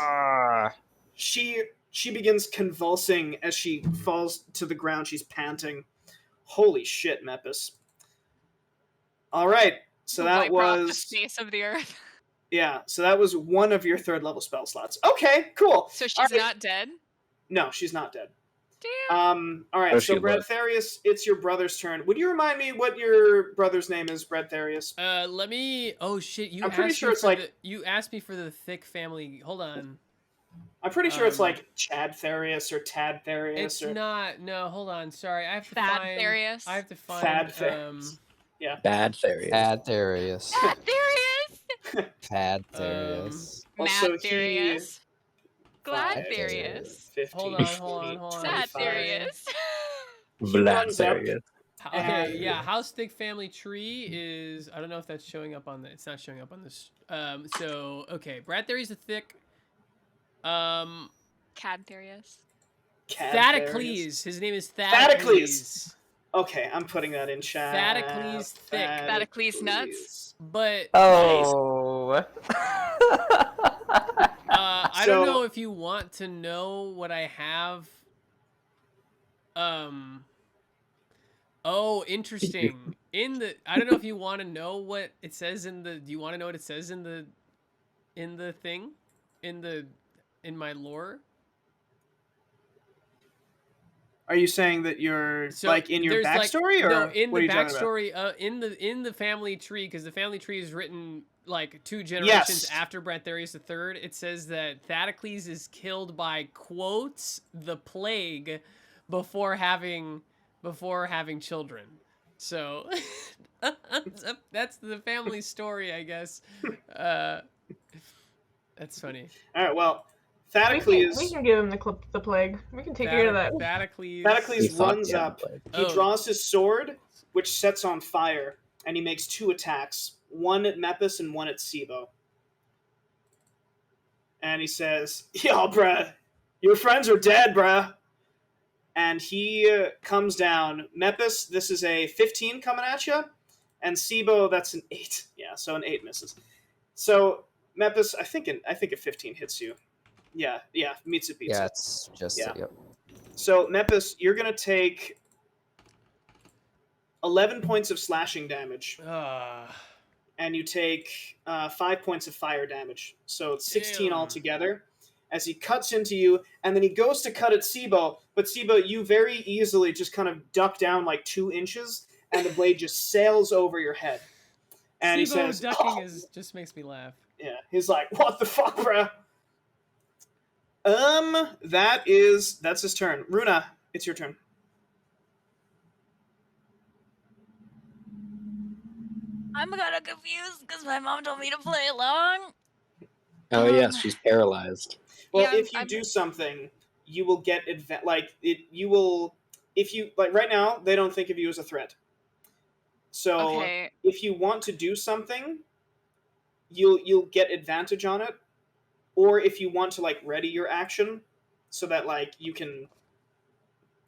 She begins convulsing as she falls to the ground. She's panting. Holy shit, Mepis. All right, so that Wipe off the was face of the earth. yeah. So that was one of your 3rd level spell slots. Okay, cool. So she's All right. not dead. No, she's not dead. Damn. All right, Oh, so she looked. Bradtherius, it's your brother's turn. Would you remind me what your brother's name is, Bradtherius? Let me. Oh shit! I'm pretty sure it's like you asked me for the thick family. Hold on. I'm pretty sure it's like Chadtherius or Tadtherius It's or not. No, hold on. Sorry, I have to Bradtherius. find. I have to find. Bradtherius. Yeah. Bradtherius. Bradtherius. Bradtherius. Bradtherius. Also, Madtherius. Five, Gladtherius. 15, Hold on, 20, hold on. 25. Sadtherius. He runs up. Bradtherius. Okay, And- yeah. House thick family tree is. I don't know if that's showing up on the. It's not showing up on this. So okay, Bradtherius the thick. Cadtherius. Thaddeus. His name is Thaddeus. Thaddeus. Okay, I'm putting that in chat. Thaddeus thick. Thaddeus nuts. But Oh. I So- don't know if you want to know what I have. Oh, interesting. I don't know if you want to know what it says in the. Do you want to know what it says in the thing, in my lore? Are you saying that you're So like in your there's, like- backstory, or no, in what are the you talking about? backstory? In the family tree, because the family tree is written like 2 generations Yes. after Bradtherius III. It says that Thaddeus is killed by quotes the plague before having children. So that's the family story, I guess. That's funny. All right, well, We Thaddeus can give him the plague. We can take care of that. Thaddeus He thought runs he had up. the plague. He Oh. draws his sword, which sets on fire, and he makes 2 attacks, one at Mepis and one at Sibo. And he says, "Yo, bruh, your friends are dead, bruh." And he comes down. Mepis, this is a 15 coming at you, and Sibo, that's an 8. Yeah, so an 8 misses. So Mepis, I think a 15 hits you. Yeah, meets it, beats Yeah, it. it's just Yeah. yep. So Mepis, you're gonna take 11 points of slashing damage, and you take 5 points of fire damage. So it's 16 Damn. altogether. As he cuts into you, and then he goes to cut at Sibo, but Sibo, you very easily just kind of duck down like 2 inches, and the blade just sails over your head. And he says, ducking "Oh." just makes me laugh. Yeah, he's like, "What the fuck, bruh?" That's his turn. Runa, it's your turn. I'm kind of confused because my mom told me to play along. Oh yes, she's paralyzed. Well, Yeah, if you do something, you will get you will if you like right now they don't think of you as a threat. So Okay. if you want to do something, you'll get advantage on it, or if you want to like ready your action so that like you can,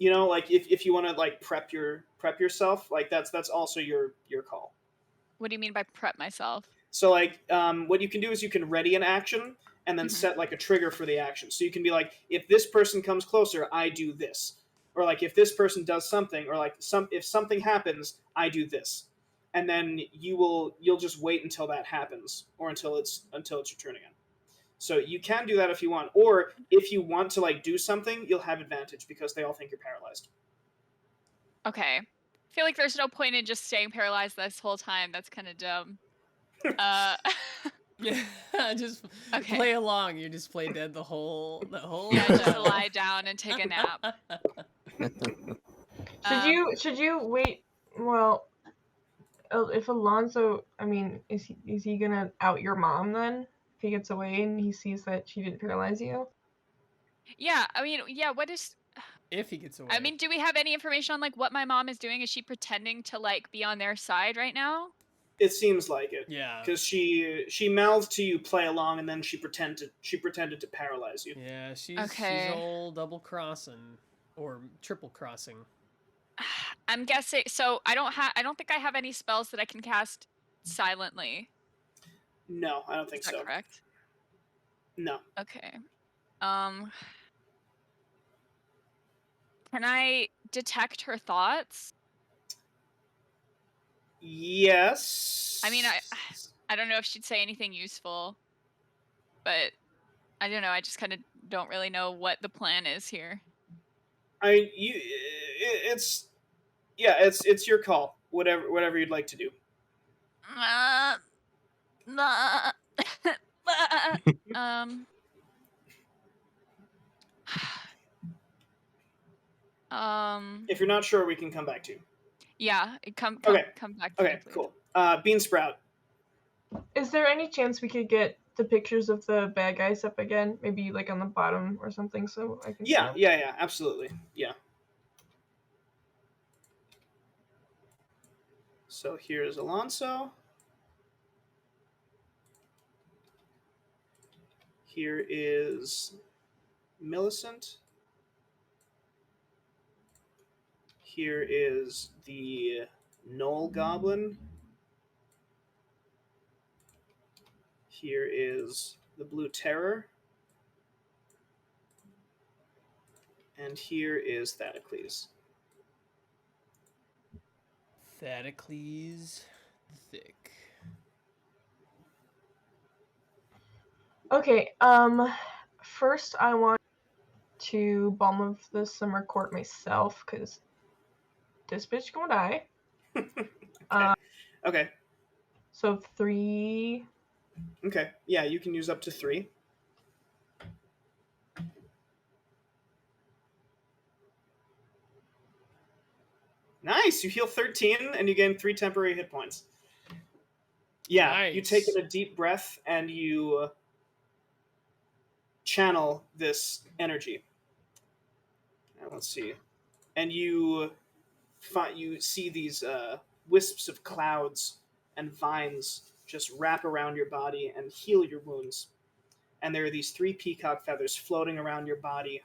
like if you want to like prep yourself, like that's also your call. What do you mean by prep myself? So like what you can do is you can ready an action and then Mhm. set like a trigger for the action. So you can be like, if this person comes closer, I do this. Or like if this person does something, or like if something happens, I do this. And then you'll just wait until that happens, or until it's your turn again. So you can do that if you want. Or if you want to like do something, you'll have advantage because they all think you're paralyzed. Okay. I feel like there's no point in just staying paralyzed this whole time. That's kind of dumb. Yeah, just Okay. play along. You just play dead the whole Yeah, just time. lie down and take a nap. Should you wait? Well, if Alonso, I mean, is he gonna out your mom then? If he gets away and he sees that she didn't paralyze you? Yeah, I mean, yeah, what is... If he gets away. I mean, do we have any information on, like, what my mom is doing? Is she pretending to, like, be on their side right now? It seems like it. Yeah. Because she mouthed to you, play along, and then she pretended to paralyze you. Yeah, she's Okay. old double crossing or triple crossing. I'm guessing... So, I don't think I have any spells that I can cast silently. No, I don't think Is that so. correct? No. Okay. Can I detect her thoughts? Yes. I mean, I don't know if she'd say anything useful, but I don't know. I just kind of don't really know what the plan is here. It's your call. Whatever you'd like to do. If you're not sure, we can come back to you. Yeah, come Okay. back to me, Okay, please. cool. Bean Sprout. Is there any chance we could get the pictures of the bad guys up again? Maybe like on the bottom or something, so I can see them? Yeah, absolutely. Yeah. So here's Alonso. Here is Millicent. Here is the Knoll Goblin. Here is the Blue Terror. And here is Thaddeus. Thaddeus Thick. Okay, first I want to Balm of the Summer Court myself, because this bitch gonna die. Okay. So 3. Okay. Yeah, you can use up to 3. Nice! You heal 13 and you gain 3 temporary hit points. Yeah, Nice. You take in a deep breath and you channel this energy. Now, let's see. And you see these wisps of clouds and vines just wrap around your body and heal your wounds. And there are these 3 peacock feathers floating around your body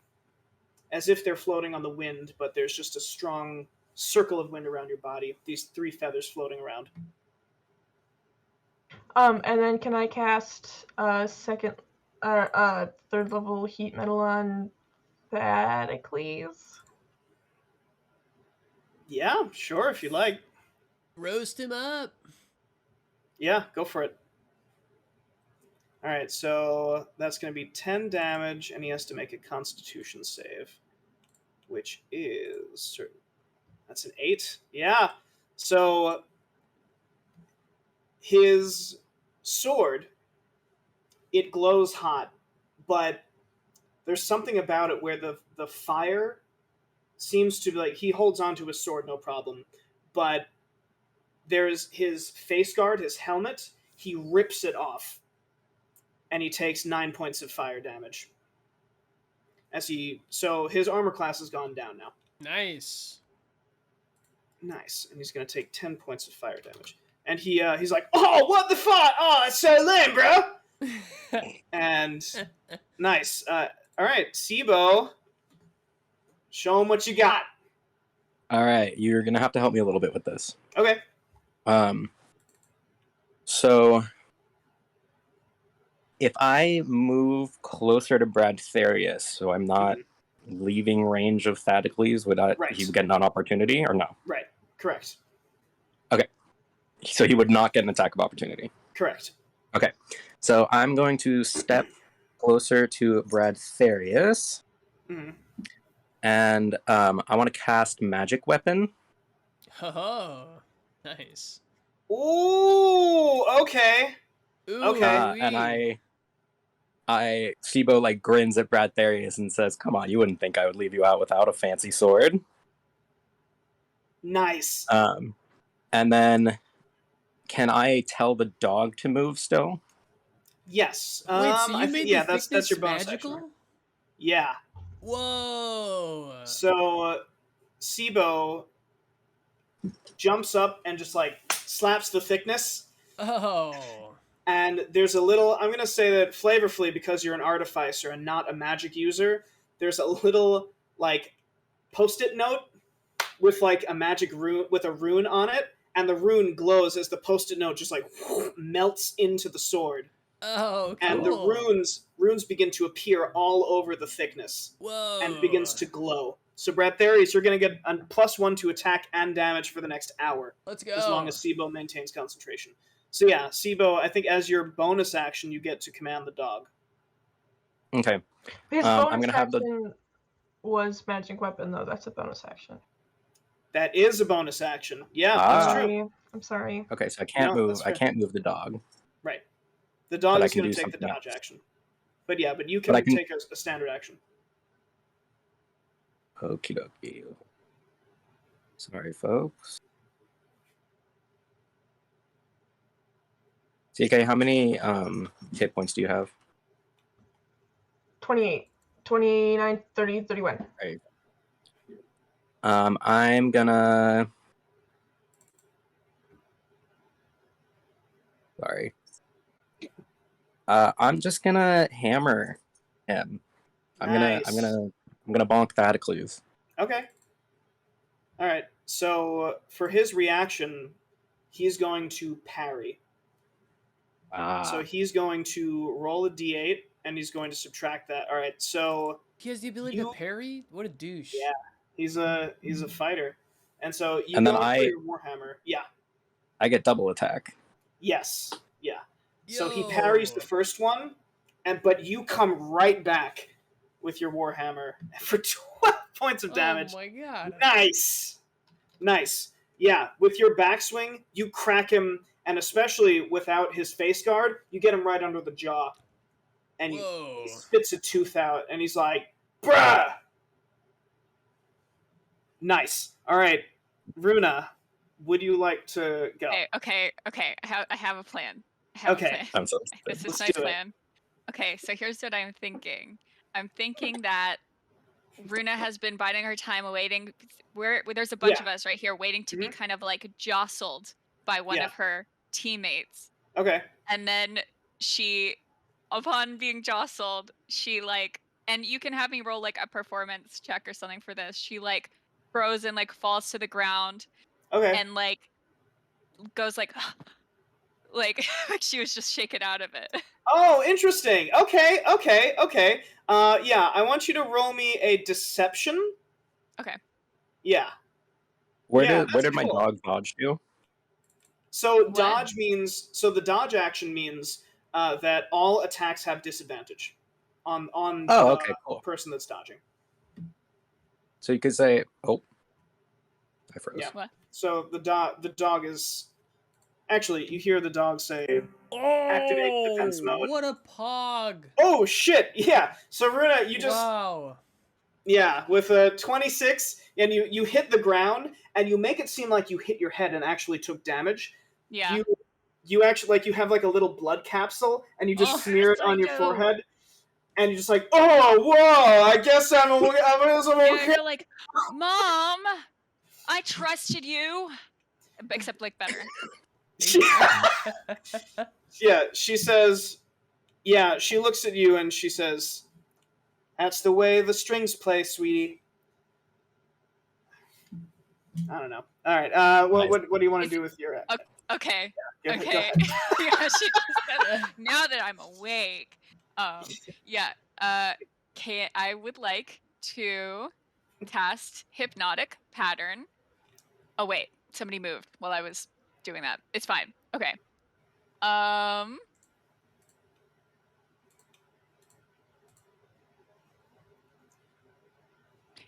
as if they're floating on the wind, but there's just a strong circle of wind around your body. These 3 feathers floating around. And then can I cast third level heat metal on Thaddeus? Yeah, sure, if you like. Roast him up. Yeah, go for it. Alright, so that's going to be 10 damage, and he has to make a Constitution save, which is... That's an 8. Yeah. So his sword, it glows hot, but there's something about it where the fire seems to be like, he holds onto his sword no problem, but there's his face guard, his helmet, he rips it off, and he takes 9 points of fire damage. So his armor class has gone down now. Nice. Nice, and he's gonna take 10 points of fire damage. And he's like, oh, what the fuck? Oh, it's so lame, bro. And nice. All right, Sibo, show him what you got. All right, you're gonna have to help me a little bit with this. Okay. So if I move closer to Bradtherius, so I'm not leaving range of Thaddeus, would he get an opportunity or no? Right. Correct. Okay. So he would not get an attack of opportunity. Correct. Okay. So I'm going to step closer to Bradtherius. Mm-hmm. And I want to cast Magic Weapon. Oh, nice. Ooh, okay. Ooh, Okay. And Sibo like grins at Bradtherius and says, "Come on, you wouldn't think I would leave you out without a fancy sword." Nice. And then can I tell the dog to move still? Yes. Wait, so you made the that's your bonus magical? action. Yeah. Whoa. So Sibo jumps up and just like slaps the thickness. Oh. And there's a little, I'm going to say that flavorfully, because you're an artificer and not a magic user, there's a little like post-it note with like a magic rune, with a rune on it, and the rune glows as the post-it note just like melts into the sword. Oh, cool. And the runes begin to appear all over the thickness. Whoa. And begins to glow. So Bradtherius, you're going to get a +1 to attack and damage for the next hour. Let's go. As long as Sibo maintains concentration. So yeah, Sibo, I think as your bonus action, you get to command the dog. Okay. His I'm bonus gonna have the- action was magic weapon though. That's a bonus action. That is a bonus action. Yeah, that's true. Sorry. I'm sorry. Okay, so I can't No, move. that's I fair. can't move the dog. Right. The dog But I is can going do to take the something dodge else. action. But yeah, but you But I can can- take a standard action. Okie dokie. Sorry, folks. CK, how many hit points do you have? 28, 29, 30, 31. Right. I'm gonna. Sorry. I'm just gonna hammer him. I'm Nice. gonna bonk Thaddeus. Okay. All right. So for his reaction, he's going to parry. So he's going to roll a d8 and he's going to subtract that. All right. So He has the ability to parry? What a douche. yeah, he's a fighter. And so you And go then in for your warhammer. Yeah. I get double attack. Yes. Yeah. So he Yo. parries the first one, but you come right back with your warhammer for 12 points of damage. Oh my god. Nice. Yeah, with your backswing, you crack him, and especially without his face guard, you get him right under the jaw. And he spits a tooth out, and he's like, bruh! Nice. All right, Runa, would you like to go? Okay. I have a plan. Okay. I'm so This is Let's my do it. plan. Okay, so here's what I'm thinking. I'm thinking that Runa has been biding her time awaiting. There's a bunch of us right here waiting to be kind of like jostled by one of her teammates. Okay. And then she, upon being jostled, she like, and you can have me roll like a performance check or something for this. She like froze and like falls to the ground. Okay. And like goes like she was just shaken out of it. Oh, interesting. Okay. Yeah, I want you to roll me a deception. Okay. Yeah. Where Yeah, did my cool. dog dodge to? So What? dodge means the dodge action means that all attacks have disadvantage on Oh, the okay, cool. person that's dodging. So you could say, oh, I froze. Yeah. What? So the dog is actually, you hear the dog say, activate defense mode. What a pog. Oh shit! Yeah. So Runa, you just Wow. yeah, with a 26, and you hit the ground, and you make it seem like you hit your head and actually took damage. Yeah. You actually like you have like a little blood capsule, and you just smear it on your forehead, and you're just like, oh, whoa! I guess I'm okay. Yeah, you're like, Mom, I trusted you. Except like better. Yeah, she says, yeah, she looks at you and she says, that's the way the strings play, sweetie. I don't know. All right. Well, what do you want to do with your? Okay. Yeah, Okay. Yeah, she just said, now that I'm awake. I would like to cast Hypnotic Pattern. Oh wait, somebody moved while I was doing that. It's fine. Okay.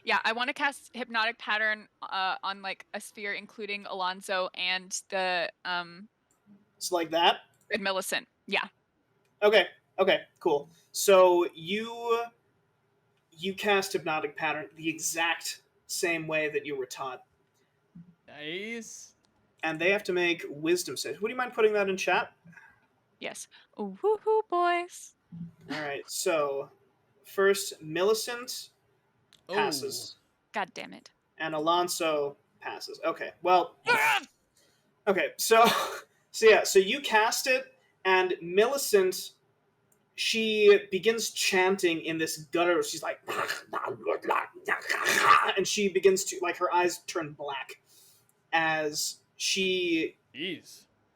Yeah, I want to cast Hypnotic Pattern on like a sphere, including Alonso and the It's like that. and Millicent. Yeah. Okay, cool. So you cast Hypnotic Pattern the exact same way that you were taught. Nice. And they have to make wisdom saves. Would you mind putting that in chat? Yes. Ooh, woohoo, boys. All right. So first, Millicent passes, God damn it. and Alonso passes. Okay. Well. Okay. So you cast it, and Millicent, she begins chanting in this gutter. She's like, and she begins to, like, her eyes turn black as she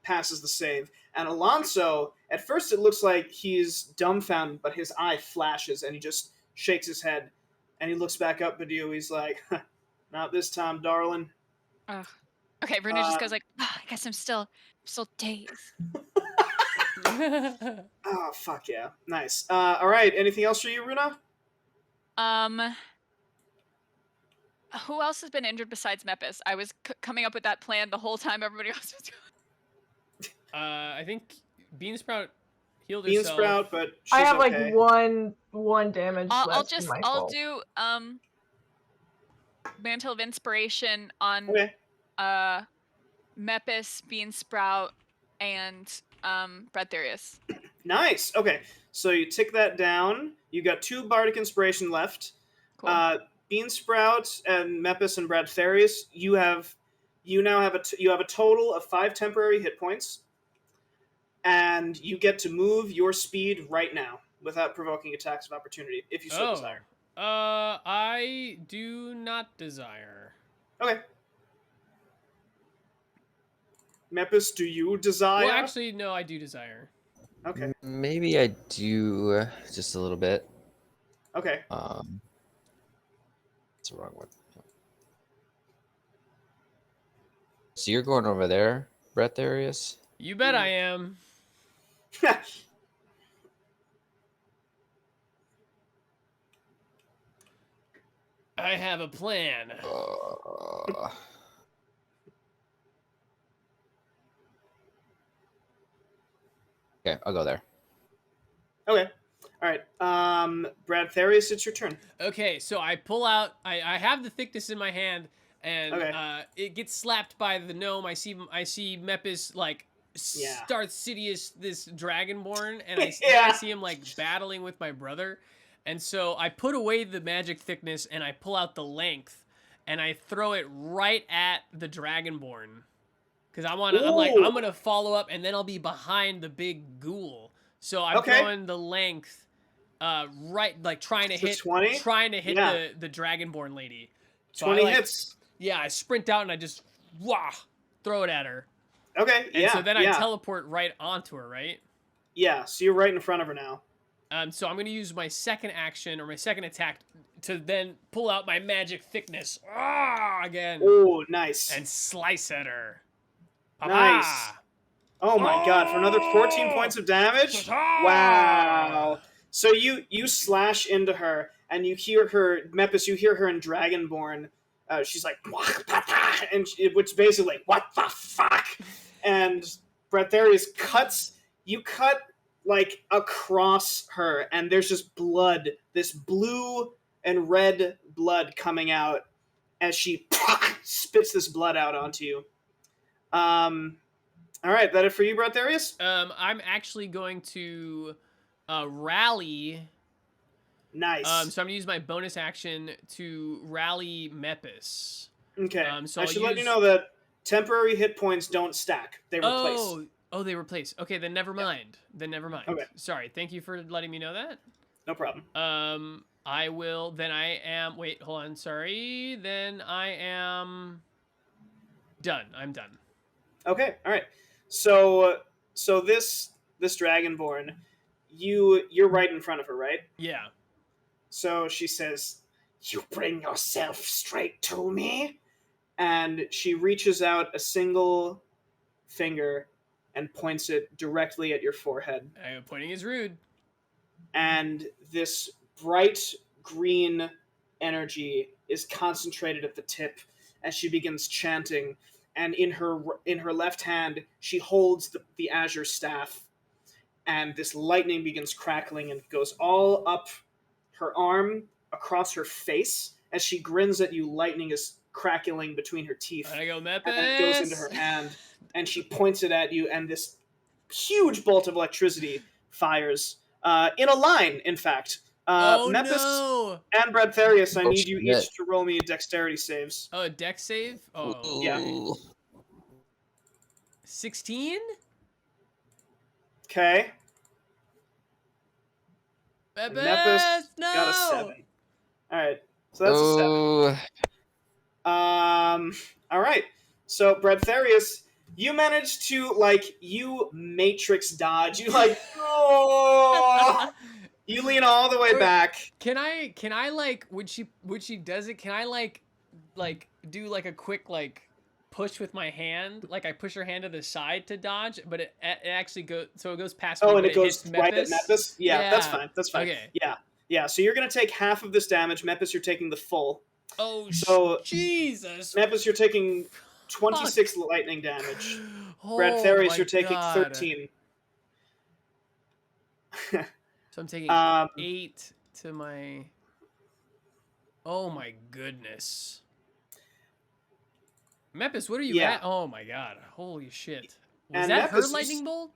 passes the save. And Alonso, at first it looks like he's dumbfounded, but his eye flashes and he just shakes his head and he looks back up at you. He's like, not this time, darling. Ugh. Okay, Runa just goes like, I guess I'm still dazed. Oh, fuck yeah. Nice. All right. Anything else for you, Runa? Who else has been injured besides Mepis? I was coming up with that plan the whole time everybody else was going. I think Beansprout healed Bean herself. Sprout, but she's I have okay. like one damage I'll less than my I'll fault. do Mantle of Inspiration on Okay. Mepis, Beansprout, and Bradtherius. Nice. Okay, so you tick that down. You got 2 Bardic Inspiration left. Cool. Bean Sprout and Mepis and Bradtherius, you now have a total of 5 temporary hit points, and you get to move your speed right now without provoking attacks of opportunity if you so desire. I do not desire. Okay. Mepis, do you desire? Well, actually, no, I do desire. Okay. Maybe I do just a little bit. Okay. It's the wrong one. So you're going over there, Bradtherius? You bet I am. I have a plan. Okay, I'll go there. Okay. All right. Bradtherius, it's your turn. Okay, so I pull out. I have the thickness in my hand, and Okay. it gets slapped by the gnome. I see Mepis like start Sidious this Dragonborn, and I see him like battling with my brother, and so I put away the magic thickness and I pull out the length, and I throw it right at the Dragonborn, because I'm gonna follow up, and then I'll be behind the big ghoul. So I'm throwing the length, right, like trying to hit 20? the Dragonborn lady. So 20 hits. Yeah, I sprint out and I just throw it at her. Okay, And so then I teleport right onto her, right? Yeah, so you're right in front of her now. So I'm gonna use my second action or my second attack to then pull out my magic thickness again. Oh, nice. And slice at her. Nice. Oh my god, for another 14 points of damage? Wow. So you slash into her, and you hear her, Mepis, you hear her in Dragonborn. She's like, which basically, what the fuck? And Bradtherius you cut like across her, and there's just blood, this blue and red blood coming out as she spits this blood out onto you. All right, that it for you, Bradtherius? I'm actually going to rally. Nice. So I'm gonna use my bonus action to rally Mepis. Okay. So I should let you know that temporary hit points don't stack; they replace. Oh, they replace. Okay, then never mind. Okay. Sorry. Thank you for letting me know that. No problem. I will. Then I am. Wait, hold on. Sorry. Then I am done. I'm done. Okay. All right. So this Dragonborn, you're right in front of her, right? Yeah. So she says, "You bring yourself straight to me," and she reaches out a single finger and points it directly at your forehead. Pointing is rude. And this bright green energy is concentrated at the tip as she begins chanting. And in her left hand, she holds the azure staff, and this lightning begins crackling and goes all up her arm, across her face. As she grins at you, lightning is crackling between her teeth. I go, Mepis! And then it goes into her hand, and she points it at you, and this huge bolt of electricity fires in a line, in fact. Mepis and Bradtherius, I need you each to roll me dexterity saves. Oh, a dex save? Oh. Yeah. 16? Okay. Mepis, no! Got a 7. Alright, so that's a 7. Alright, so Bradtherius, you managed to, you matrix dodge. You, you lean all the way back. Can I when she does it, can I do a quick push with my hand? Like I push her hand to the side to dodge, but it actually goes past me. Oh, and it goes right at Mepis? Yeah, that's fine. Okay. Yeah. So you're gonna take half of this damage. Mepis, you're taking the full. Oh, So- Jesus. Mepis, you're taking 26 lightning damage. Oh, Bradtherius, my you're taking God. 13. So I'm taking Um, 8 to my... Oh, my goodness. Mepis, what are you Yeah. at? Oh, my God. Holy shit. Was And that her Mepis, lightning bolt?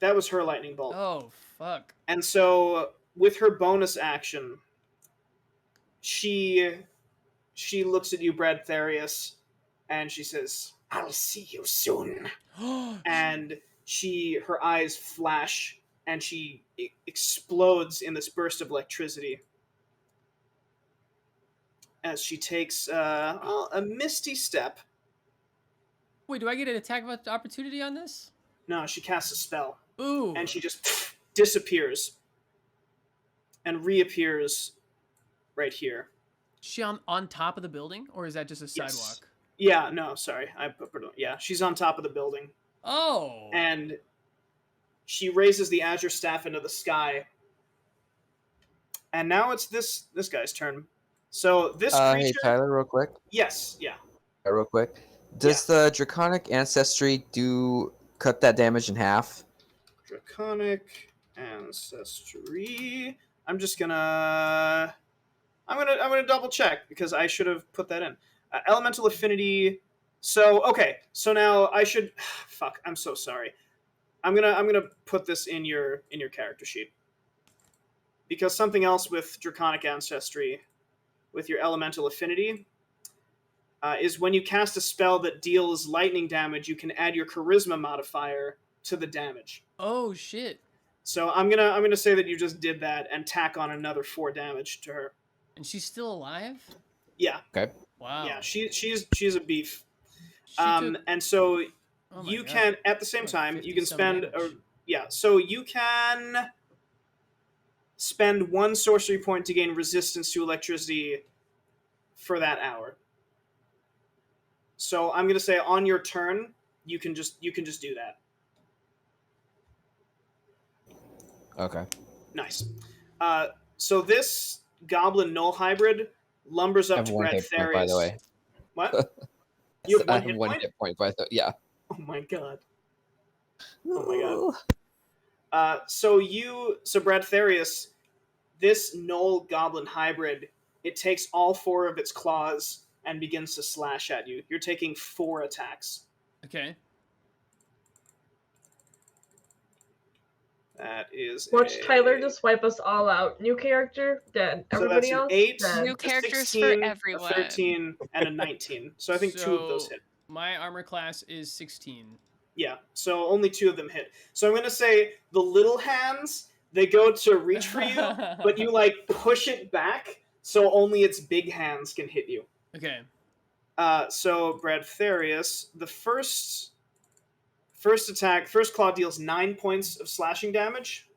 That was her lightning bolt. Oh, fuck. And so, with her bonus action, she looks at you, Bradtherius, and she says, "I'll see you soon." And her eyes flash, and she explodes in this burst of electricity as she takes a misty step. Wait, do I get an attack of opportunity on this? No, she casts a spell, Ooh. and she just disappears and reappears right here. Is she on top of the building, or is that just a Yes. sidewalk? Yeah, no, sorry. Yeah, she's on top of the building. Oh. And she raises the Azure Staff into the sky. And now it's this guy's turn. So this creature... Hey, Tyler, real quick. Yes, yeah. Real quick. Does the Draconic Ancestry cut that damage in half? Draconic Ancestry... I'm gonna double check, because I should have put that in. Elemental Affinity... So, okay. So now I should... Fuck, I'm so sorry. I'm gonna put this in your character sheet. Because something else with Draconic Ancestry, with your Elemental Affinity, is when you cast a spell that deals lightning damage, you can add your Charisma modifier to the damage. Oh, shit. So I'm gonna say that you just did that and tack on another 4 damage to her. And she's still alive? Yeah. Okay. Wow. Yeah, she's a beef. She took- And so oh my you God. can, at the same Like time, you can 57 spend damage. so you can spend 1 sorcery point to gain resistance to electricity for that hour. So I'm gonna say on your turn, you can just do that. Okay. Nice. So this goblin null hybrid lumbers I up have to one hit point, by the Bradtherius. way. What? You have I one have hit one point? hit point, by the yeah. Oh my god. Oh my god. So Bradtherius, this null goblin hybrid, it takes all 4 of its claws and begins to slash at you. You're taking 4 attacks. Okay. That is Watch Tyler just wipe us all out. New character, dead. So Everybody that's an else, 8, dead. New a characters 16, for everyone. a 13, and a 19. So I think 2 of those hit. My armor class is 16. Yeah, so only 2 of them hit. So I'm going to say the little hands, they go to reach for you, but you, like, push it back, so only its big hands can hit you. Okay. So, Bradtherius, the first claw deals 9 points of slashing damage,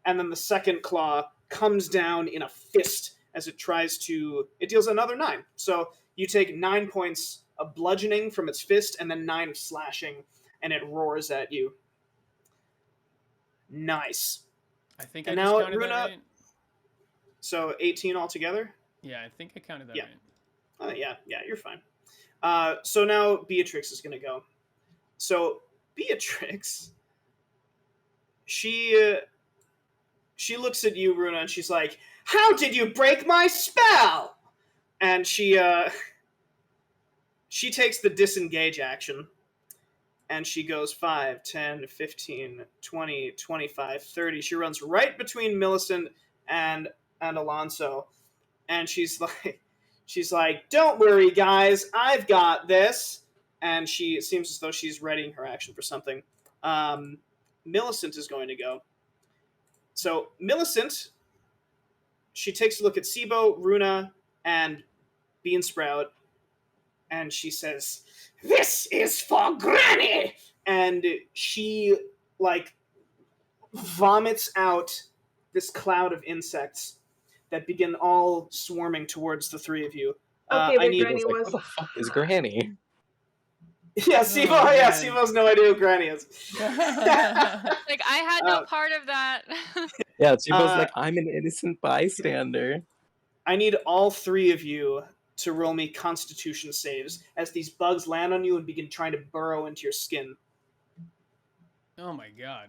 and then the second claw comes down in a fist as it deals another 9. So you take 9 points of bludgeoning from its fist, and then 9 of slashing, and it roars at you. Nice. I think And I just now, counted Runa- that right. So 18 altogether? Yeah, I think I counted that Yeah. right. Yeah, you're fine. So now Beatrix is going to go. So Beatrix, she looks at you, Runa, and she's like, "How did you break my spell?" And she takes the disengage action, and she goes 5, 10, 15, 20, 25, 30. She runs right between Millicent and Alonso, and she's like, "Don't worry, guys, I've got this." And it seems as though she's readying her action for something. Millicent is going to go. So Millicent, she takes a look at Sibo, Runa, and Beansprout, and she says, "This is for Granny!" And she, like, vomits out this cloud of insects that begin all swarming towards the 3 of you. Okay, I but need... Granny Like, was. what the fuck is Granny? Yeah, Sibo, Oh, yeah, man. Sibo's no idea who Granny is. Like, I had no Uh, part of that. Yeah, Chibo's like, I'm an innocent bystander. I need all 3 of you to roll me Constitution saves as these bugs land on you and begin trying to burrow into your skin. Oh my god.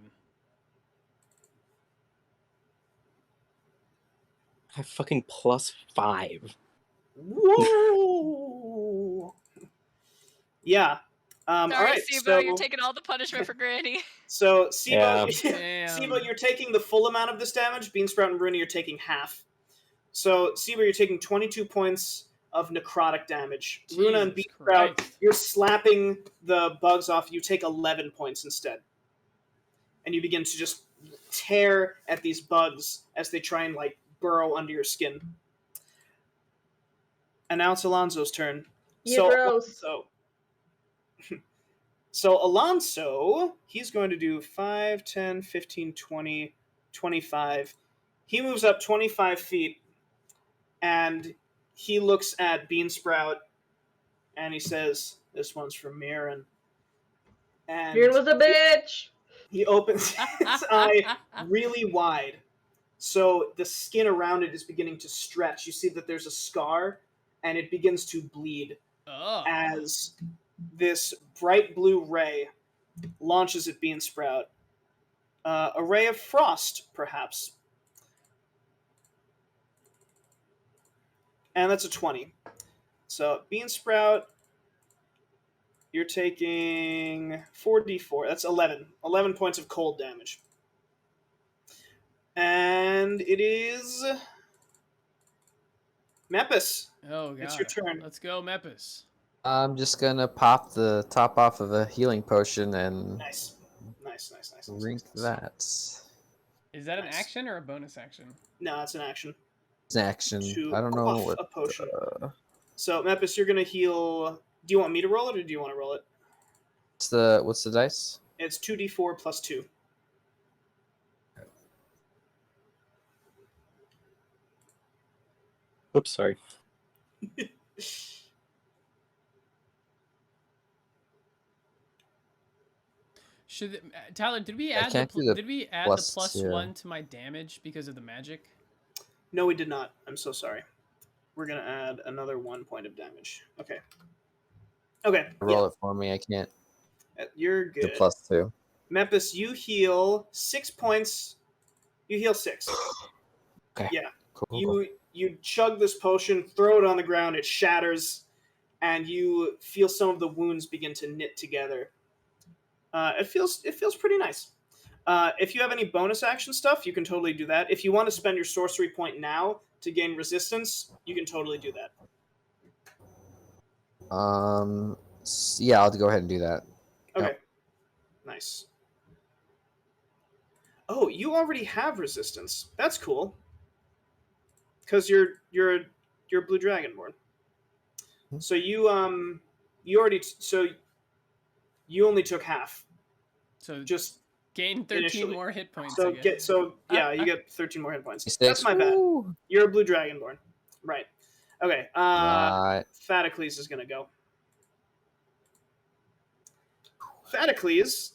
I have fucking +5. Whoa! Yeah. All Sorry, right. Sibo, So you're taking all the punishment for Granny. So Sibo, Damn. Sibo, you're taking the full amount of this damage. Beansprout and Runa, you're taking half. So Sibo, you're taking 22 points of necrotic damage. Runa and Jesus Beansprout, Christ. you're slapping the bugs off. You take 11 points instead, and you begin to just tear at these bugs as they try and like burrow under your skin. And now it's Alonso's turn. You're gross. So Alonso, he's going to do 5, 10, 15, 20, 25. He moves up 25 feet, and he looks at Beansprout, and he says, "This one's for Mirren." And Mirren was a bitch! he opens his eye really wide. So the skin around it is beginning to stretch. You see that there's a scar, and it begins to bleed Oh. as this bright blue ray launches at Beansprout. A ray of frost, perhaps. And that's a 20. So, Beansprout, you're taking 4d4. That's 11. 11 points of cold damage. And it is Mepis. Oh god. It's your turn. Let's go, Mepis. I'm just gonna pop the top off of a healing potion and Nice. drink that. Is that an Nice. action or a bonus action? No, it's an action. It's an action. To I don't know quaff what. a potion. So, Mepis, you're going to heal. Do you want me to roll it, or do you want to roll it? What's the dice? It's 2d4 plus 2. Oops, sorry. Should Tyler? Did we I add can't do the did we add plus, the plus yeah. 1 to my damage because of the magic? No, we did not. I'm so sorry. We're going to add another 1 point of damage. Okay. Okay. Roll it for me. I can't. You're The good. +2. Mepis, you heal 6 points. You heal 6. Okay. Yeah. Cool. You chug this potion, throw it on the ground, it shatters, and you feel some of the wounds begin to knit together. It feels pretty nice. If you have any bonus action stuff, you can totally do that. If you want to spend your sorcery point now to gain resistance, you can totally do that. Yeah, I'll go ahead and do that. Okay. Yep. Nice. Oh, you already have resistance. That's cool. Because you're a blue dragonborn. So you only took half. So Just gain 13 initially. more hit points. So I guess. you get 13 more hit points. Mistakes. That's my bad. Woo! You're a blue dragonborn. Right. Okay. Right. Faticles is gonna go. Faticles.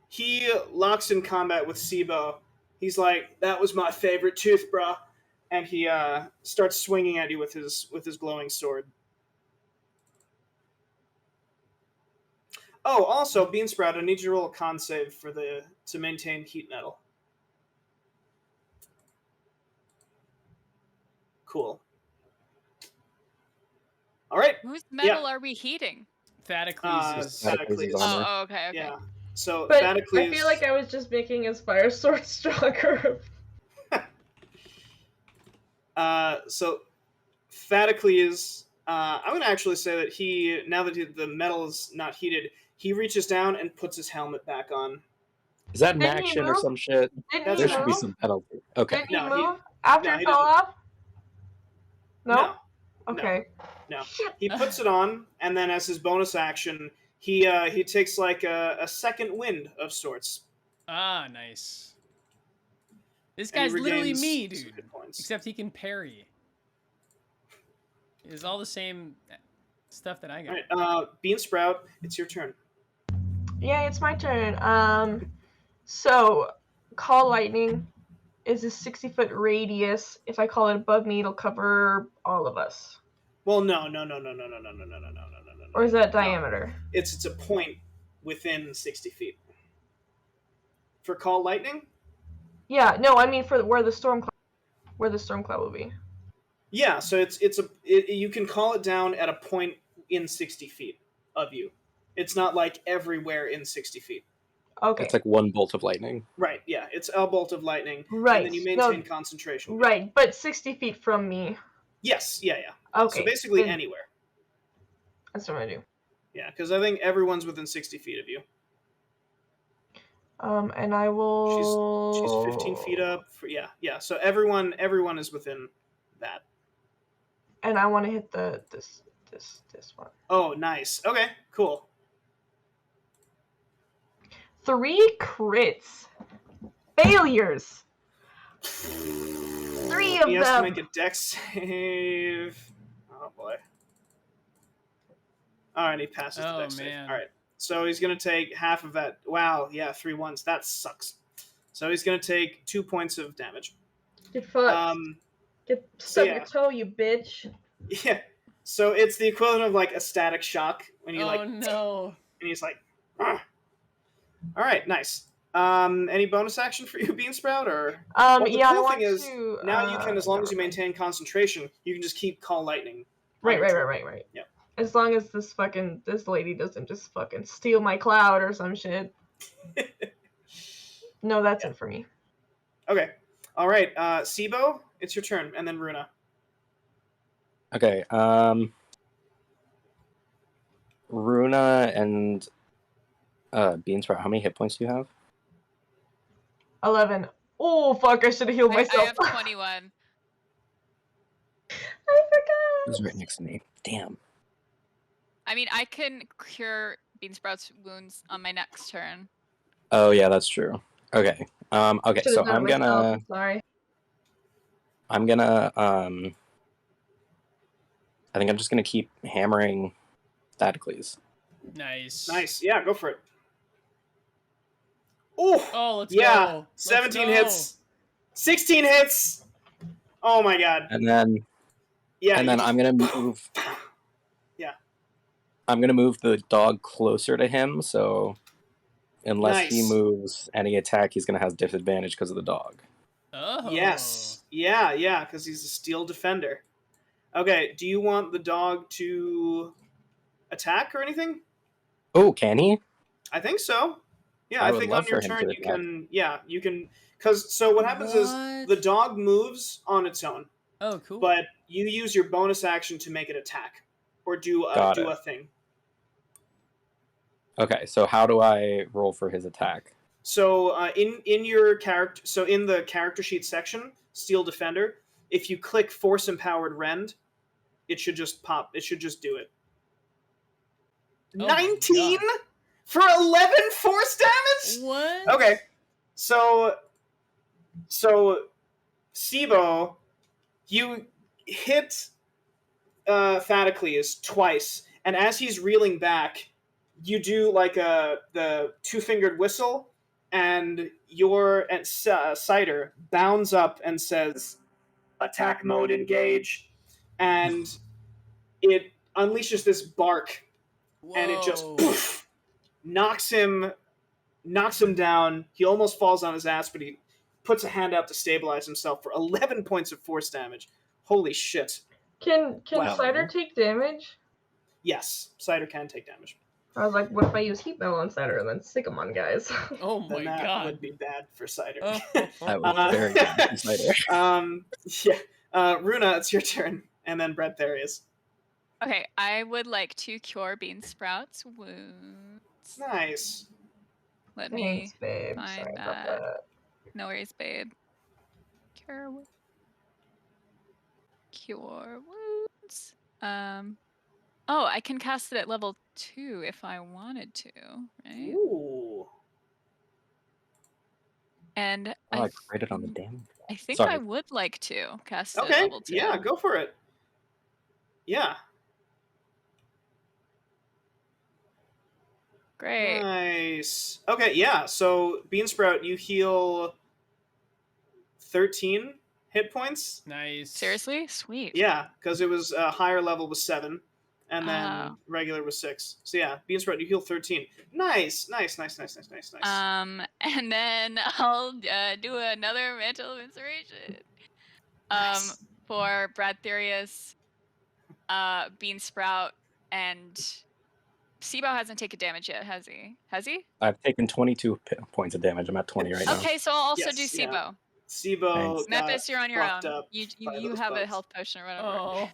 He locks in combat with Sibo. He's like, "That was my favorite tooth, bruh," and he starts swinging at you with his glowing sword. Oh, also, Beansprout, I need you to roll a con save to maintain heat metal. Cool. All right. Whose metal are we heating? Faticles is Faticles. Oh, okay. Yeah. So But Faticles. I feel like I was just making his fire sword stronger. So Faticles, I'm going to actually say that now that the metal is not heated, he reaches down and puts his helmet back on. Is that an Didn't he action or move? some shit? Didn't There There he should be move? some penalty. Okay. Didn't he No, he- move after no, it he fell didn't. off? No? Okay. No. He puts it on, and then as his bonus action, he takes like a second wind of sorts. Ah, nice. This And he guy's literally regains me, some dude. hit points. Except he can parry. It's all the same stuff that I got. All right, Beansprout, it's your turn. Yeah, it's my turn. So, Call Lightning is a 60-foot radius. If I call it above me, it'll cover all of us. Well, no. Or is that diameter? It's a point within 60 feet. For call lightning? Yeah, no, I mean for where the storm cloud will be. Yeah, so you can call it down at a point in 60 feet of you. It's not like everywhere in 60 feet. Okay. It's like one bolt of lightning. Right, yeah. It's a bolt of lightning. Right. And then you maintain concentration. Right, but 60 feet from me. Yes, yeah. Okay. So basically anywhere. That's what I do. Yeah, because I think everyone's within 60 feet of you. And I will... She's 15 feet up. Yeah. So everyone is within that. And I want to hit this one. Oh, nice. Okay, cool. 3 crits. Failures. 3 of He has them. to make a dex save. Oh, boy. Alright, he passes the dex save. Alright, so he's going to take half of that. Wow, yeah, 3 ones. That sucks. So he's going to take 2 points of damage. Get fucked. Get stuck your toe, you bitch. Yeah. So it's the equivalent of like a static shock when you Oh no. And he's like, "Ugh." All right, nice. Any bonus action for you, Beansprout, or? Well, the yeah. cool thing is now you can, as long as you maintain concentration, you can just keep call lightning. Right. Yeah. As long as this lady doesn't just fucking steal my cloud or some shit. No, that's it for me. Okay. All right, Sibo, it's your turn, and then Runa. Okay. Runa and Beansprout, how many hit points do you have? 11. Oh fuck! I should have healed myself. I have 21. I forgot. He's right next to me. Damn. I mean, I can cure Beansprout's wounds on my next turn. Oh yeah, that's true. Okay. Okay, so I'm gonna I think I'm just gonna keep hammering Stadicles. Nice. Yeah, go for it. Oh, let's yeah. go. 17 hits. 16 hits. Oh my god. And then I'm gonna move. Yeah. I'm gonna move the dog closer to him, so unless he moves any attack, he's gonna have disadvantage because of the dog. Oh. Yes. Yeah, because he's a steel defender. Okay, do you want the dog to attack or anything? Oh, can he? I think so. Yeah, I I would think love on your for him turn to you attack. can. Yeah, you can. Because so what happens is the dog moves on its own, Oh, cool. but you use your bonus action to make it attack or do a thing. Okay, so how do I roll for his attack? So in your character, so in the character sheet section, Steel Defender, if you click Force Empowered Rend, it should just pop. It should just do it. Oh 19 for 11 force damage. What? Okay, so Sibo, you hit Thadicles twice, and as he's reeling back, you do like the 2-fingered whistle, and Cider bounds up and says, "Attack mode engage," and it unleashes this bark, and it just knocks him down. He almost falls on his ass, but he puts a hand out to stabilize himself for 11 points of force damage. Holy shit. Can Wow. Cider take damage? Yes, Cider can take damage. I was like, what if I use Heat Metal on Cider and then stick him on guys? Oh my Then that god. would be bad for Cider. Oh. That was very good, Cider. Runa, it's your turn, and then Bradtherius. Okay, I would like to cure Beansprout's wounds. Nice. Let Thanks, me babe. find Sorry about that. that. No worries, babe. Cure wounds. Oh, I can cast it at level 2 if I wanted to, right? Ooh. And I critted on the damage. I think Sorry. I would like to cast it at Okay, level 2. yeah, go for it. Yeah. Great. Nice. Okay, yeah, so Beansprout, you heal 13 hit points. Nice. Seriously? Sweet. Yeah, because it was higher level was 7, and then Oh. regular was 6. So yeah, Bean Sprout, you heal 13. Nice. And then I'll do another Mantle of Inspiration. Nice. For Bradtherius, Bean Sprout, and Sibo hasn't taken damage yet, has he? Has he? I've taken 22 points of damage. I'm at 20 right now. Okay, so I'll also do Yes, yeah. Sibo. Sibo got Mepis, you're on your fucked own. up by You those have a bugs. health potion or whatever. Oh.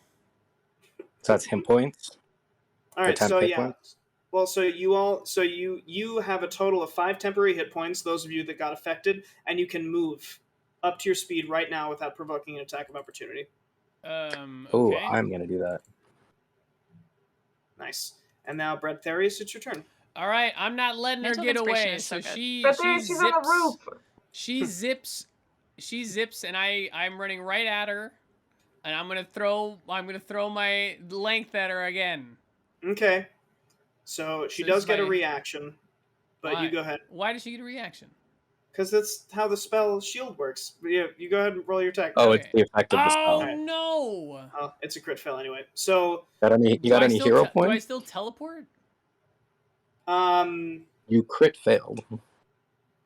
So that's hit points. All right, 10 so hit yeah. points? Well, so you have a total of 5 temporary hit points, those of you that got affected, and you can move up to your speed right now without provoking an attack of opportunity. Oh, Okay. I'm gonna do that. Nice. And now, Bradtherius, it's your turn. All right, I'm not letting her Mental get inspiration away. is so So good. she Bradtherius, she's on the roof. She zips, and I'm running right at her, and I'm gonna throw my length at her again. Okay. So she So this does is get a my- reaction, but Why? you go ahead. Why does she get a reaction? Because that's how the spell shield works. Yeah, you go ahead and roll your attack. Oh, Okay. it's the effect of the Oh spell. no! Oh, it's a crit fail anyway. So, You got any Do I hero Do I points? still teleport? You crit failed.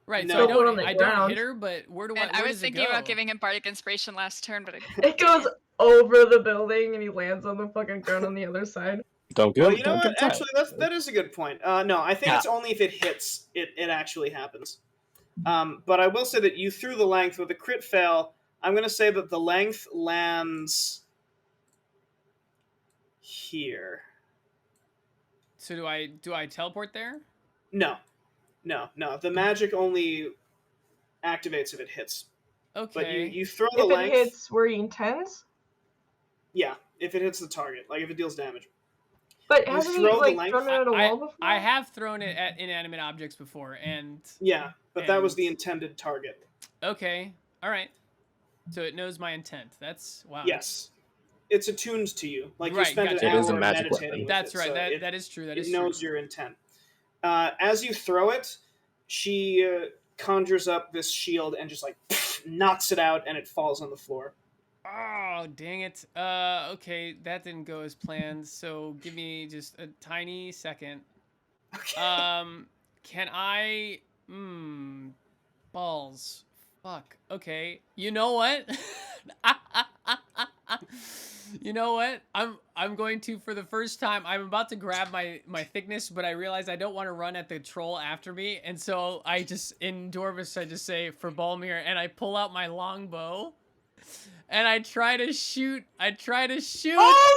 Right. No. So Still on the I don't ground. hit her, but where And I where was does it thinking go? about giving him Bardic Inspiration last turn, but It goes over the building and he lands on the fucking ground on the other side. Don't well, give you know don't what? give Actually, that is a good point. No, I think Yeah. it's only if it hits, it actually happens. But I will say that you threw the length with a crit fail. I'm going to say that the length lands here. So do I teleport there? No. The magic only activates if it hits. Okay. But you throw the If length. it hits where he intends. Yeah, if it hits the target, like if it deals damage. But You hasn't he throw the like length- thrown it at a wall before? I have thrown it at inanimate objects before, and Yeah, but that was the And- intended target. okay, all right. So it knows my intent. That's wow. Yes. It's attuned to you. Like you Right, spent gotcha. an It is a hour magic meditating weapon. with That's it, right. so That is true. That it is knows true. your intent. As you throw it, she conjures up this shield and just like knocks it out, and it falls on the floor. Oh, dang it. Okay, that didn't go as planned. So give me just a tiny second. Okay. Can I? Balls. Fuck. Okay. You know what? You know what? I'm going to, for the first time, I'm about to grab my thickness, but I realize I don't want to run at the troll after me, and so I just, in Dwarvish, I just say, for Balmir, and I pull out my longbow, and I try to shoot.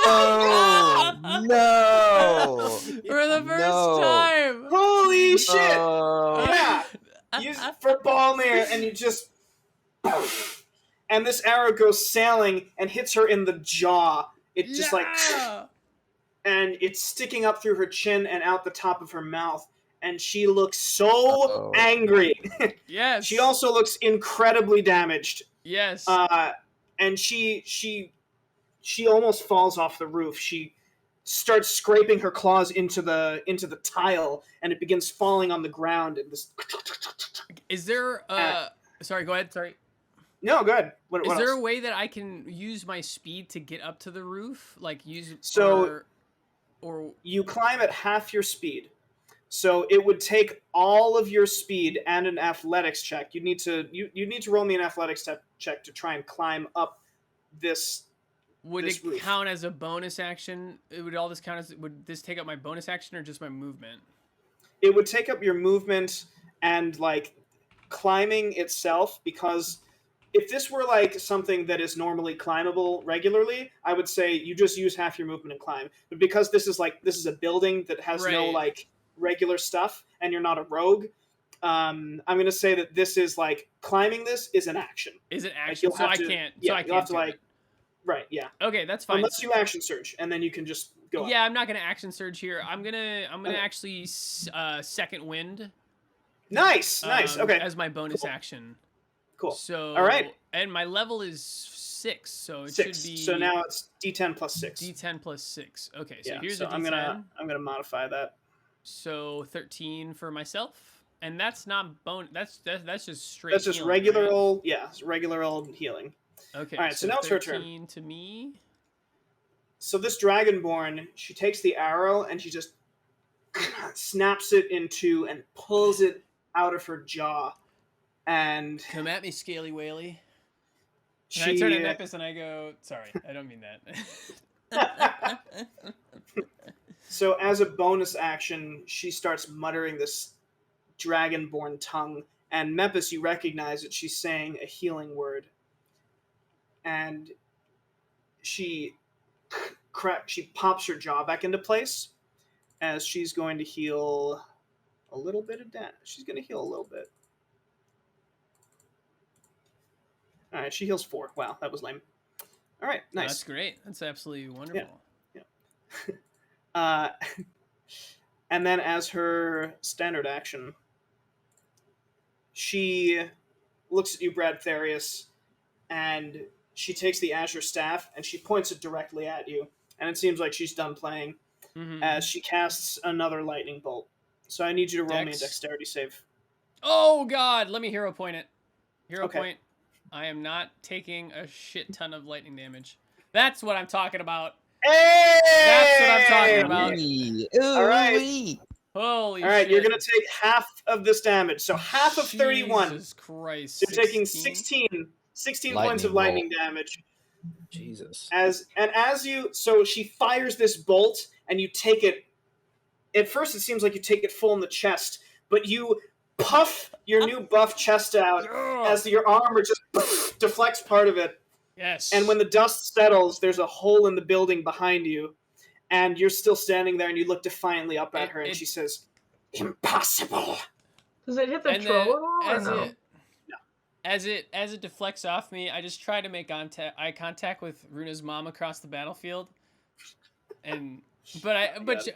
Oh no! For the first No. time! Holy shit! Oh. Yeah! You for Balmir, and you just and this arrow goes sailing and hits her in the jaw. It just Yeah! and it's sticking up through her chin and out the top of her mouth, and she looks so Uh-oh. angry. Yes. She also looks incredibly damaged. Yes. And she almost falls off the roof. She starts scraping her claws into the tile, and it begins falling on the ground. And this. Is there sorry, go ahead. Sorry. No, go ahead. What Is there else? a way that I can use my speed to get up to the roof? Like use So- or You climb at half your speed, so it would take all of your speed and an athletics check. You need to roll me an athletics check to try and climb up this. would this it roof. count as a bonus action? Would this take up my bonus action or just my movement? It would take up your movement and like climbing itself, because if this were like something that is normally climbable regularly, I would say you just use half your movement and climb. But because this is a building that has no Right. like regular stuff, and you're not a rogue, I'm gonna say that this is like climbing. This is an action. Is it Like, action? you'll So have I to- can't. yeah, so I you'll can't have to do like it. right, yeah. Okay, that's fine. Unless you action surge, and then you can just go. Yeah, I'm not gonna action surge here. I'm gonna Okay. actually second wind. Nice. Okay, As my bonus Cool. action. cool. So All right. And my level is 6, so it 6. should be So now it's D10 plus 6. D10 plus 6. Okay, so yeah. here's So a D10. I'm gonna modify that. So 13 for myself. and that's not bone. That's just straight. That's just healing, regular right? old, regular old healing. Okay. All right, so now it's her turn. 13 to me. So this Dragonborn, she takes the arrow and she just snaps it in two and pulls it out of her jaw. And Come at me, Scaly Whaley. And she I turn at Mepis and I go, sorry, I don't mean that. So as a bonus action, she starts muttering this Dragonborn tongue, and Mepis, you recognize that she's saying a healing word. And she pops her jaw back into place as she's going to heal a little bit of damage. She's going to heal a little bit. All right, she heals 4. Wow, that was lame. All right, nice. That's great. That's absolutely wonderful. And then as her standard action, she looks at you, Bradtherius, and she takes the Azure Staff and she points it directly at you. And it seems like she's done playing as she casts another lightning bolt. So I need you to roll me a dexterity save. Oh, God. Let me hero point it. Hero Okay. point. I am not taking a shit ton of lightning damage. That's what I'm talking about. Hey! That's what I'm talking about. All right. Holy All right, shit. you're going to take half of this damage. So half of 31. Jesus Christ. So you're taking 16 points of lightning damage. Jesus. So she fires this bolt and you take it. At first it seems like you take it full in the chest, but you puff your new buff chest out as your armor just deflects part of it. Yes. And when the dust settles, there's a hole in the building behind you, and you're still standing there, and you look defiantly up at her, and she says, "Impossible." Does it hit the troll at all, or no? As it deflects off me, I just try to make eye contact with Runa's mom across the battlefield, but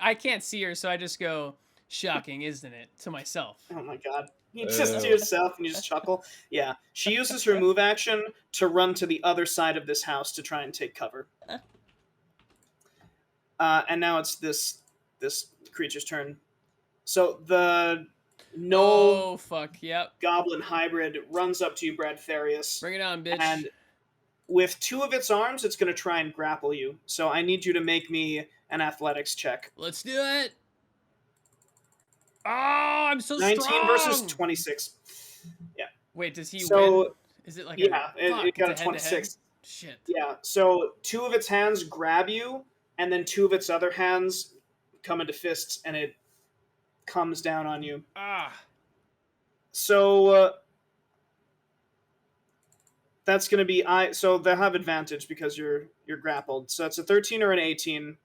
I can't see her, so I just go, "Shocking, isn't it?" to myself. Oh my god. You just to yourself and you just chuckle. Yeah. She uses her move action to run to the other side of this house to try and take cover. And now it's this creature's turn. So the goblin hybrid runs up to you, Bradtherius. Bring it on, bitch. And with 2 of its arms, it's going to try and grapple you. So I need you to make me an athletics check. Let's do it. Oh, I'm so 19 strong. versus 26. Yeah. Wait, does he win? Is it like it got a 26. Head-to-head? Shit. Yeah. So 2 of its hands grab you, and then 2 of its other hands come into fists, and it comes down on you. So that's going to be so they have advantage because you're grappled. So it's a 13 or an 18,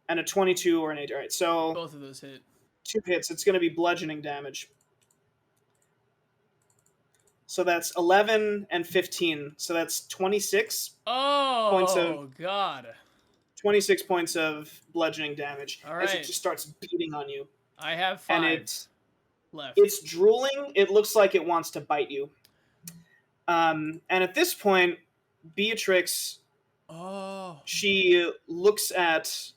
and a 22 or an 8. All right. So both of those hit. 2 hits. It's going to be bludgeoning damage. So that's 11 and 15. So that's 26 points of... God. 26 points of bludgeoning damage. All right. As it just starts beating on you. I have 5 left. It's drooling. It looks like it wants to bite you. And at this point, Beatrix... She looks at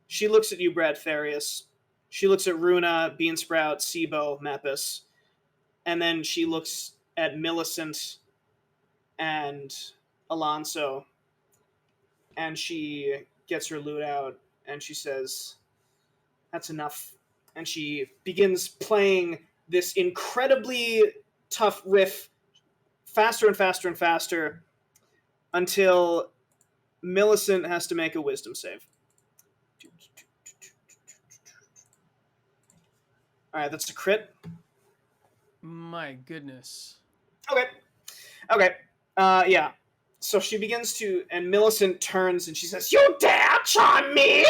you, Bradtherius. She looks at Runa, Beansprout, Sibo, Mepis, and then she looks at Millicent and Alonso, and she gets her lute out, and she says, "That's enough." And she begins playing this incredibly tough riff, faster and faster and faster, until Millicent has to make a wisdom save. All right, that's a crit. My goodness. Okay. Yeah. So she begins to, and Millicent turns and she says, "You dare charm me?"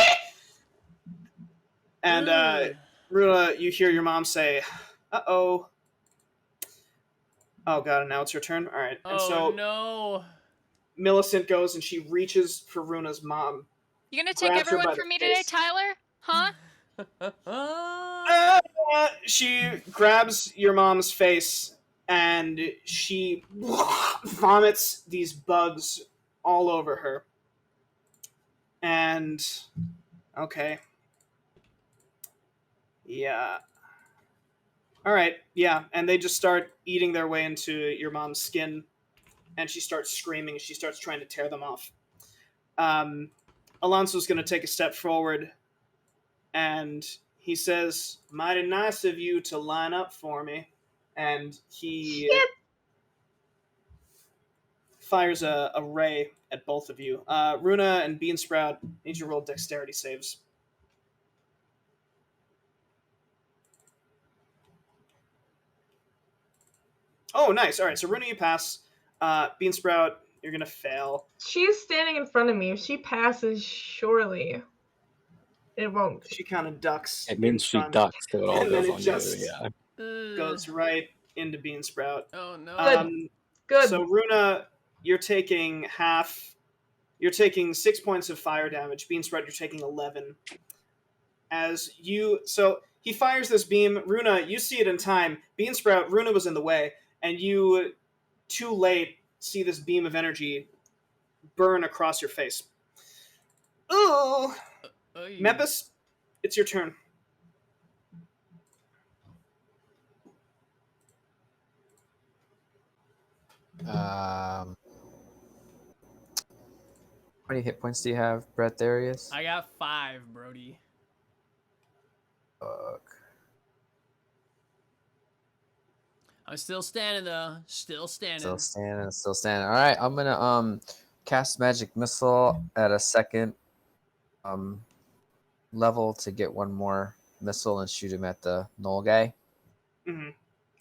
And Runa, you hear your mom say, "Uh-oh." Oh god, and now it's her turn. All right. And so no. Millicent goes and she reaches for Runa's mom. You gonna take everyone from me today, Tyler? Huh? She grabs your mom's face and she vomits these bugs all over her. And okay. Yeah. All right, yeah, and they just start eating their way into your mom's skin, and she starts screaming. She starts trying to tear them off. Alonso's going to take a step forward, and he says, "Mighty nice of you to line up for me." And he fires a ray at both of you. Runa and Beansprout, need you to roll dexterity saves. Oh, nice. All right, so Runa, you pass. Beansprout, you're going to fail. She's standing in front of me. If she passes, surely it won't. Oh, She kind of ducks. It means in she front, ducks, so it all and then goes it on just you. Yeah. goes right into Beansprout. Oh no. Good. So Runa, you're taking 6 points of fire damage. Beansprout, you're taking 11. So he fires this beam. Runa, you see it in time. Beansprout, Runa was in the way, and you, too late, see this beam of energy burn across your face. Ooh! Mepis, it's your turn. How many hit points do you have, Bradtherius? I got 5, Brody. Fuck. I'm still standing though. Still standing. Still standing. All right, I'm gonna cast magic missile at a second level to get one more missile and shoot him at the null guy. Mm-hmm.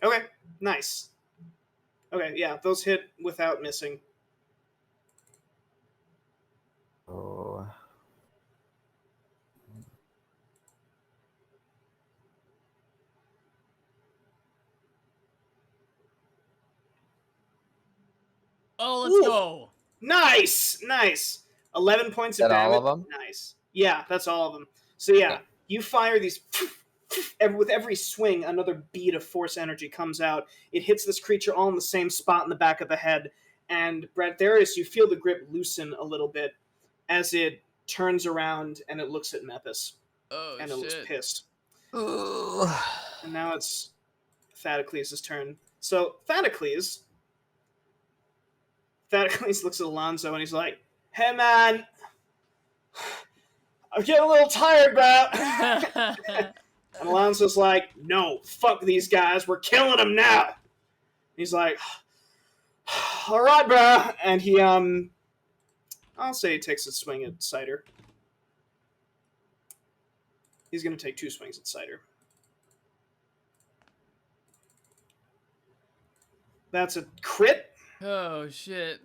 Okay, nice. Okay, yeah, those hit without missing. Oh. Oh, let's Ooh. go. Nice. 11 points of Is that damage. all of them? Nice. Yeah, that's all of them. So yeah, you fire these. With every swing, another bead of force energy comes out. It hits this creature all in the same spot in the back of the head. And Bradtherius, you feel the grip loosen a little bit as it turns around and it looks at Mepis. Oh, and it looks pissed. Ooh. And now it's Thaddeus' turn. So Thaddeus looks at Alonso and he's like, "Hey man, I'm getting a little tired, bro." And Alonso's like, "No, fuck these guys. We're killing them now." He's like, "All right, bro." And he, I'll say he takes a swing at Cider. He's going to take 2 swings at Cider. That's a crit. Oh shit.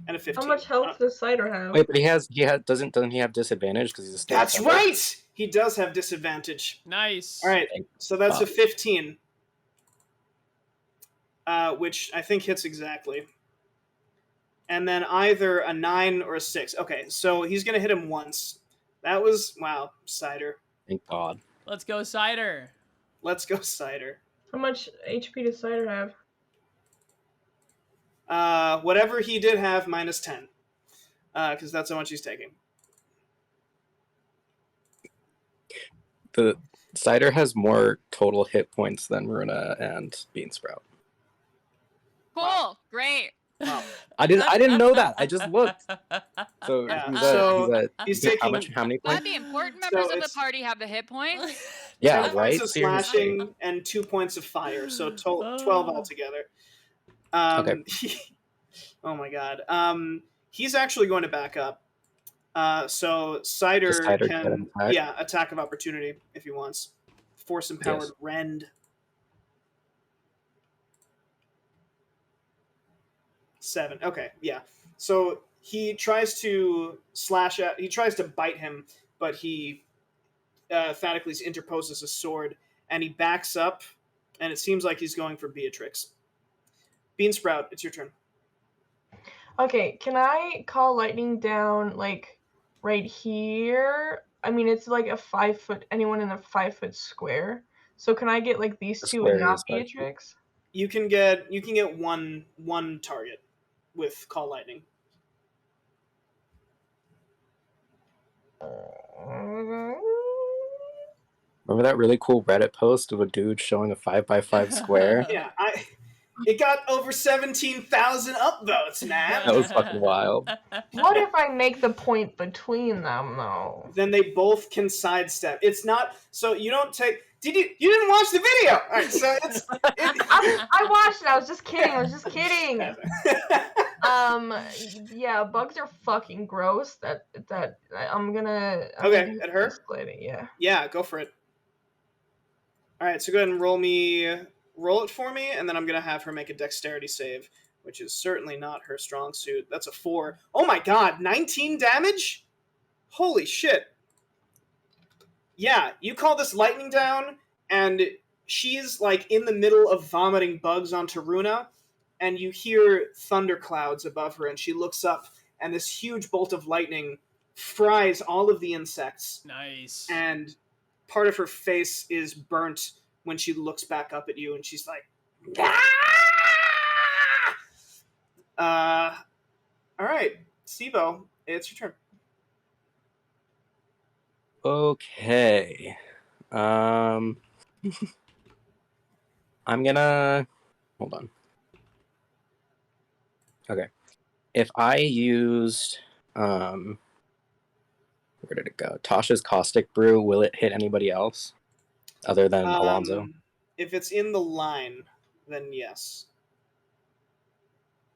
And a 15. How much health does Cider have? Wait, but doesn't he have disadvantage because he's a stat That's member? right! He does have disadvantage. Nice. All right, so that's a Fuck. 15. Which I think hits exactly. And then either a 9 or a 6. Okay, so he's going to hit him once. That was, wow, Cider. Thank God. Let's go, Cider. Let's go, Cider. How much HP does Cider have? Whatever he did have, minus 10. Because that's how much he's taking. The Cider has more total hit points than Runa and Beansprout. Cool. Wow. Great. Wow. I didn't know that. I just looked. So, Yeah, he's taking- how many Glad points? the important members of the it's- party have the hit points. Yeah, 10 right. points of Seriously. slashing and 2 points of fire, so 12 altogether. Okay. Oh my god. He's actually going to back up. So Cider Does Cider can, get an attack? attack of opportunity if he wants. Force empowered Yes. rend. 7. Okay, yeah. So he tries to slash at. He tries to bite him, but he Thaddeus interposes a sword, and he backs up, and it seems like he's going for Beatrix. Beansprout, it's your turn. Okay, can I call lightning down, like, right here? I mean, it's like a 5 foot, anyone in a 5 foot square. So can I get, like, these The two and square not is 5 feet. Beatrix? You can get one target with call lightning. Remember that really cool Reddit post of a dude showing a 5x5 square? Yeah, it got over 17,000 upvotes, man. That was fucking wild. What if I make the point between them, though? Then they both can sidestep. It's not so you don't take. You didn't watch the video? All right, so I watched it. I was just kidding. Yeah, bugs are fucking gross. That I'm gonna. Okay, at her? Escalating, yeah. Yeah, go for it. All right, so go ahead and roll it for me, and then I'm gonna have her make a dexterity save, which is certainly not her strong suit. That's a 4. Oh my god, 19 damage? Holy shit. Yeah, you call this lightning down, and she's like in the middle of vomiting bugs onto Runa, and you hear thunderclouds above her, and she looks up, and this huge bolt of lightning fries all of the insects. Nice. And part of her face is burnt when she looks back up at you, and she's like, ah! All right, Sibo, it's your turn. Okay. I'm gonna hold on. Okay. If I used where did it go? Tasha's caustic brew, will it hit anybody else other than Alonso? If it's in the line, then yes.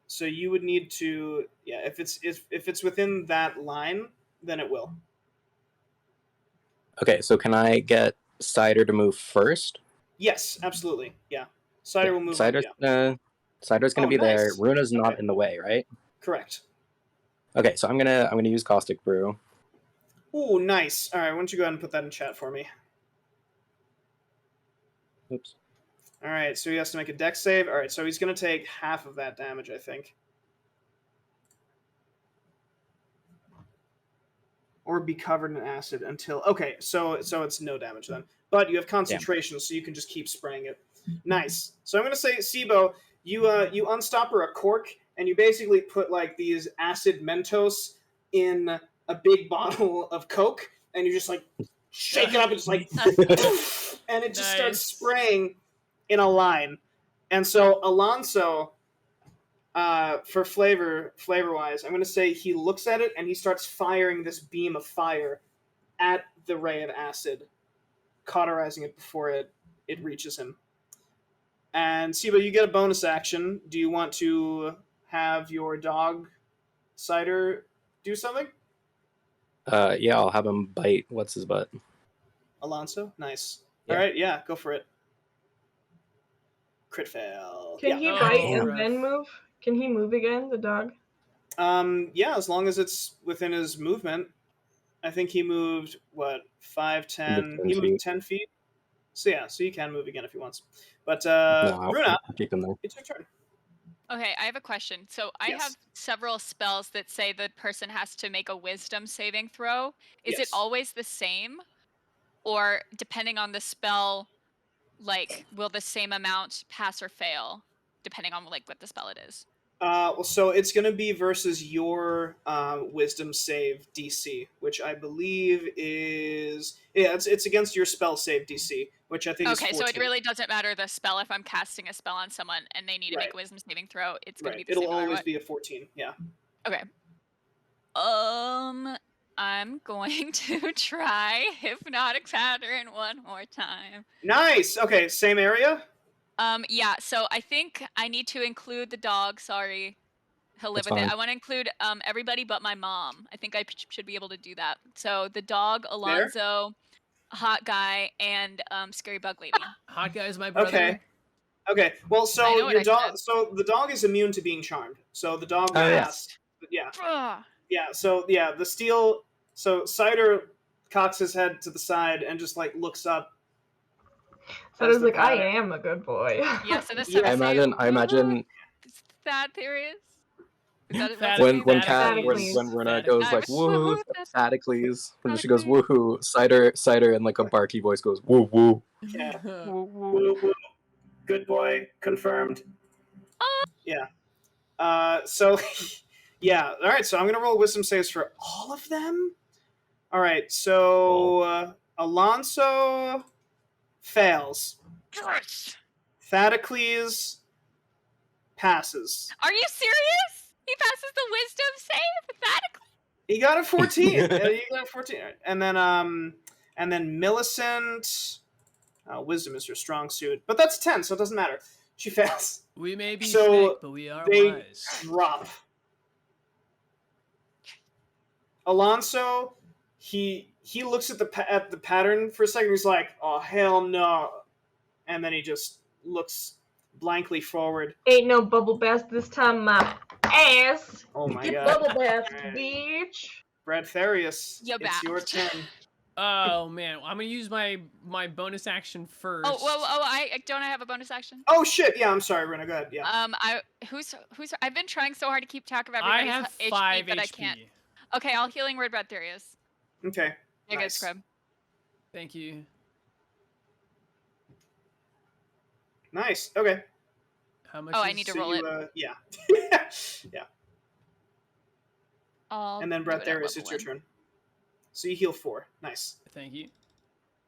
So you would need to, yeah, if it's within that line, then it will. Okay, so can I get Cider to move first? Yes, absolutely. Yeah. Cider will move Cider's up, yeah. Cider's gonna be there. Nice. Runa's not Okay. in the way, right? Correct. Okay, so I'm gonna use caustic brew. Ooh, nice. All right, why don't you go ahead and put that in chat for me? Oops. All right, so he has to make a dex save. All right, so he's going to take half of that damage, I think. Or be covered in acid until... Okay, so it's no damage then. But you have concentration, so you can just keep spraying it. Nice. So I'm going to say, Sibo, you unstopper a cork, and you basically put like these acid Mentos in a big bottle of Coke, and you just like shake it up and just like... and it just starts spraying in a line. And so Alonso, for flavor-wise, I'm going to say he looks at it and he starts firing this beam of fire at the ray of acid, cauterizing it before it reaches him. And Sibo, you get a bonus action. Do you want to have your dog, Cider, do something? Yeah, I'll have him bite. What's his butt? Alonso? Nice. Yeah. All right, yeah, go for it. Crit fail. Can he bite and then move? Can he move again, the dog? Yeah, as long as it's within his movement. I think he moved, 5, 10? He moved 10 feet. So yeah, so he can move again if he wants. But Runa, keep him there. it's your turn. Okay, I have a question. So I have several spells that say the person has to make a wisdom saving throw. Is it always the same? Or depending on the spell, like, will the same amount pass or fail, depending on like what the spell it is? Well, so it's going to be versus your wisdom save DC, which I believe is it's against your spell save DC, which I think is 14. Okay, so it really doesn't matter the spell if I'm casting a spell on someone and they need to make a wisdom saving throw. It's going to be the same. It'll always be a 14. Yeah. Okay. I'm going to try Hypnotic Pattern one more time. Nice. Okay, same area? Yeah, so I think I need to include the dog. Sorry. He'll live with it. I want to include everybody but my mom. I think I should be able to do that. So the dog, Alonso, Hot Guy, and Scary Bug Lady. Hot Guy is my brother. Okay. Well, so your dog. So the dog is immune to being charmed. So the dog will pass. Yeah. Yeah. So yeah, the steel. So Cider cocks his head to the side and just like looks up. So it's like, I am a good boy. Yeah. So this. I imagine. That there is. When Runa goes like woohoo, Thaddeus, when she goes woohoo, Cider in like a barky voice goes woo woo. Yeah. Woo woo. Good boy, confirmed. Yeah. So yeah. All right. So I'm gonna roll wisdom saves for all of them. All right. So Alonso, fails. Gosh. Thaddeus passes. Are you serious? He passes the wisdom save? Emphatically? He got a 14. He got a 14. And then Millicent. Wisdom is her strong suit, but that's 10, so it doesn't matter. She fails. We may be So sick, but we are they wise. drop. Alonso, he looks at the pattern for a second. He's like, "Oh hell no!" And then he just looks blankly forward. Ain't no bubble bath this time, my ass. Oh my Get god! bubble bath, Alright. bitch. Bradtherius, You're it's your back. turn. Oh man, I'm gonna use my bonus action first. Don't I have a bonus action? Oh shit! Yeah, I'm sorry, Runa. Go ahead. Yeah. Who's I've been trying so hard to keep track of I everybody's have HP, 5 but HP. I can't. Okay, I'll healing word Bradtherius. Okay. You're good, Nice. Scrub. Thank you. Nice. Okay. How much? Oh, I need to roll it. Yeah. Yeah. I'll And then do it at Bradtherius, it's level your 1. turn. So you heal 4. Nice. Thank you.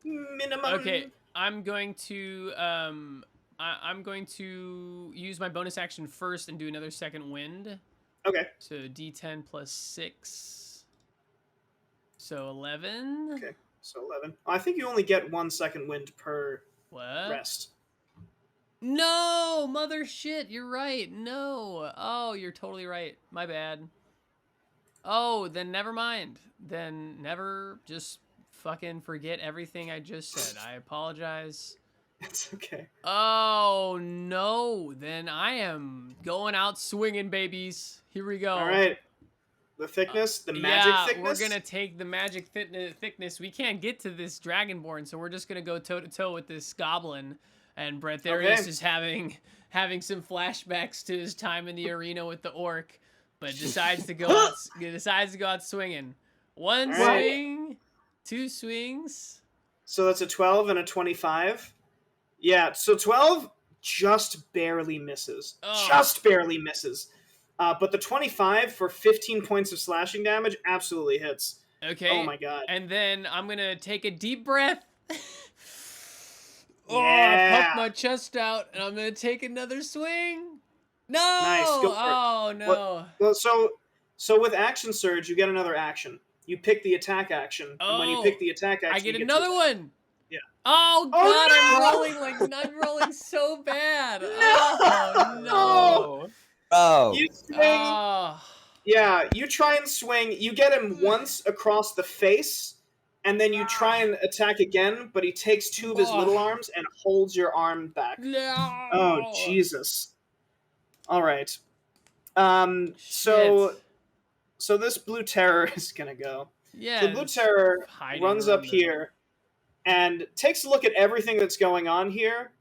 Minimum. Okay, I'm going to I'm going to use my bonus action first and do another second wind. Okay. So D10 plus 6. So 11. Okay. So 11. I think you only get 1 second wind per What? rest. No, mother shit, you're right. No. Oh, you're totally right. My bad. Oh, then never mind. Then never just fucking forget everything I just said. I apologize. It's okay. Oh, no. Then I am going out swinging, babies. Here we go. All right. The thickness, the magic thickness. We're going to take the magic thickness. We can't get to this Dragonborn, so we're just going to go toe-to-toe with this goblin. And Bradtherius Okay. is having some flashbacks to his time in the arena with the orc, but decides to go out swinging. One All right. swing, 2 swings. So that's a 12 and a 25. Yeah, so 12 just barely misses. Oh. Just barely misses. But the 25 for 15 points of slashing damage absolutely hits. Okay. Oh my god. And then I'm gonna take a deep breath. I Yeah. pump my chest out, and I'm gonna take another swing. No! Nice, go for it. Oh no! Well, so with action surge, you get another action. You pick the attack action, and when you pick the attack action, I get you another to- one. Yeah. Oh god, Oh, no! I'm rolling so bad. Oh no! Oh, You swing. Oh. Yeah, you try and swing. You get him once across the face, and then you try and attack again, but he takes 2 of his little arms and holds your arm back. No! Oh, Jesus. All right. So this blue terror is gonna go. Yeah. The blue terror hiding runs around up here and takes a look at everything that's going on here,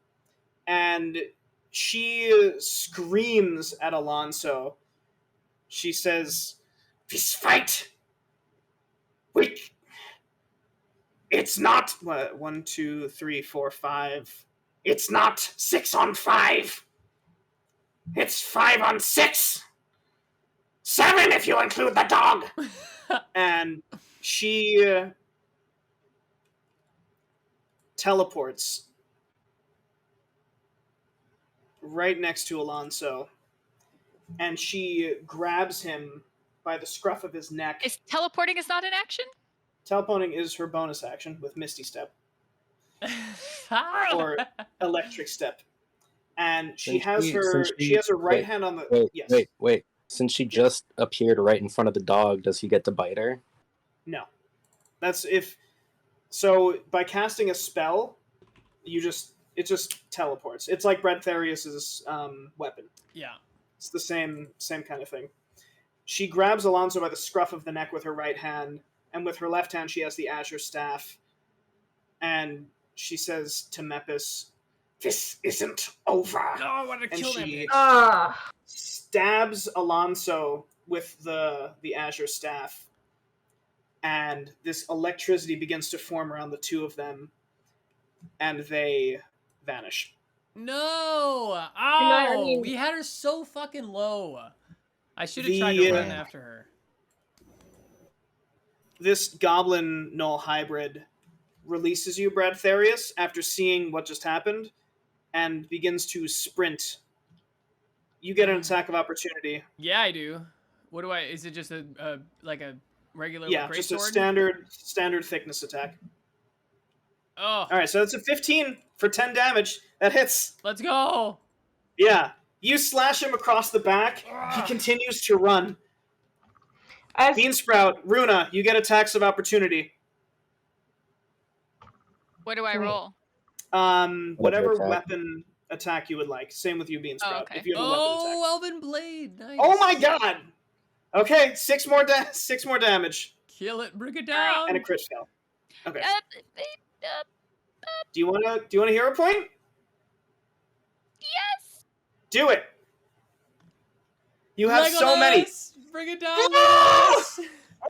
and she screams at Alonso. She says, "This fight, it's not 1, 2, 3, 4, 5. It's not 6 on 5. It's 5 on 6. 7 if you include the dog." And she teleports right next to Alonso, and she grabs him by the scruff of his neck. Is teleporting is not an action? Teleporting is her bonus action with Misty Step or Electric Step, and she has her right hand on the. Wait. Since she just appeared right in front of the dog, does he get to bite her? No, that's if. So by casting a spell, it just teleports. It's like Bradtherius's weapon. Yeah. It's the same kind of thing. She grabs Alonso by the scruff of the neck with her right hand, and with her left hand she has the Azure Staff. And she says to Mepis, "This isn't over." Oh, I want to And kill that she bitch. stabs Alonso with the Azure Staff, and this electricity begins to form around the two of them, and they vanish. No! I Oh, mean- we had her so fucking low. I should have tried to run after her. This goblin null hybrid releases you, Bradtherius, after seeing what just happened, and begins to sprint. You get an attack of opportunity. Yeah, I do. What do I? Is it just a like a regular Yeah, great just sword? a standard thickness attack. Oh, All right, so that's a 15 for 10 damage. That hits. let's go. Yeah, you slash him across the back. He continues to run. As Beansprout, Runa, you get attacks of opportunity. What do I roll? Whatever attack. weapon attack you would like. Same with you, Beansprout. okay. If you have a weapon attack. Oh, Elven Blade. Nice. Oh my god! Okay, 6 more damage. Kill it, bring it down. And a crit fail. Okay. Do you wanna hero point? Yes. Do it! You have so many. Legolas, bring it down, Legolas.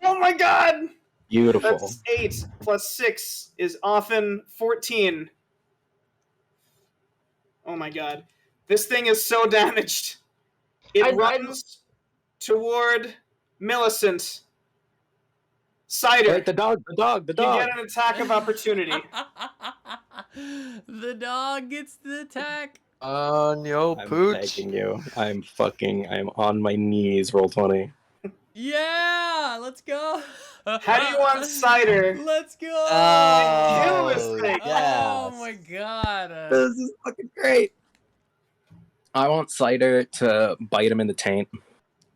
Oh my god! Beautiful. That's 8 plus 6 is often 14. Oh my god. This thing is so damaged. It runs toward Millicent. Cider. Wait, the dog. You get an attack of opportunity. The dog gets the attack. On your I'm pooch. begging you. I'm on my knees. Roll 20. Yeah, let's go. How do you want Cider? Let's go. Kill this thing. Oh my god. This is fucking great. I want Cider to bite him in the taint.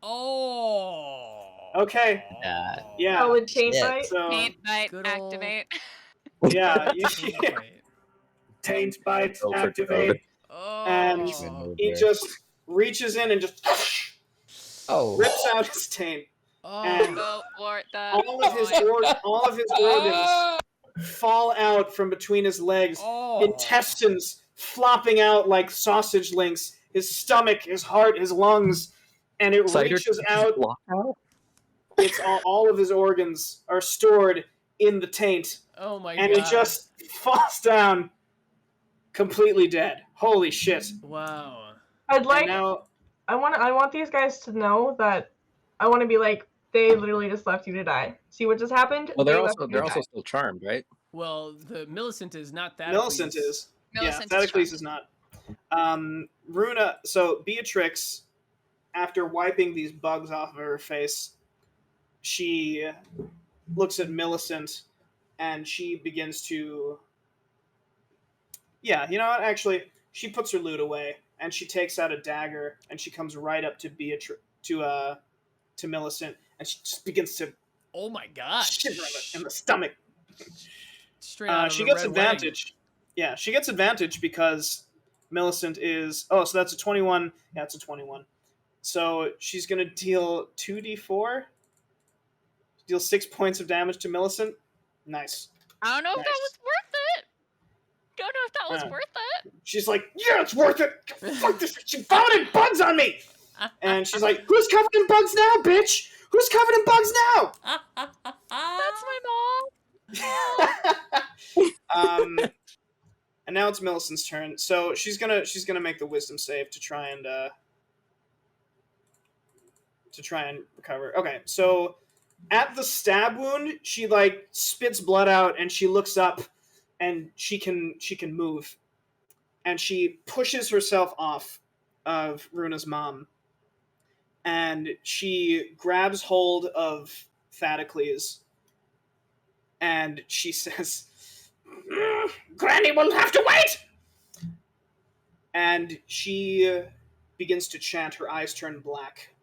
Oh. Okay. Yeah. Oh, with chain Yeah. fight? So, Taint bite Good old- activate. yeah. Wait. Taint bite, Go for activate. gold. Oh. And he just reaches in and just Oh. rips out his taint. And Go for the all of his organs fall out from between his legs. Oh. Intestines flopping out like sausage links. His stomach, his heart, his lungs, and it Cider reaches out. block out? It's all of his organs are stored in the taint, Oh my and god. he just falls down, completely dead. Holy shit! Wow. I'd And like. now, I want these guys to know that I want to be like, they literally just left you to die. See what just happened? Well, They they're left also you to die. still charmed, right? Well, the Millicent is not that. Millicent is. Millicent Yeah, is Thaddeus is not. Runa. So Beatrix, after wiping these bugs off of her face, she looks at Millicent, and she begins to. Yeah, you know what? Actually, she puts her loot away, and she takes out a dagger, and she comes right up to to Millicent, and she just begins to Oh my gosh. shiver in the stomach. Straight out of She a gets Red advantage. Yeah, she gets advantage because Millicent is. Oh, so that's a 21. Yeah, it's a 21. So she's gonna deal 2d4. Deal 6 points of damage to Millicent. Nice. I don't know if Nice. that was worth it. Don't know if that was Yeah. worth it. She's like, yeah, it's worth it. Fuck this. She vomited bugs on me. Wing. And she's like, who's covered in bugs now, bitch? Who's covered in bugs now? That's my mom. And now it's Millicent's turn. So she's gonna make the wisdom save to try and recover. Okay, so at the stab wound, she like spits blood out and she looks up and she can move. And she pushes herself off of Runa's mom. And she grabs hold of Thaddeus and she says, Granny will have to wait! And she begins to chant, her eyes turn black,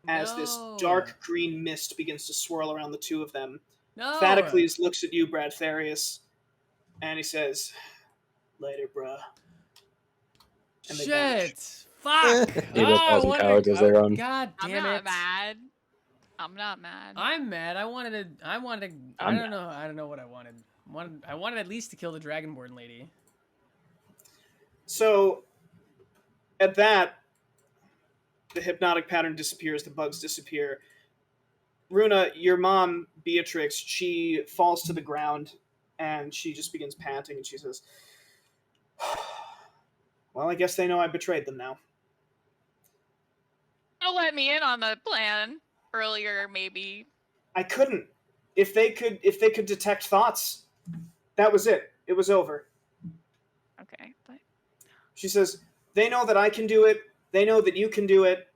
as this No. dark green mist begins to swirl around the two of them. No. Thaddeus looks at you, Bradtherius, and he says, later, bruh. And they vanish. Shit. Fuck. He just wasn't what a- cowards as they run. God I'm damn not it. mad. I'm not mad. I'm mad. I wanted. I I'm don't know. I don't know what I wanted. I wanted at least to kill the Dragonborn lady. So, at that, the hypnotic pattern disappears, the bugs disappear. Runa, your mom, Beatrix, she falls to the ground, and she just begins panting, and she says, well, I guess they know I betrayed them now. Don't let me in on the plan earlier, maybe. I couldn't. If they could detect thoughts, That was it. It was over. Okay, but She says, they know that I can do it. They know that you can do it.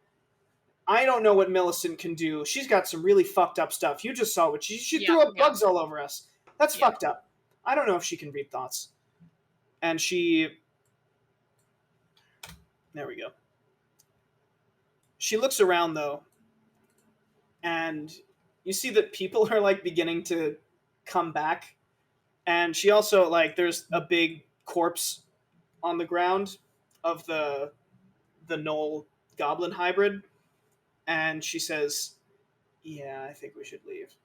I don't know what Millicent can do. She's got some really fucked up stuff. You just saw what she threw up bugs all over us. That's fucked up. I don't know if she can read thoughts. And she... There we go. She looks around, though, and you see that people are, like, beginning to come back. And she also, like, there's a big corpse on the ground of the Knoll Goblin hybrid. And she says, yeah, I think we should leave.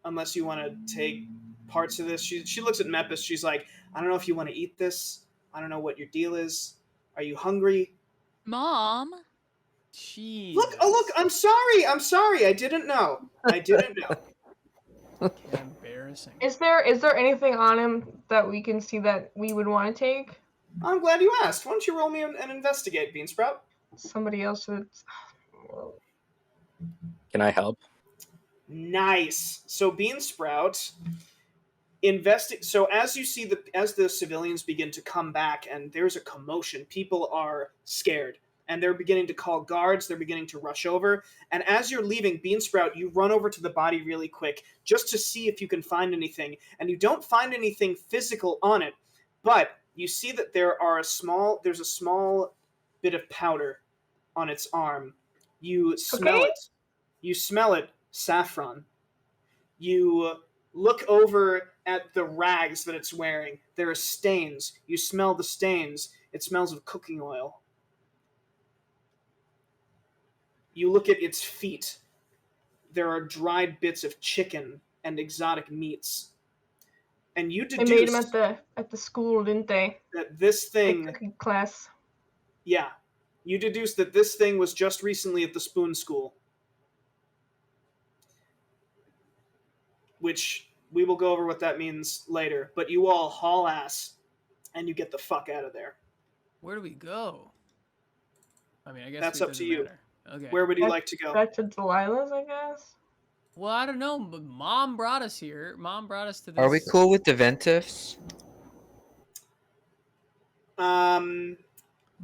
Unless you want to take parts of this. She looks at Mepis. She's like, I don't know if you want to eat this. I don't know what your deal is. Are you hungry? Mom. Jeez. Look, I'm sorry. I didn't know. Embarrassing. Is there anything on him that we can see that we would want to take? I'm glad you asked. Why don't you roll me an investigate, Beansprout? Somebody else would... Can I help? Nice. So Beansprout, so as you see as the civilians begin to come back and there's a commotion, people are scared and they're beginning to call guards, they're beginning to rush over, and as you're leaving, Beansprout, you run over to the body really quick just to see if you can find anything, and you don't find anything physical on it, but you see that there's a small bit of powder on its arm. You smell it. You smell it, saffron. You look over at the rags that it's wearing. There are stains. You smell the stains. It smells of cooking oil. You look at its feet. There are dried bits of chicken and exotic meats. And you deduce... They made them at the school, didn't they? That this thing... The cooking class. Yeah. You deduce that this thing was just recently at the Spoon School. Which we will go over what that means later. But you all haul ass, and you get the fuck out of there. Where do we go? I mean, I guess that's it up to you. matter. Okay. Where would you like to go? Back to Delilah's, I guess. Well, I don't know, but Mom brought us here. Mom brought us to this. Are we cool with the Ventifs?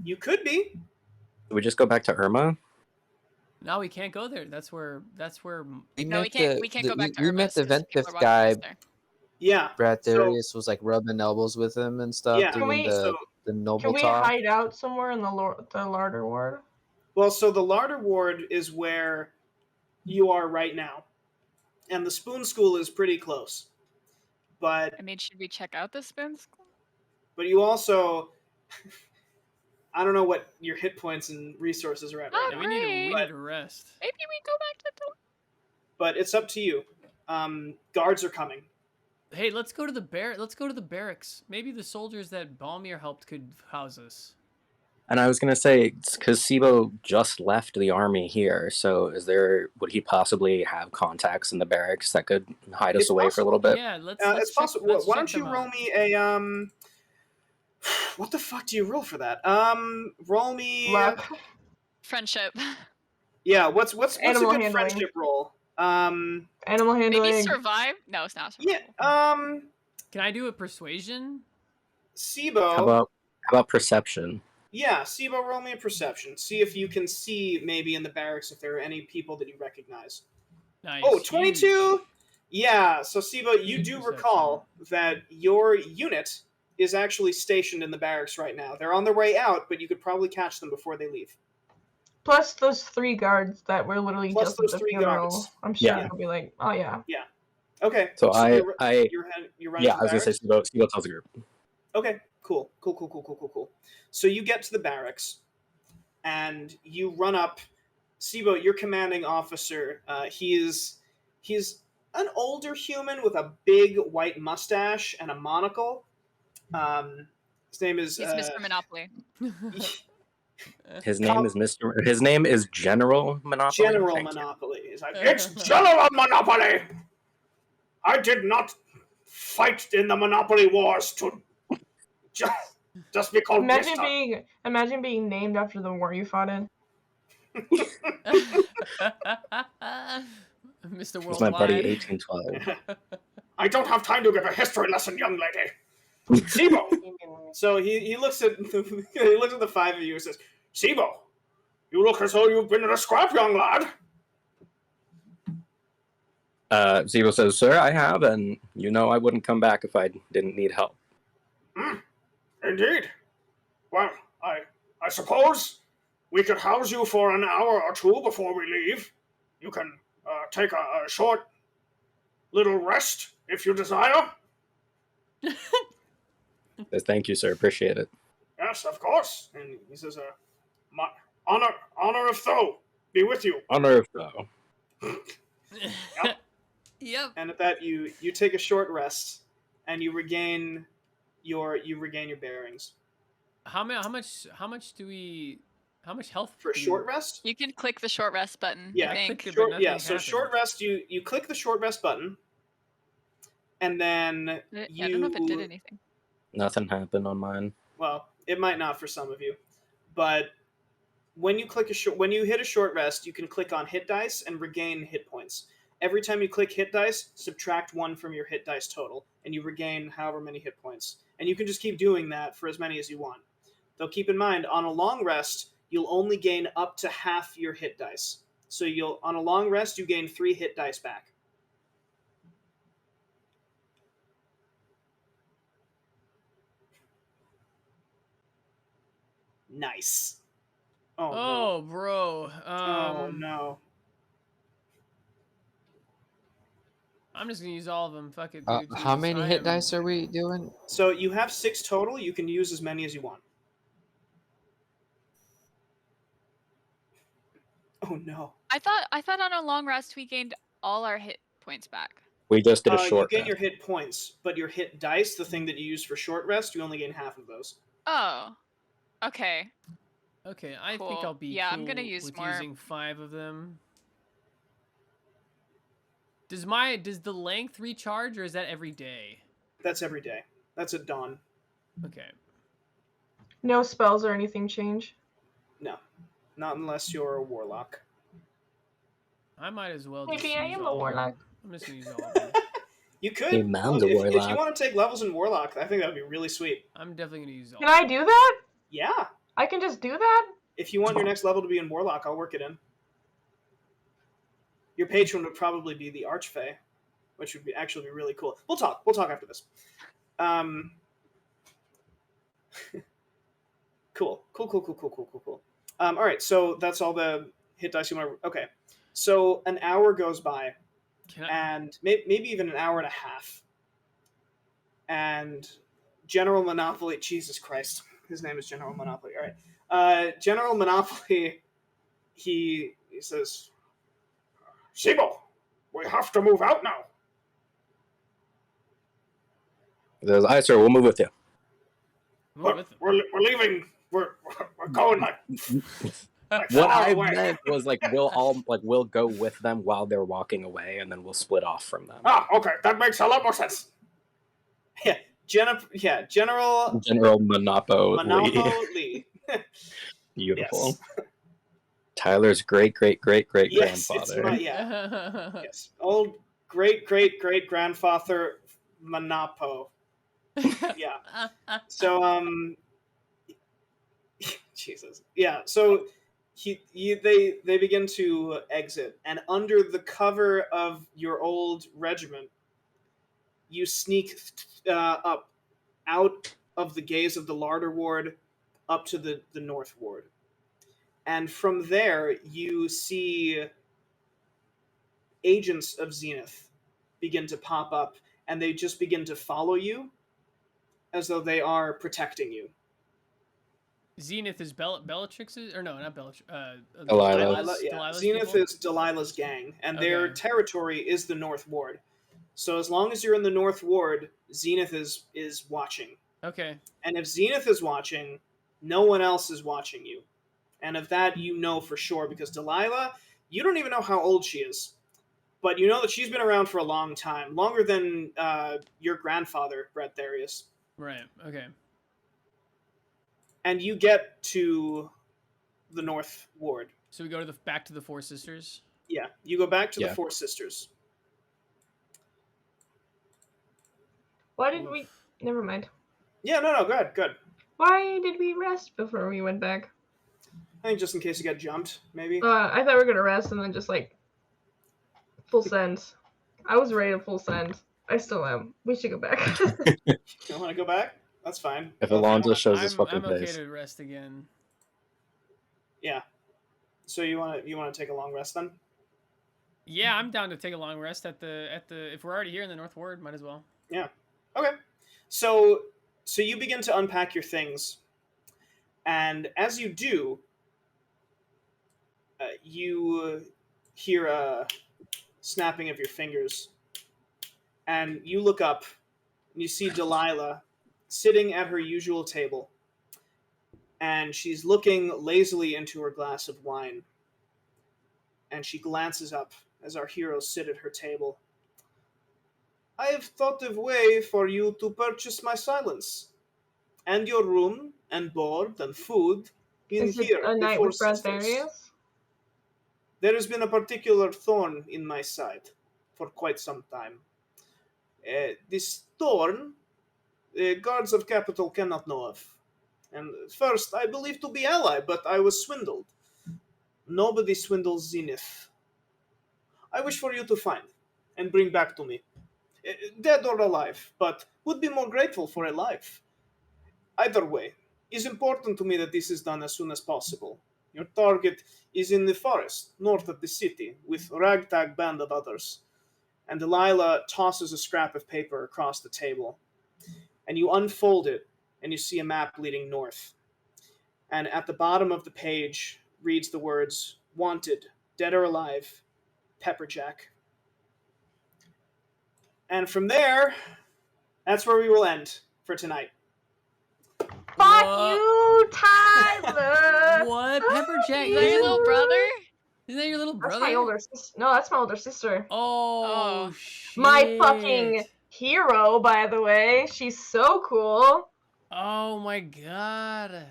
You could be. Did we just go back to Irma? No, we can't go there. That's where. No, we can't go back to We Irma's met the 'cause people Ventif are walking guy. us there. Yeah. Bradtherius was like rubbing elbows with him and stuff, Yeah. doing the noble Can we talk. hide out somewhere in the larder ward? Well, so the larder ward is where you are right now. And the Spoon School is pretty close. But I mean, should we check out the Spoon School? But you also... I don't know what your hit points and resources are at right Oh, now. We need to rest. Maybe we go back to the... But it's up to you. Guards are coming. Hey, let's go to the barracks. Maybe the soldiers that Balmir helped could house us. And I was gonna say, because Sibo just left the army here, so would he possibly have contacts in the barracks that could hide us away for a little bit? Yeah, let's it's check, possible. let's Why check don't you them roll out. me a What the fuck do you roll for that? Roll me. Luck. Friendship. Yeah. What's a good Animal handling. friendship roll? Animal Maybe handling. survive? No, it's not survival. Yeah. Can I do a persuasion? Sibo. How about perception? Yeah, Sibo, roll me a perception. See if you can see maybe in the barracks if there are any people that you recognize. Nice. Oh, 22? Yeah, so Sibo, you Huge do perception. recall that your unit is actually stationed in the barracks right now. They're on their way out, but you could probably catch them before they leave. Plus those 3 guards that were literally Plus just those at the 3 funeral. guards. I'm sure Yeah. they'll be like, oh yeah. Okay. So you're running yeah, to I was the gonna say barracks? Sibo tells the group. Okay, cool. So you get to the barracks, and you run up. Sibo, your commanding officer, he's an older human with a big white mustache and a monocle. His name is... He's Mr. Monopoly. His name is General Monopoly. General Thank you. Monopoly. He's like, it's General Monopoly! I did not fight in the Monopoly Wars to just be called Imagine being named after the war you fought in. Mr. It's my buddy Worldwide. 1812. I don't have time to give a history lesson, young lady. Sibo. So he looks at he looks at the five of you and says, Sibo, you look as though you've been in a scrap, young lad. Zebo says, "Sir, I have, and you know I wouldn't come back if I didn't need help." Indeed. Well, I suppose we could house you for an hour or two before we leave. You can take a short little rest if you desire. Says, "Thank you, sir. Appreciate it." Yes, of course. And he says, my honor of Tho be with you. Honor of Tho. Yep. Yep. And at that, you take a short rest, and you regain your bearings. How much health For a do we- short rest? You can click the short rest button. Yeah, I think. clicked it, but Short, nothing yeah. So happened. short rest, you click the short rest button, and then I don't know if it did anything. Nothing happened on mine. Well, it might not for some of you, but when you hit a short rest, you can click on hit dice and regain hit points. Every time you click hit dice, subtract 1 from your hit dice total, and you regain however many hit points. And you can just keep doing that for as many as you want. Though keep in mind, on a long rest, you'll only gain up to half your hit dice. So on a long rest, you gain 3 hit dice back. Nice. Oh, Oh, bro. no. Oh, no. I'm just gonna use all of them. Fuck it, dude. How Jesus, many I hit am- dice are we doing? So you have 6 total. You can use as many as you want. Oh no. I thought on a long rest we gained all our hit points back. We just did a You short gain rest. your hit points, but your hit dice, the thing that you use for short rest, you only gain half of those. Oh. Okay. Okay, I think Cool. I'll be Yeah, I'm cool gonna use with more. using 5 of them. Does the length recharge, or is that every day? That's every day. That's at dawn. Okay. No spells or anything change. No, not unless you're a warlock. I might as well. Maybe just I use am a all of them. warlock. I'm just gonna use all of them. You could. Hey, man's a if you warlock. want to take levels in warlock, I think that would be really sweet. I'm definitely gonna use all. Can I do that? Yeah. I can just do that? If you want your next level to be in warlock, I'll work it in. Your patron would probably be the archfey, which would actually be really cool. We'll talk after this. Cool. All right, so that's all the hit dice you want to... Okay, so an hour goes by, Can I? and maybe even an hour and a half. And General Monopoly... Jesus Christ. His name is General Monopoly. All right. General Monopoly, he says, Sibo, we have to move out now. He says, "Aye, sir. We'll move with you." Move with them. We're leaving. We're going like What far I away. meant was we'll go with them while they're walking away, and then we'll split off from them. Ah, okay, that makes a lot more sense. Yeah, General General Monopoly. Monopoly. Beautiful. Yes. Tyler's great Yes, grandfather. it's my, yeah. Yes, old great grandfather Monopo. Yeah. So Jesus. Yeah. So they begin to exit, and under the cover of your old regiment, you sneak up out of the gaze of the larder ward up to the north ward, and from there you see agents of Zenith begin to pop up, and they just begin to follow you as though they are protecting you. Zenith is Bellatrix's, or no, not Bellatrix. Delilah. Yeah. Delilah's Zenith people? is Delilah's gang, and their Okay. territory is the North Ward. So as long as you're in the North Ward, Zenith is watching. Okay. And if Zenith is watching, no one else is watching you. And of that, you know for sure, because Delilah, you don't even know how old she is. But you know that she's been around for a long time, longer than your grandfather, Bradtherius. Right. Okay. And you get to the North Ward. So we go to back to the Four Sisters. Yeah, you go back to the Yeah. Four Sisters. Why did we... Never mind. Yeah, no, good. Why did we rest before we went back? I think just in case you got jumped, maybe. I thought we were gonna rest and then just, like, full send. I was ready to full send. I still am. We should go back. You want to go back? That's fine. If Well, Alonso shows his I'm fucking okay face. to rest again. Yeah. So you want to take a long rest then? Yeah, I'm down to take a long rest at the if we're already here in the North Ward, might as well. Yeah. Okay. So you begin to unpack your things, and as you do, you hear a snapping of your fingers, and you look up, and you see Delilah sitting at her usual table, and she's looking lazily into her glass of wine, and she glances up as our heroes sit at her table. I have thought of a way for you to purchase my silence, and your room, and board, and food in Is it here a night before with sisters. Bradtherius? There has been a particular thorn in my side for quite some time. This thorn, the guards of capital cannot know of. And first, I believed to be ally, but I was swindled. Nobody swindles Zenith. I wish for you to find and bring back to me. Dead or alive, but would be more grateful for a life. Either way, it's important to me that this is done as soon as possible. Your target is in the forest, north of the city, with a ragtag band of others. And Delilah tosses a scrap of paper across the table. And you unfold it, and you see a map leading north. And at the bottom of the page reads the words, Wanted, dead or alive, Pepperjack. And from there, that's where we will end for tonight. Fuck What? you, Tyler! What? Pepperjack? Is that your little brother? Isn't that your little That's brother? my older sister. No, that's my older sister. Oh, shit. My fucking hero, by the way. She's so cool. Oh my god.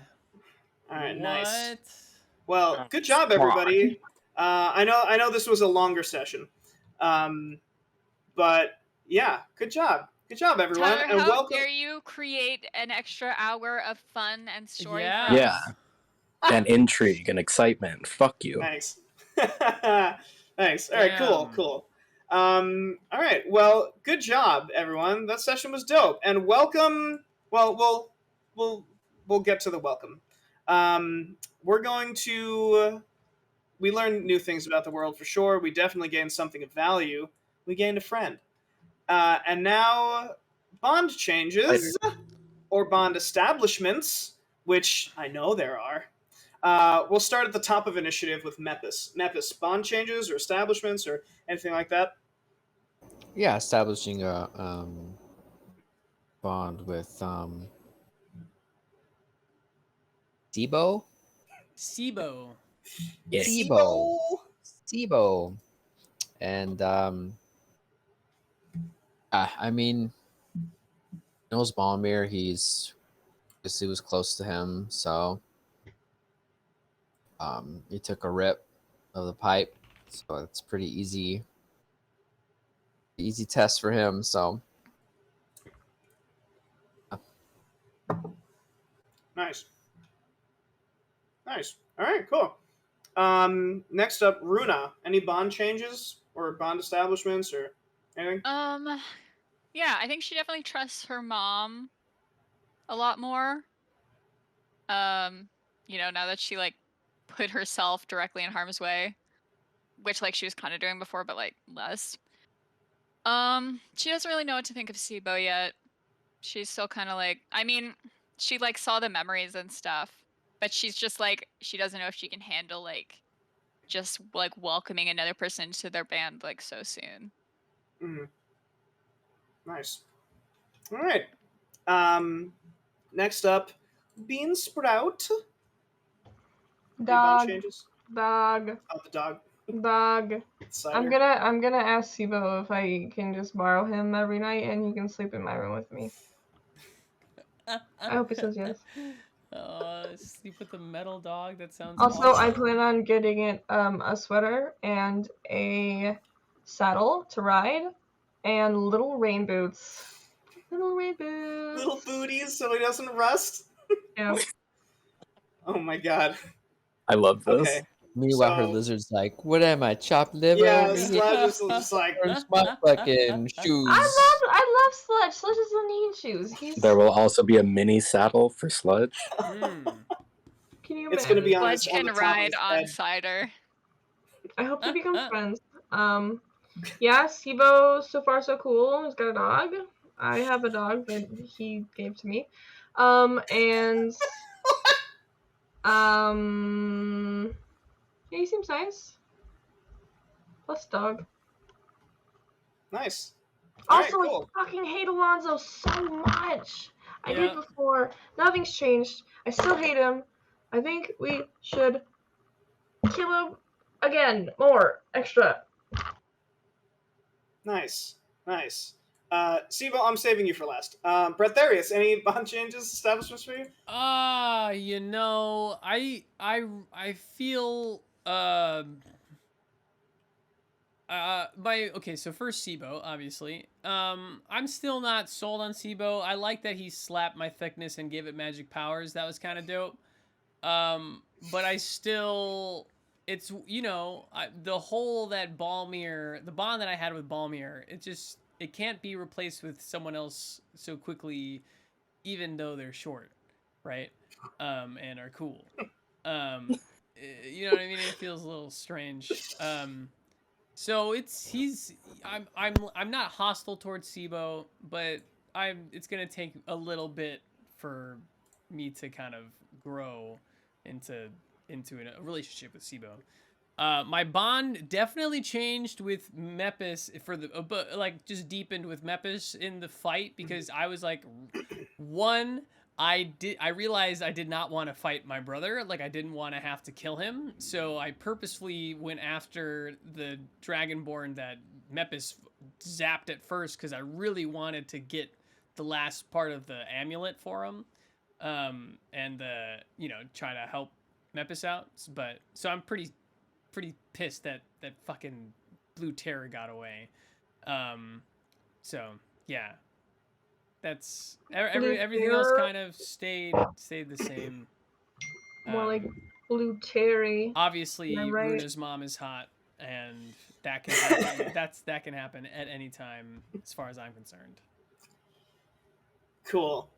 All right, What? nice. Well, good job, everybody. I know this was a longer session, but yeah, good job, everyone, Tyler, and how welcome. dare you create an extra hour of fun and story Yeah. for us? Yeah. And intrigue and excitement. Fuck you. Thanks. Thanks. All right, Damn. cool. All right. Well, good job, everyone. That session was dope, and welcome. Well, we'll get to the welcome. We're going to. We learned new things about the world for sure. We definitely gained something of value. We gained a friend, and now bond changes or bond establishments, which I know there are. We'll start at the top of initiative with Mepis. Mepis, bond changes or establishments or anything like that? Yeah, establishing a bond with Sibo. Sibo. Yes. Sibo. And I mean, knows Balmir. He was close to him, so he took a rip of the pipe, so it's pretty easy test for him. So Nice. All right, cool. Next up, Runa. Any bond changes or bond establishments or anything? Yeah, I think she definitely trusts her mom a lot more. Now that she like put herself directly in harm's way, which like she was kind of doing before, but like less. She doesn't really know what to think of Sibo yet. She's still kind of like, I mean, she like saw the memories and stuff, but she's just like, she doesn't know if she can handle like just like welcoming another person into their band like so soon. Mm-hmm. Nice. All right. Next up, Bean Sprout. Any bond changes? Dog. Oh, the dog. Cider. I'm gonna ask Sibo if I can just borrow him every night and he can sleep in my room with me. I hope he says yes. Sleep with the metal dog. That sounds Also, awesome. I plan on getting it a sweater and a saddle to ride and little rain boots. Little red boots. Little booties so he doesn't rust. Yeah. Oh my god. I love this. Okay. Meanwhile, her So- lizard's like, "What am I, chopped liver Yeah, over here? Sludge is just like, Where's my fucking shoes?" I love Sludge. Sludge doesn't need shoes. He's. There will also be a mini saddle for Sludge. Can you it's imagine? gonna be on, Sludge his, on can the top of ride his on bed. cider. I hope they become friends. Yeah, Sibo, so far so cool. He's got a dog. I have a dog that he gave to me. And yeah, he seems nice. Plus dog. Nice. Also, Alright, cool. I fucking hate Alonzo so much. I did Yeah. before. Nothing's changed. I still hate him. I think we should kill him again. More. Extra. Nice. Sibo, I'm saving you for last. Bradtherius, any bond changes, establishments for you? You know, I feel okay, so first Sibo, obviously. I'm still not sold on Sibo. I like that he slapped my thickness and gave it magic powers. That was kind of dope. But I still, it's, you know, the whole that Balmir, the bond that I had with Balmir, it can't be replaced with someone else so quickly, even though they're short, right? And are cool. You know what I mean? It feels a little strange. So I'm not hostile towards Sibo, but it's gonna take a little bit for me to kind of grow into a relationship with Sibo. My bond definitely changed with Mepis but like just deepened with Mepis in the fight because I was like, I realized I did not want to fight my brother. Like I didn't want to have to kill him, so I purposefully went after the Dragonborn that Mepis zapped at first because I really wanted to get the last part of the amulet for him, and try to help Mepis out. But so I'm pretty pissed that fucking Blue Terror got away. So yeah, that's everything else kind of stayed the same. More like Blue Terry. Obviously, Am I right? Runa's mom is hot, and that can happen. that can happen at any time, as far as I'm concerned. Cool.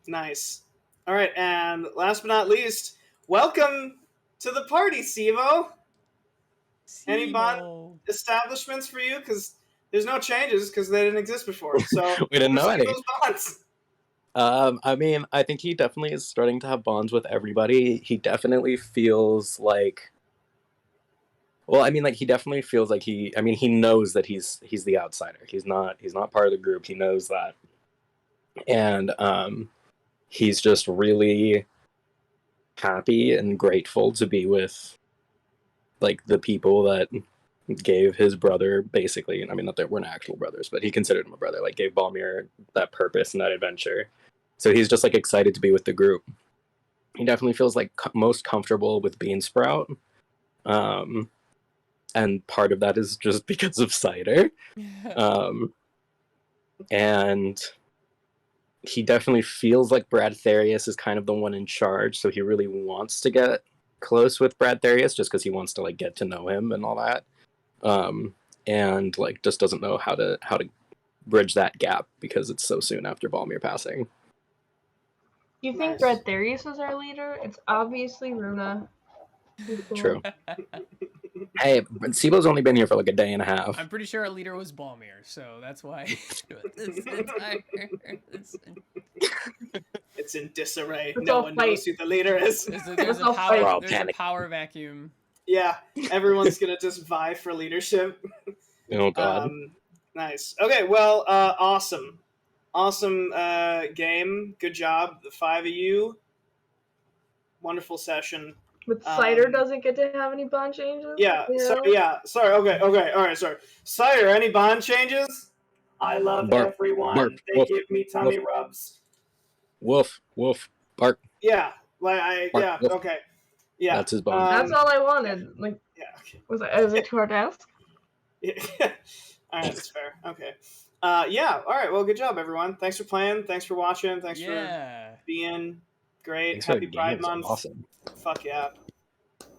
Nice. All right, and last but not least, welcome to the party, Sibo. Any bond establishments for you? Because there's no changes because they didn't exist before. So We didn't know any. those bonds. I mean, I think he definitely is starting to have bonds with everybody. He definitely feels like, well, I mean, like he definitely feels like he knows that he's the outsider. He's not part of the group. He knows that, and he's just really happy and grateful to be with like the people that gave his brother, basically, I mean, not that we're not actual brothers, but he considered him a brother, like gave Balmir that purpose and that adventure. So he's just like excited to be with the group. He definitely feels like most comfortable with Beansprout. And part of that is just because of cider. And he definitely feels like Bradtherius is kind of the one in charge, so he really wants to get close with Bradtherius just because he wants to like get to know him and all that. And like just doesn't know how to bridge that gap because it's so soon after Balmir passing. You think Nice. Bradtherius is our leader? It's obviously Runa. True. Hey, Sibo's only been here for like a day and a half. I'm pretty sure our leader was Balmir, so that's why It's in disarray. Let's No all one fight. knows who the leader is. there's all fight. a power vacuum. Yeah, everyone's gonna just vie for leadership. Oh god. Nice. Okay, well, awesome game. Good job, the five of you. Wonderful session. But Cider doesn't get to have any bond changes? Yeah. You So, know? yeah. Sorry. Okay. All right. Sorry. Cider, any bond changes? I love Bark, everyone. bark, They woof, give me tummy rubs. Woof, woof, bark. Yeah. Like Bark, yeah. woof. Okay. Yeah. That's his bond. That's all I wanted. Like, Yeah. Okay. is it too hard to ask? Yeah. All right. That's fair. Okay. Yeah. All right. Well, good job, everyone. Thanks for playing. Thanks for watching. Thanks for Yeah. being great. Thanks for Happy the Pride games. Month. Awesome. Fuck yeah.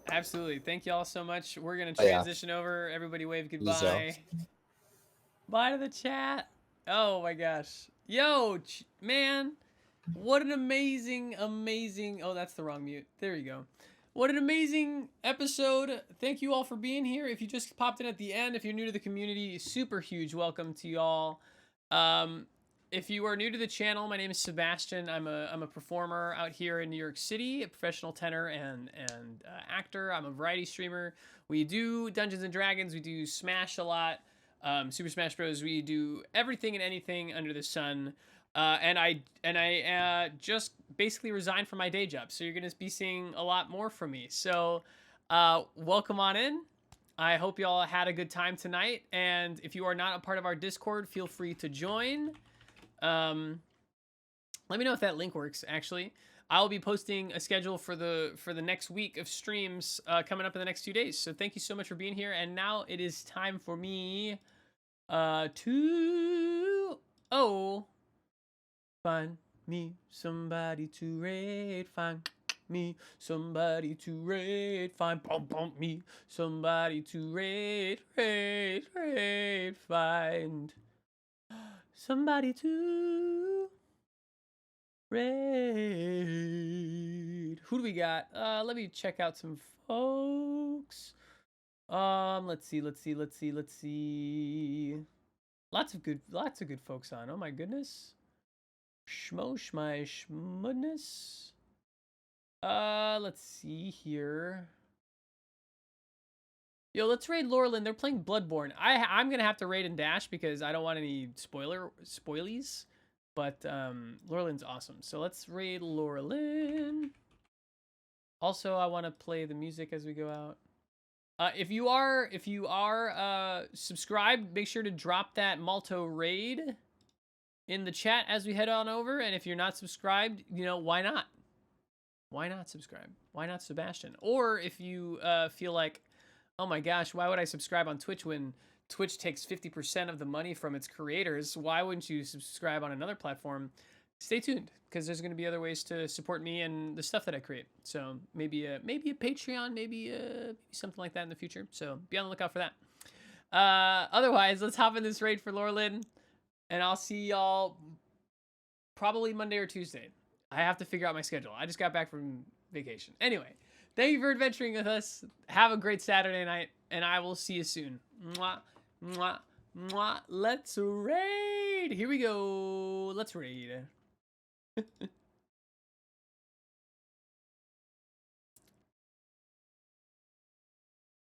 Absolutely. Thank you all so much. We're gonna Oh, yeah. transition over. Everybody wave So- goodbye. Bye to the chat. Oh my gosh. Yo, man. What an amazing. Oh, that's the wrong mute. There you go. What an amazing episode. Thank you all for being here. If you just popped in at the end, if you're new to the community, super huge welcome to y'all. If you are new to the channel, my name is Sebastian. I'm a performer out here in New York City, a professional tenor and actor. I'm a variety streamer. We do Dungeons and Dragons. We do Smash a lot. Super Smash Bros. We do everything and anything under the sun. And I just basically resigned from my day job, so you're gonna be seeing a lot more from me. So, welcome on in. I hope y'all had a good time tonight. And if you are not a part of our Discord, feel free to join. Let me know if that link works. Actually, I'll be posting a schedule for the next week of streams coming up in the next 2 days. So thank you so much for being here. And now it is time for me to find me somebody to raid. Find me somebody to raid. Find me somebody to raid. Find somebody to raid. Who do we got? Let me check out some folks. Let's see. Lots of good folks on. Oh my goodness. Schmudness. Let's see here. Yo, let's raid Laurelin. They're playing Bloodborne. I'm gonna have to raid and dash because I don't want any spoilies. But Laurelin's awesome. So let's raid Laurelin. Also, I want to play the music as we go out. If you are subscribed, make sure to drop that Malto raid in the chat as we head on over. And if you're not subscribed, why not? Why not subscribe? Why not Sebastian? Or if you feel like, oh my gosh, why would I subscribe on Twitch when Twitch takes 50% of the money from its creators? Why wouldn't you subscribe on another platform? Stay tuned, because there's going to be other ways to support me and the stuff that I create. So maybe a Patreon, maybe something like that in the future. So be on the lookout for that. Otherwise, let's hop in this raid for Laurelin, and I'll see y'all probably Monday or Tuesday. I have to figure out my schedule. I just got back from vacation. Anyway, thank you for adventuring with us. Have a great Saturday night, and I will see you soon. Mwah, mwah, mwah. Let's raid. Here we go. Let's raid.